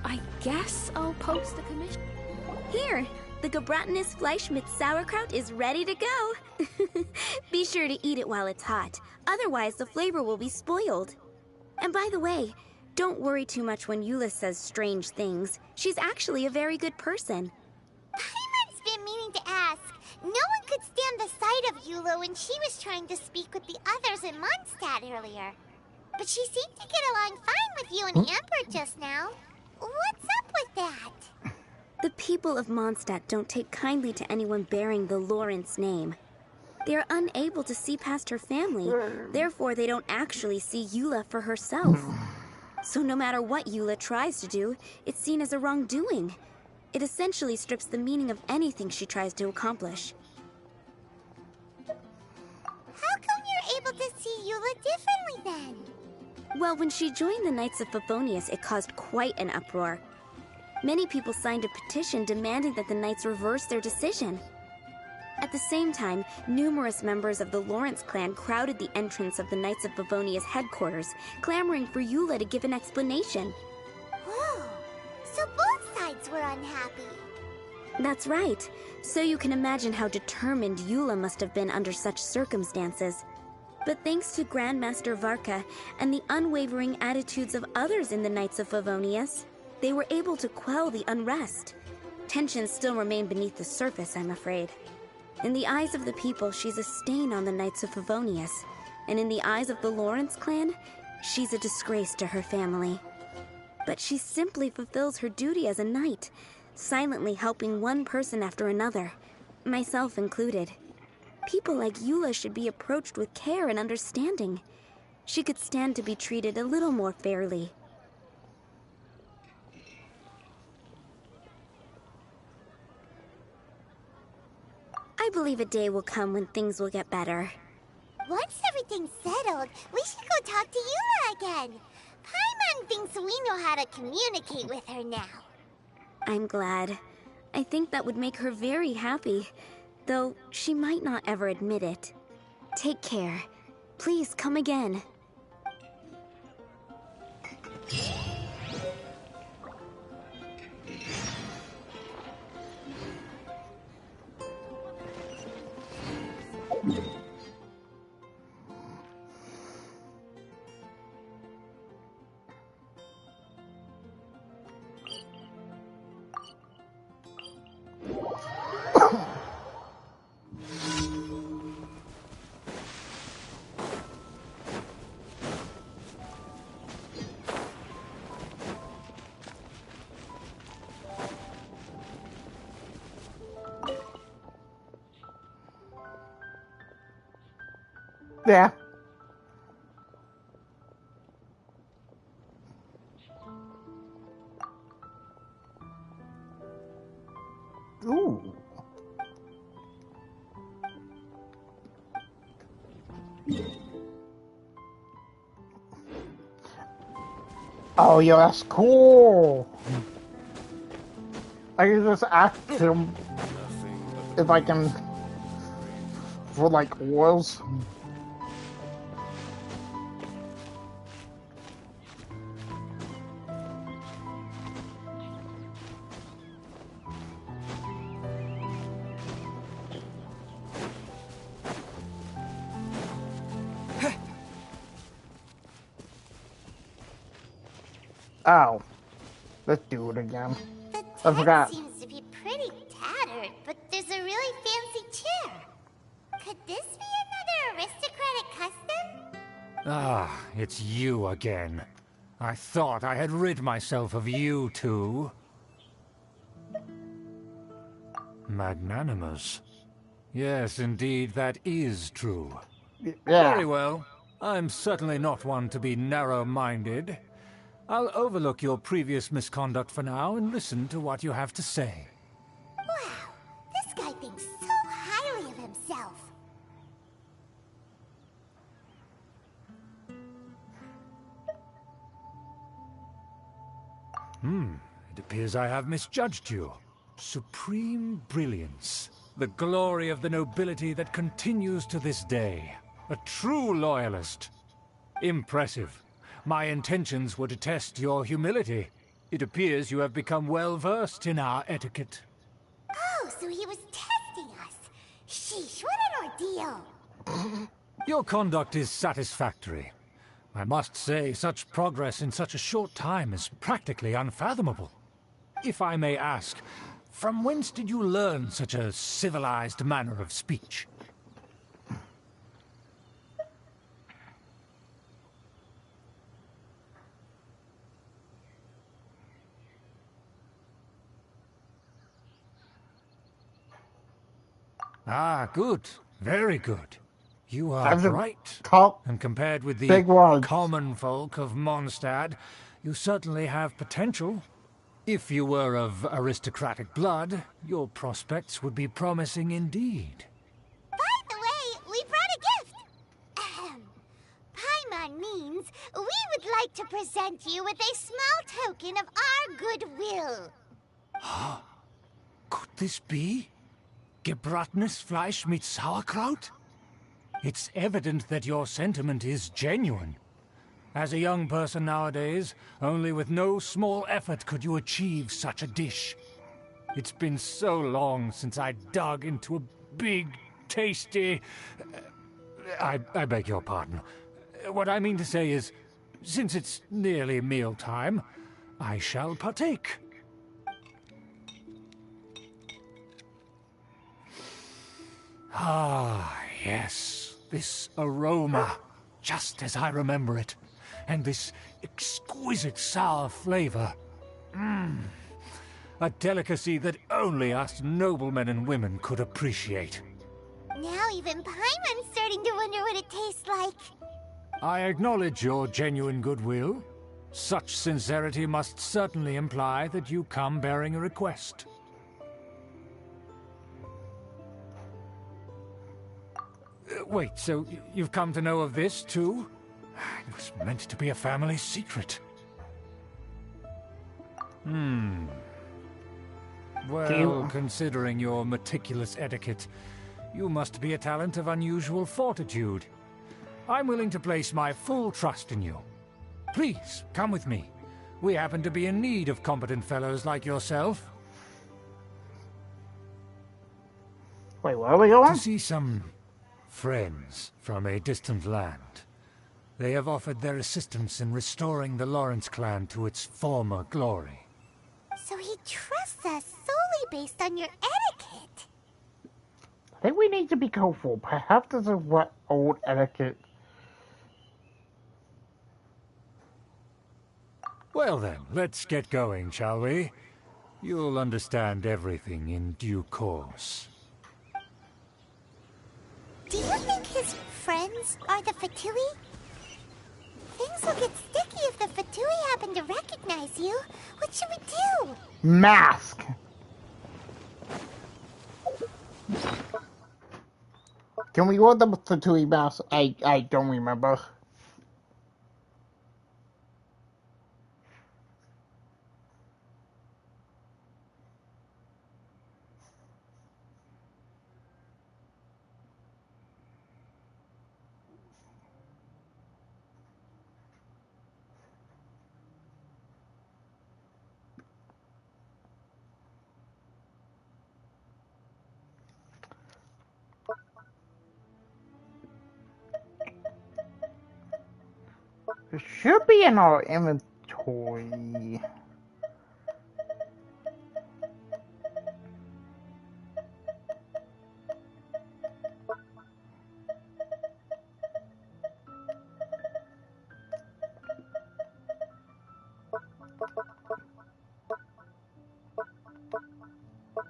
I guess I'll post the commission. Here, the Gebratenes Fleischmitz sauerkraut is ready to go. Be sure to eat it while it's hot, otherwise the flavor will be spoiled. And by the way, don't worry too much when Eula says strange things. She's actually a very good person. Paimon's been meaning to ask. No one could stand the sight of Eula when she was trying to speak with the others in Mondstadt earlier. But she seemed to get along fine with you and Amber just now. What's up with that? The people of Mondstadt don't take kindly to anyone bearing the Lawrence name. They are unable to see past her family, therefore they don't actually see Eula for herself. So no matter what Eula tries to do, it's seen as a wrongdoing. It essentially strips the meaning of anything she tries to accomplish. How come you're able to see Eula differently then? Well, when she joined the Knights of Favonius, it caused quite an uproar. Many people signed a petition demanding that the Knights reverse their decision. At the same time, numerous members of the Lawrence clan crowded the entrance of the Knights of Favonius headquarters, clamoring for Eula to give an explanation. Whoa, so both sides were unhappy. That's right. So you can imagine how determined Eula must have been under such circumstances. But thanks to Grandmaster Varka and the unwavering attitudes of others in the Knights of Favonius, they were able to quell the unrest. Tensions still remain beneath the surface, I'm afraid. In the eyes of the people, she's a stain on the Knights of Favonius, and in the eyes of the Lawrence clan, she's a disgrace to her family. But she simply fulfills her duty as a knight, silently helping one person after another, myself included. People like Eula should be approached with care and understanding. She could stand to be treated a little more fairly. I believe a day will come when things will get better. Once everything's settled, we should go talk to Eula again. Paimon thinks we know how to communicate with her now. I'm glad. I think that would make her very happy, though she might not ever admit it. Take care. Please come again. Yeah. Ooh. Oh, yeah, that's cool. I can just ask him if I can, for like oils. Oh, let's do it again. I forgot. Seems to be pretty tattered, but there's a really fancy chair. Could this be another aristocratic custom? Ah, it's you again. I thought I had rid myself of you two. Magnanimous. Yes, indeed, that is true. Yeah. Very well. I'm certainly not one to be narrow-minded. I'll overlook your previous misconduct for now and listen to what you have to say. Wow, this guy thinks so highly of himself. It appears I have misjudged you. Supreme brilliance. The glory of the nobility that continues to this day. A true loyalist. Impressive. My intentions were to test your humility. It appears you have become well-versed in our etiquette. Oh, so he was testing us. Sheesh, what an ordeal. Your conduct is satisfactory. I must say, such progress in such a short time is practically unfathomable. If I may ask, from whence did you learn such a civilized manner of speech? Ah, good. Very good. You are bright. And compared with the common folk of Mondstadt, you certainly have potential. If you were of aristocratic blood, your prospects would be promising indeed. By the way, we brought a gift. Ahem. Paimon means we would like to present you with a small token of our goodwill. Could this be? Gebratnes Fleisch mit Sauerkraut? It's evident that your sentiment is genuine. As a young person nowadays, only with no small effort could you achieve such a dish. It's been so long since I dug into a big, tasty... I beg your pardon. What I mean to say is, since it's nearly mealtime, I shall partake. Ah, yes, this aroma, just as I remember it, and this exquisite sour flavor. A delicacy that only us noblemen and women could appreciate. Now even Paimon's starting to wonder what it tastes like. I acknowledge your genuine goodwill. Such sincerity must certainly imply that you come bearing a request. Wait, so you've come to know of this, too? It was meant to be a family secret. Well, considering your meticulous etiquette, you must be a talent of unusual fortitude. I'm willing to place my full trust in you. Please, come with me. We happen to be in need of competent fellows like yourself. Wait, where are we going? To see some friends from a distant land. They have offered their assistance in restoring the Lawrence clan to its former glory. So he trusts us solely based on your etiquette. I think we need to be careful. Perhaps this is what old etiquette. Well then, let's get going, shall we? You'll understand everything in due course. Do you think his friends are the Fatui? Things will get sticky if the Fatui happen to recognize you. What should we do? Mask! Can we go with the Fatui mask? I don't remember. It should be in our inventory.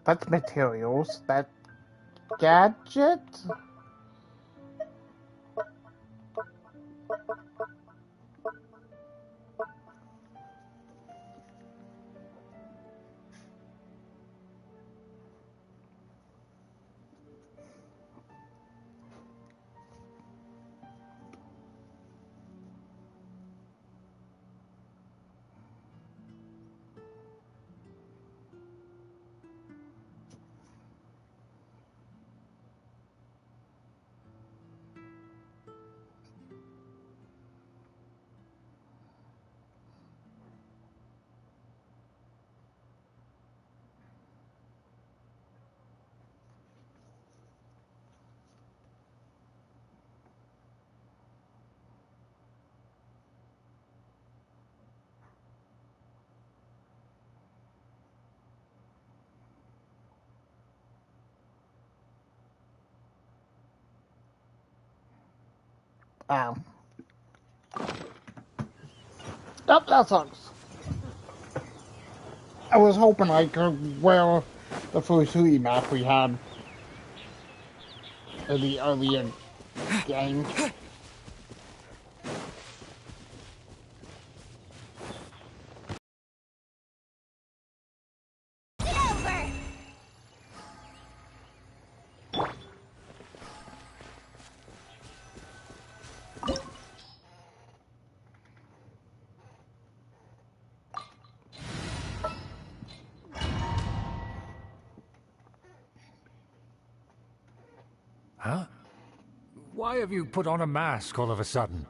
That's materials. That gadget? Ow. Oh, that sucks. I was hoping I could wear the Fusui map we had in the earlier game. Huh? Why have you put on a mask all of a sudden?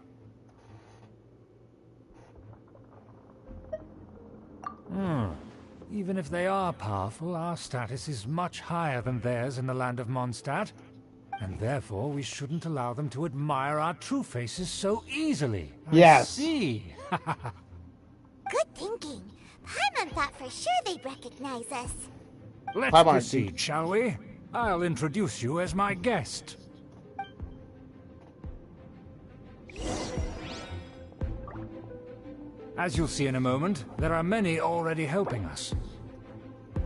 Even if they are powerful, our status is much higher than theirs in the land of Mondstadt. And therefore, we shouldn't allow them to admire our true faces so easily. Yes. I see. Good thinking. Paimon thought for sure they'd recognize us. Let's proceed, shall we? I'll introduce you as my guest. As you'll see in a moment, there are many already helping us.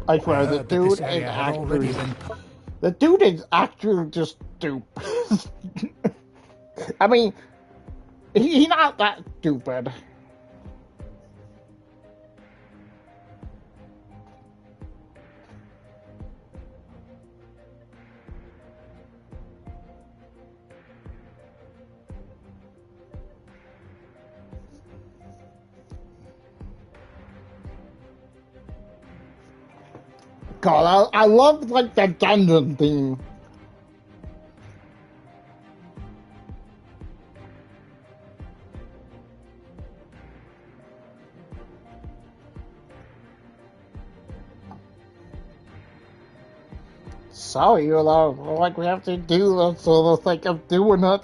I swear, the dude is actually... The dude is actually just stupid. I mean, he's not that stupid. God, I love like the dungeon theme. Sorry, you know, like we have to do this for the sake of doing it.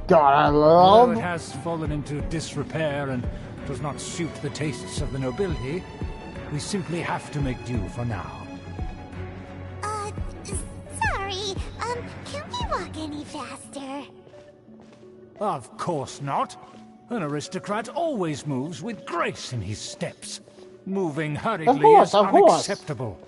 God, I Though it love. has fallen into disrepair and does not suit the tastes of the nobility, we simply have to make do for now. Sorry, can we walk any faster? Of course not. An aristocrat always moves with grace in his steps. Moving hurriedly is of course. unacceptable.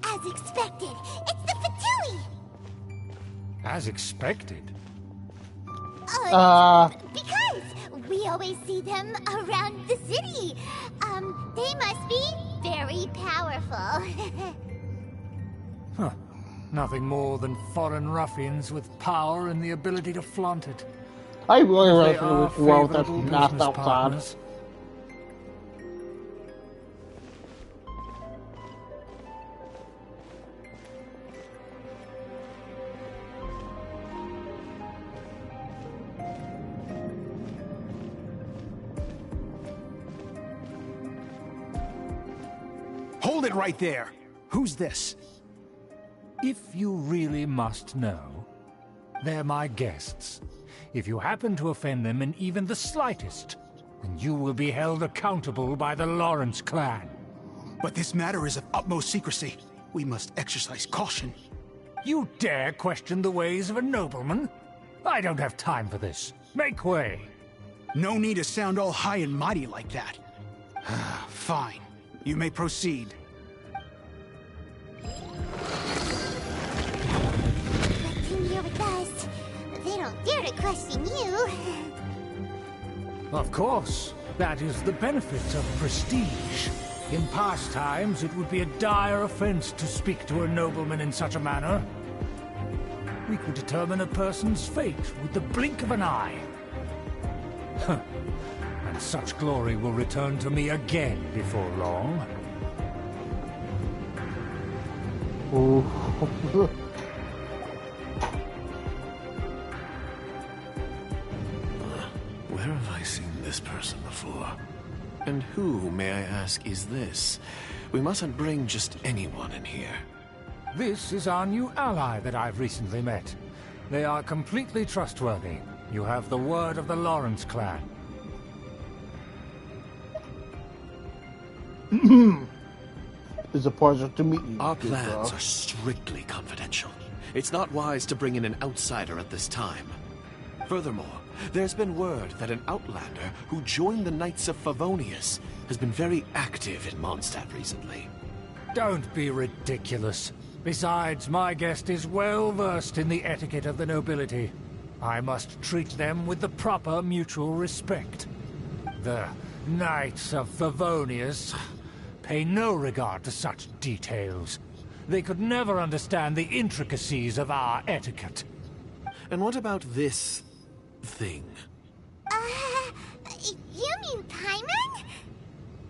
As expected, it's the Fatui! As expected. Because we always see them around the city. They must be very powerful. Huh. Nothing more than foreign ruffians with power and the ability to flaunt it. I really They wish we are would go out that favorable map business outside. partners. Hold it right there! Who's this? If you really must know, they're my guests. If you happen to offend them in even the slightest, then you will be held accountable by the Lawrence clan. But this matter is of utmost secrecy. We must exercise caution. You dare question the ways of a nobleman? I don't have time for this. Make way. No need to sound all high and mighty like that. Fine. You may proceed. Come here with us. They don't dare to question you. Of course. That is the benefit of prestige. In past times, it would be a dire offense to speak to a nobleman in such a manner. We could determine a person's fate with the blink of an eye. And such glory will return to me again before long. Where have I seen this person before? And who, may I ask, is this? We mustn't bring just anyone in here. This is our new ally that I've recently met. They are completely trustworthy. You have the word of the Lawrence clan. It's a pleasure to meet you. Our plans are strictly confidential. It's not wise to bring in an outsider at this time. Furthermore, there's been word that an outlander who joined the Knights of Favonius has been very active in Mondstadt recently. Don't be ridiculous. Besides, my guest is well versed in the etiquette of the nobility. I must treat them with the proper mutual respect. The Knights of Favonius pay no regard to such details. They could never understand the intricacies of our etiquette. And what about this thing? You mean Paimon?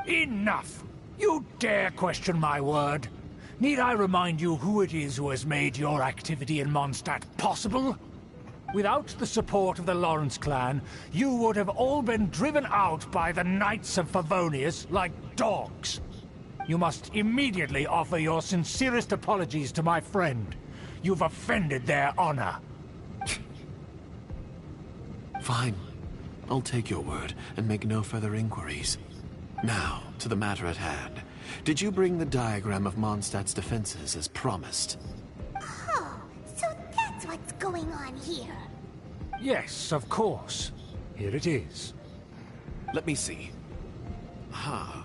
Enough! You dare question my word? Need I remind you who it is who has made your activity in Mondstadt possible? Without the support of the Lawrence clan, you would have all been driven out by the Knights of Favonius like dogs. You must immediately offer your sincerest apologies to my friend. You've offended their honor. Fine. I'll take your word and make no further inquiries. Now, to the matter at hand. Did you bring the diagram of Mondstadt's defenses as promised? Oh, so that's what's going on here. Yes, of course. Here it is. Let me see. Huh.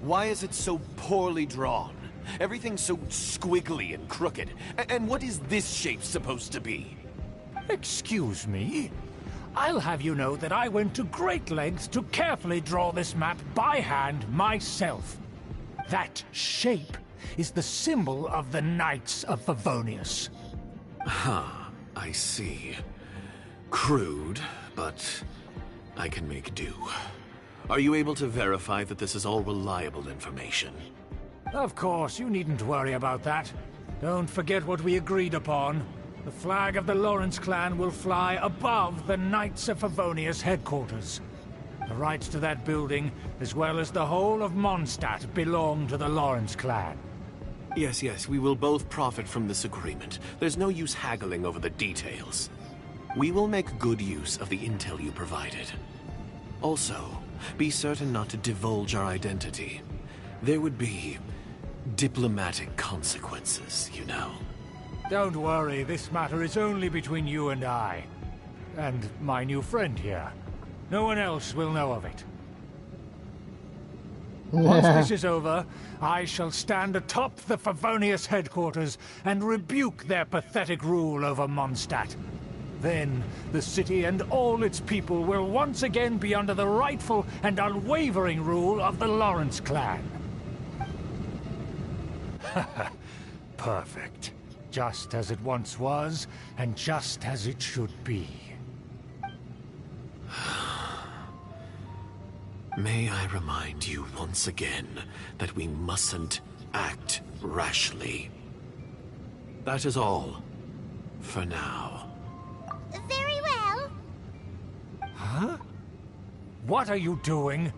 Why is it so poorly drawn? Everything's so squiggly and crooked. And what is this shape supposed to be? Excuse me? I'll have you know that I went to great lengths to carefully draw this map by hand myself. That shape is the symbol of the Knights of Favonius. I see. Crude, but I can make do. Are you able to verify that this is all reliable information? Of course, you needn't worry about that. Don't forget what we agreed upon. The flag of the Lawrence clan will fly above the Knights of Favonius headquarters. The rights to that building, as well as the whole of Mondstadt, belong to the Lawrence clan. Yes, we will both profit from this agreement. There's no use haggling over the details. We will make good use of the intel you provided. Also, be certain not to divulge our identity. There would be diplomatic consequences, you know. Don't worry, this matter is only between you and I. And my new friend here. No one else will know of it. Once this is over, I shall stand atop the Favonius headquarters and rebuke their pathetic rule over Mondstadt. Then, the city and all its people will once again be under the rightful and unwavering rule of the Lawrence clan. Perfect. Just as it once was, and just as it should be. May I remind you once again that we mustn't act rashly. That is all, for now. Very well. Huh? What are you doing?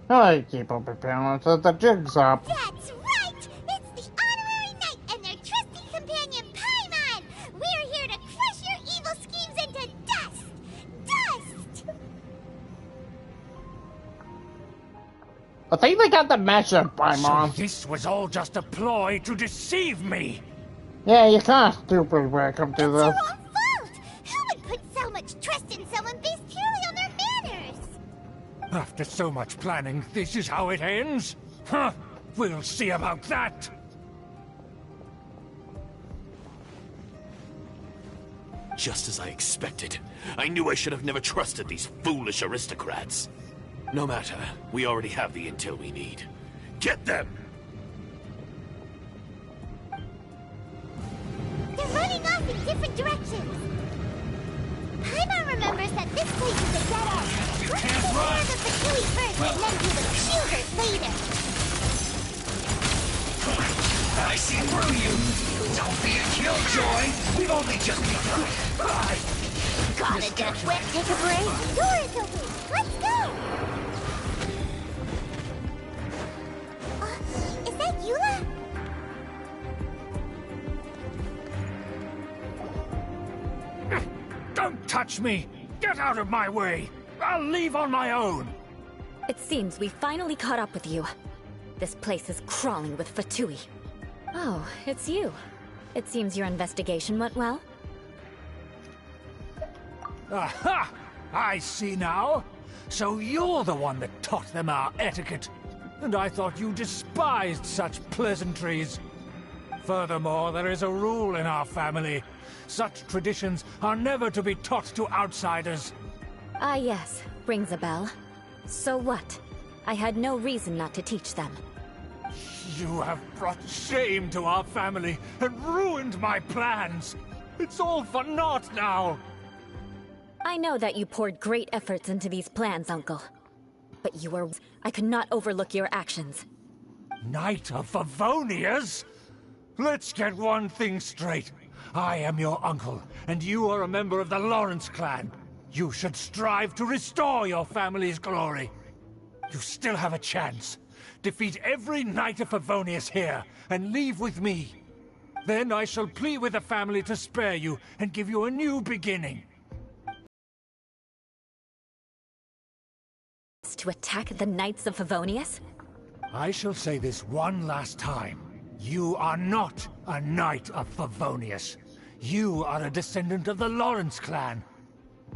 I keep up appearance at the jigsaw. That's right! It's the Honorary Knight and their trusty companion, Paimon! We're here to crush your evil schemes into dust! Dust! I think they got the message, Paimon. So this was all just a ploy to deceive me! Yeah, you're kind of stupid when it comes to It's this. your own fault! Who would put so much trust in someone based purely on their manners? After so much planning, this is how it ends? Huh? We'll see about that! Just as I expected. I knew I should have never trusted these foolish aristocrats. No matter, we already have the intel we need. Get them! They're running off in different directions. Paimon remembers that this place is a dead end. Let's take care of the Fatui first and then do the shielders later. I see through you. Don't be a killjoy. We've only just begun. Bye. Got a death whip? Take a break? Door is open. Let's go. Is that Eula? Don't touch me! Get out of my way! I'll leave on my own! It seems we finally caught up with you. This place is crawling with Fatui. Oh, it's you. It seems your investigation went well. Aha! I see now. So you're the one that taught them our etiquette. And I thought you despised such pleasantries. Furthermore, there is a rule in our family. Such traditions are never to be taught to outsiders. Ah yes, rings a bell. So what? I had no reason not to teach them. You have brought shame to our family and ruined my plans. It's all for naught now. I know that you poured great efforts into these plans, Uncle. But you were... I could not overlook your actions. Knight of Favonius? Let's get one thing straight. I am your uncle, and you are a member of the Lawrence clan. You should strive to restore your family's glory. You still have a chance. Defeat every Knight of Favonius here, and leave with me. Then I shall plead with the family to spare you, and give you a new beginning. To attack the Knights of Favonius? I shall say this one last time. You are not a Knight of Favonius. You are a descendant of the Lawrence clan.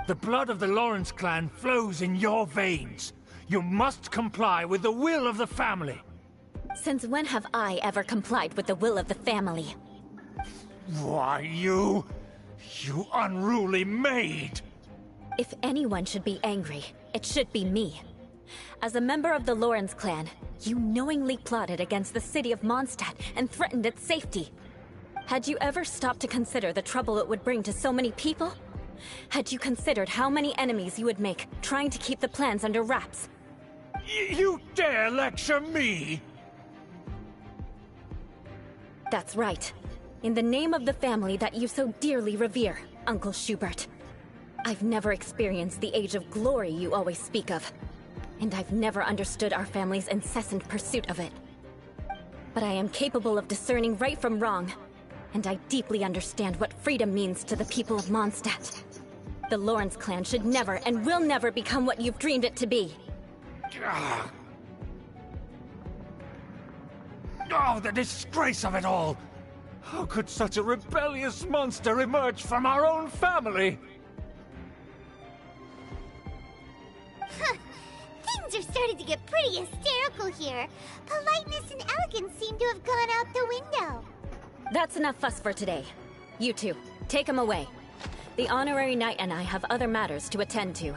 The blood of the Lawrence clan flows in your veins. You must comply with the will of the family. Since when have I ever complied with the will of the family? Why, you unruly maid! If anyone should be angry, it should be me. As a member of the Lawrence clan, you knowingly plotted against the city of Mondstadt and threatened its safety. Had you ever stopped to consider the trouble it would bring to so many people? Had you considered how many enemies you would make trying to keep the plans under wraps? You dare lecture me? That's right. In the name of the family that you so dearly revere, Uncle Schubert. I've never experienced the age of glory you always speak of. And I've never understood our family's incessant pursuit of it. But I am capable of discerning right from wrong. And I deeply understand what freedom means to the people of Mondstadt. The Lawrence clan should never and will never become what you've dreamed it to be. Oh, the disgrace of it all! How could such a rebellious monster emerge from our own family? Things are starting to get pretty hysterical here. Politeness and elegance seem to have gone out the window. That's enough fuss for today. You two, take him away. The honorary knight and I have other matters to attend to.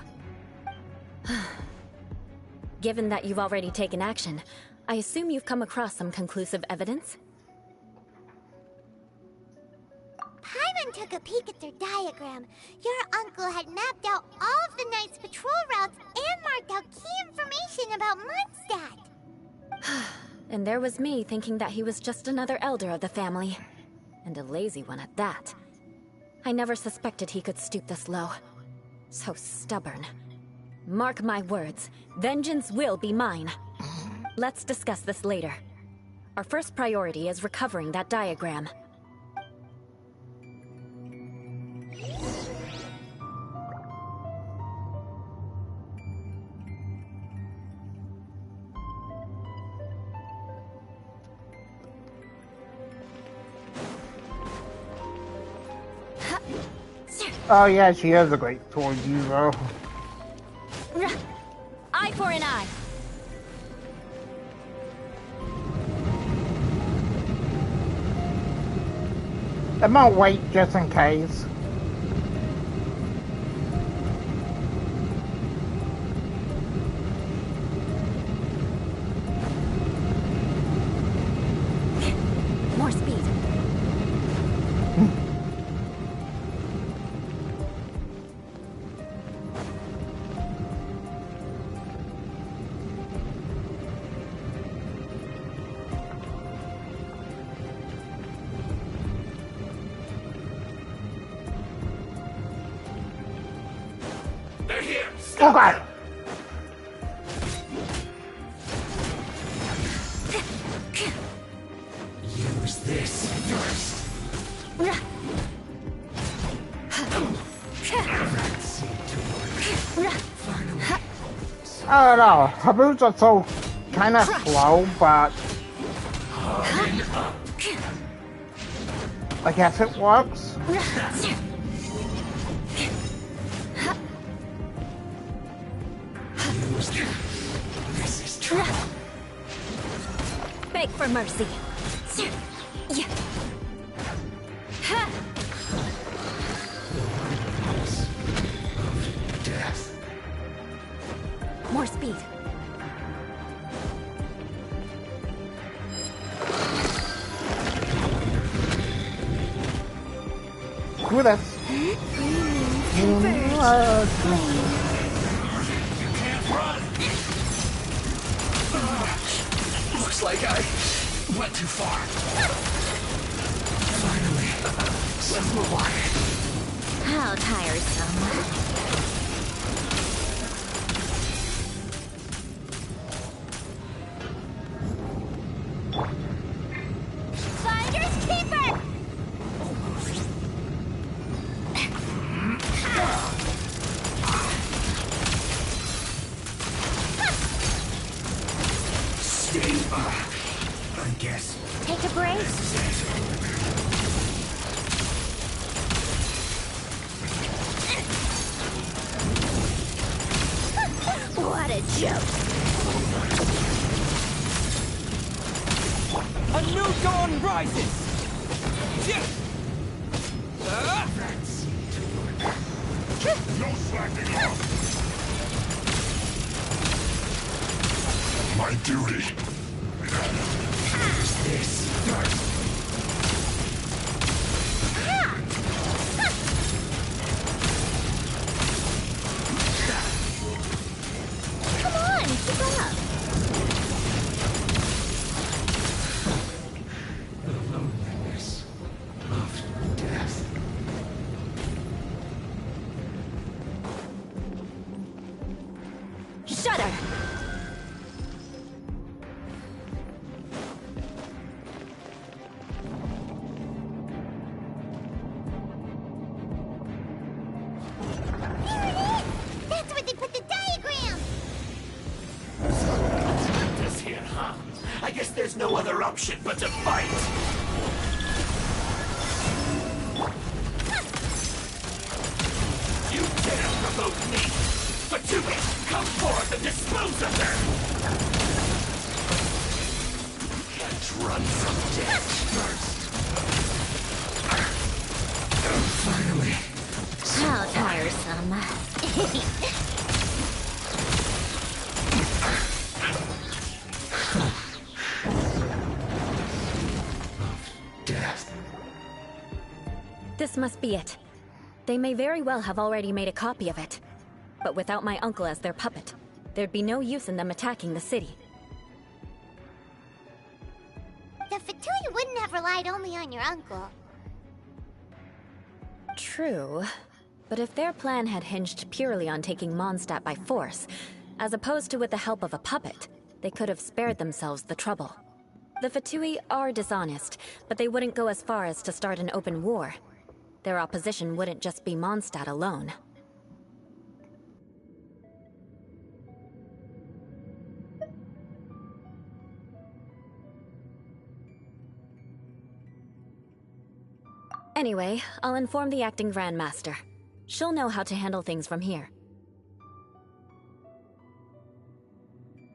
Given that you've already taken action, I assume you've come across some conclusive evidence? Paimon took a peek at their diagram. Your uncle had mapped out all of the Knight's patrol routes and marked out key information about Mondstadt. And there was me thinking that he was just another elder of the family. And a lazy one at that. I never suspected he could stoop this low. So stubborn. Mark my words, vengeance will be mine. Let's discuss this later. Our first priority is recovering that diagram. Oh yeah, she is a great sword user. Eye for an eye. I might wait just in case. More speed. They're here! Oh god! Use this first. I don't know, her moves are so kinda slow, but I guess it works. This is trouble. Beg for mercy. Death. More speed. Who this? Looks like I went too far. Finally, let's move on. How tiresome. Finders keeper! Stay back. I guess. Take a break. This is it. What a joke! A new dawn rises! No slacking off! My duty is this. Come on, keep up! The loneliness of death. Shudder! That's where they put the diagram! This here, huh? I guess there's no other option but to fight! You dare provoke me! Fatui, come forth and dispose of her! Can't run from death first. Finally. How tiresome. Death. This must be it. They may very well have already made a copy of it. But without my uncle as their puppet, there'd be no use in them attacking the city. The Fatui wouldn't have relied only on your uncle. True. But if their plan had hinged purely on taking Mondstadt by force, as opposed to with the help of a puppet, they could have spared themselves the trouble. The Fatui are dishonest, but they wouldn't go as far as to start an open war. Their opposition wouldn't just be Mondstadt alone. Anyway, I'll inform the acting Grandmaster. She'll know how to handle things from here.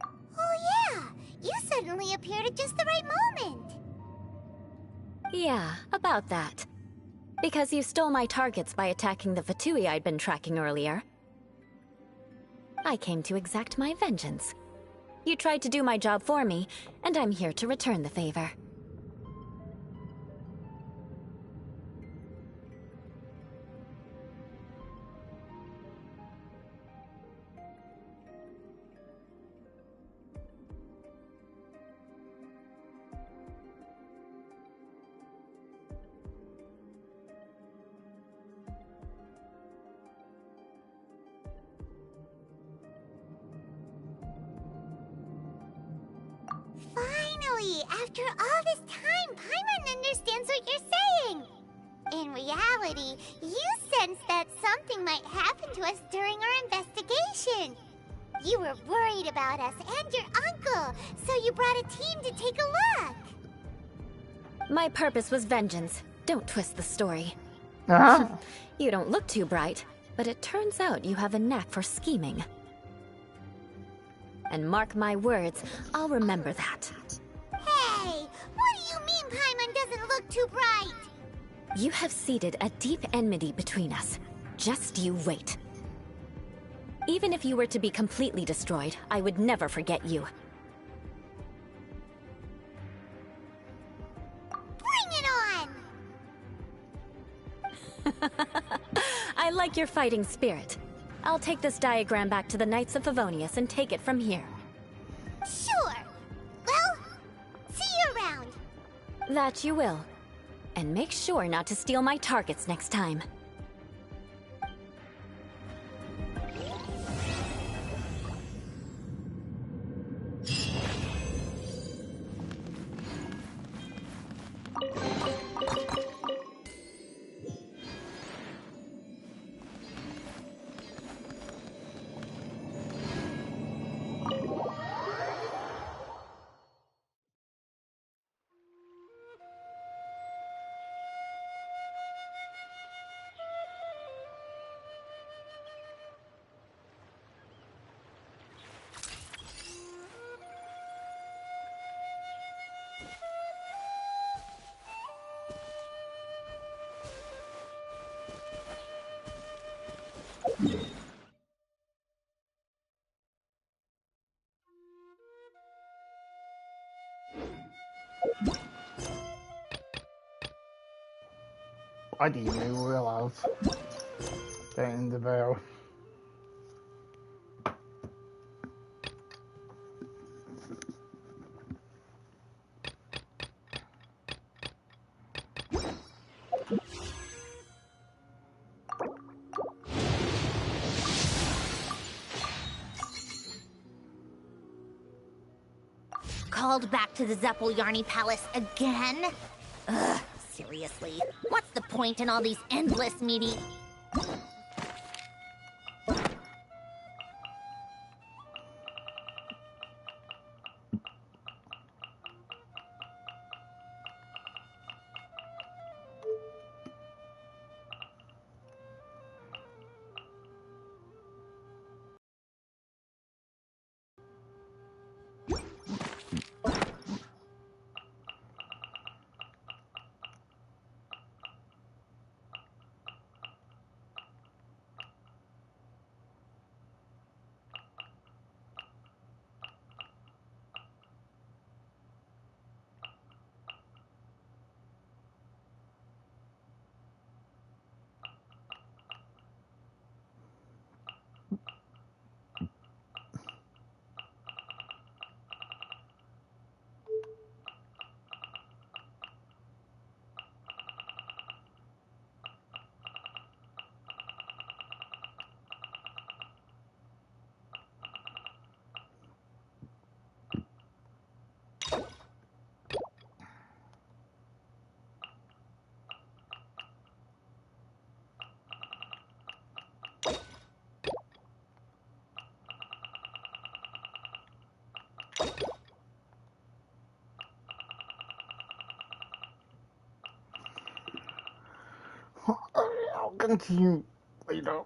Oh yeah! You suddenly appeared at just the right moment! Yeah, about that. Because you stole my targets by attacking the Fatui I'd been tracking earlier. I came to exact my vengeance. You tried to do my job for me, and I'm here to return the favor. Finally! After all this time, Paimon understands what you're saying! In reality, you sensed that something might happen to us during our investigation. You were worried about us and your uncle, so you brought a team to take a look. My purpose was vengeance. Don't twist the story. You don't look too bright, but it turns out you have a knack for scheming. And mark my words, I'll remember that. Hey! What do you mean Paimon doesn't look too bright? You have seeded a deep enmity between us. Just you wait. Even if you were to be completely destroyed, I would never forget you. Bring it on! I like your fighting spirit. I'll take this diagram back to the Knights of Favonius and take it from here. Sure. Well, see you around. That you will. And make sure not to steal my targets next time. I didn't even realize that in the bell. Called back to the Zeppeljärni Palace again? Ugh, seriously. What's the point in all these endless meetings? I'll continue later.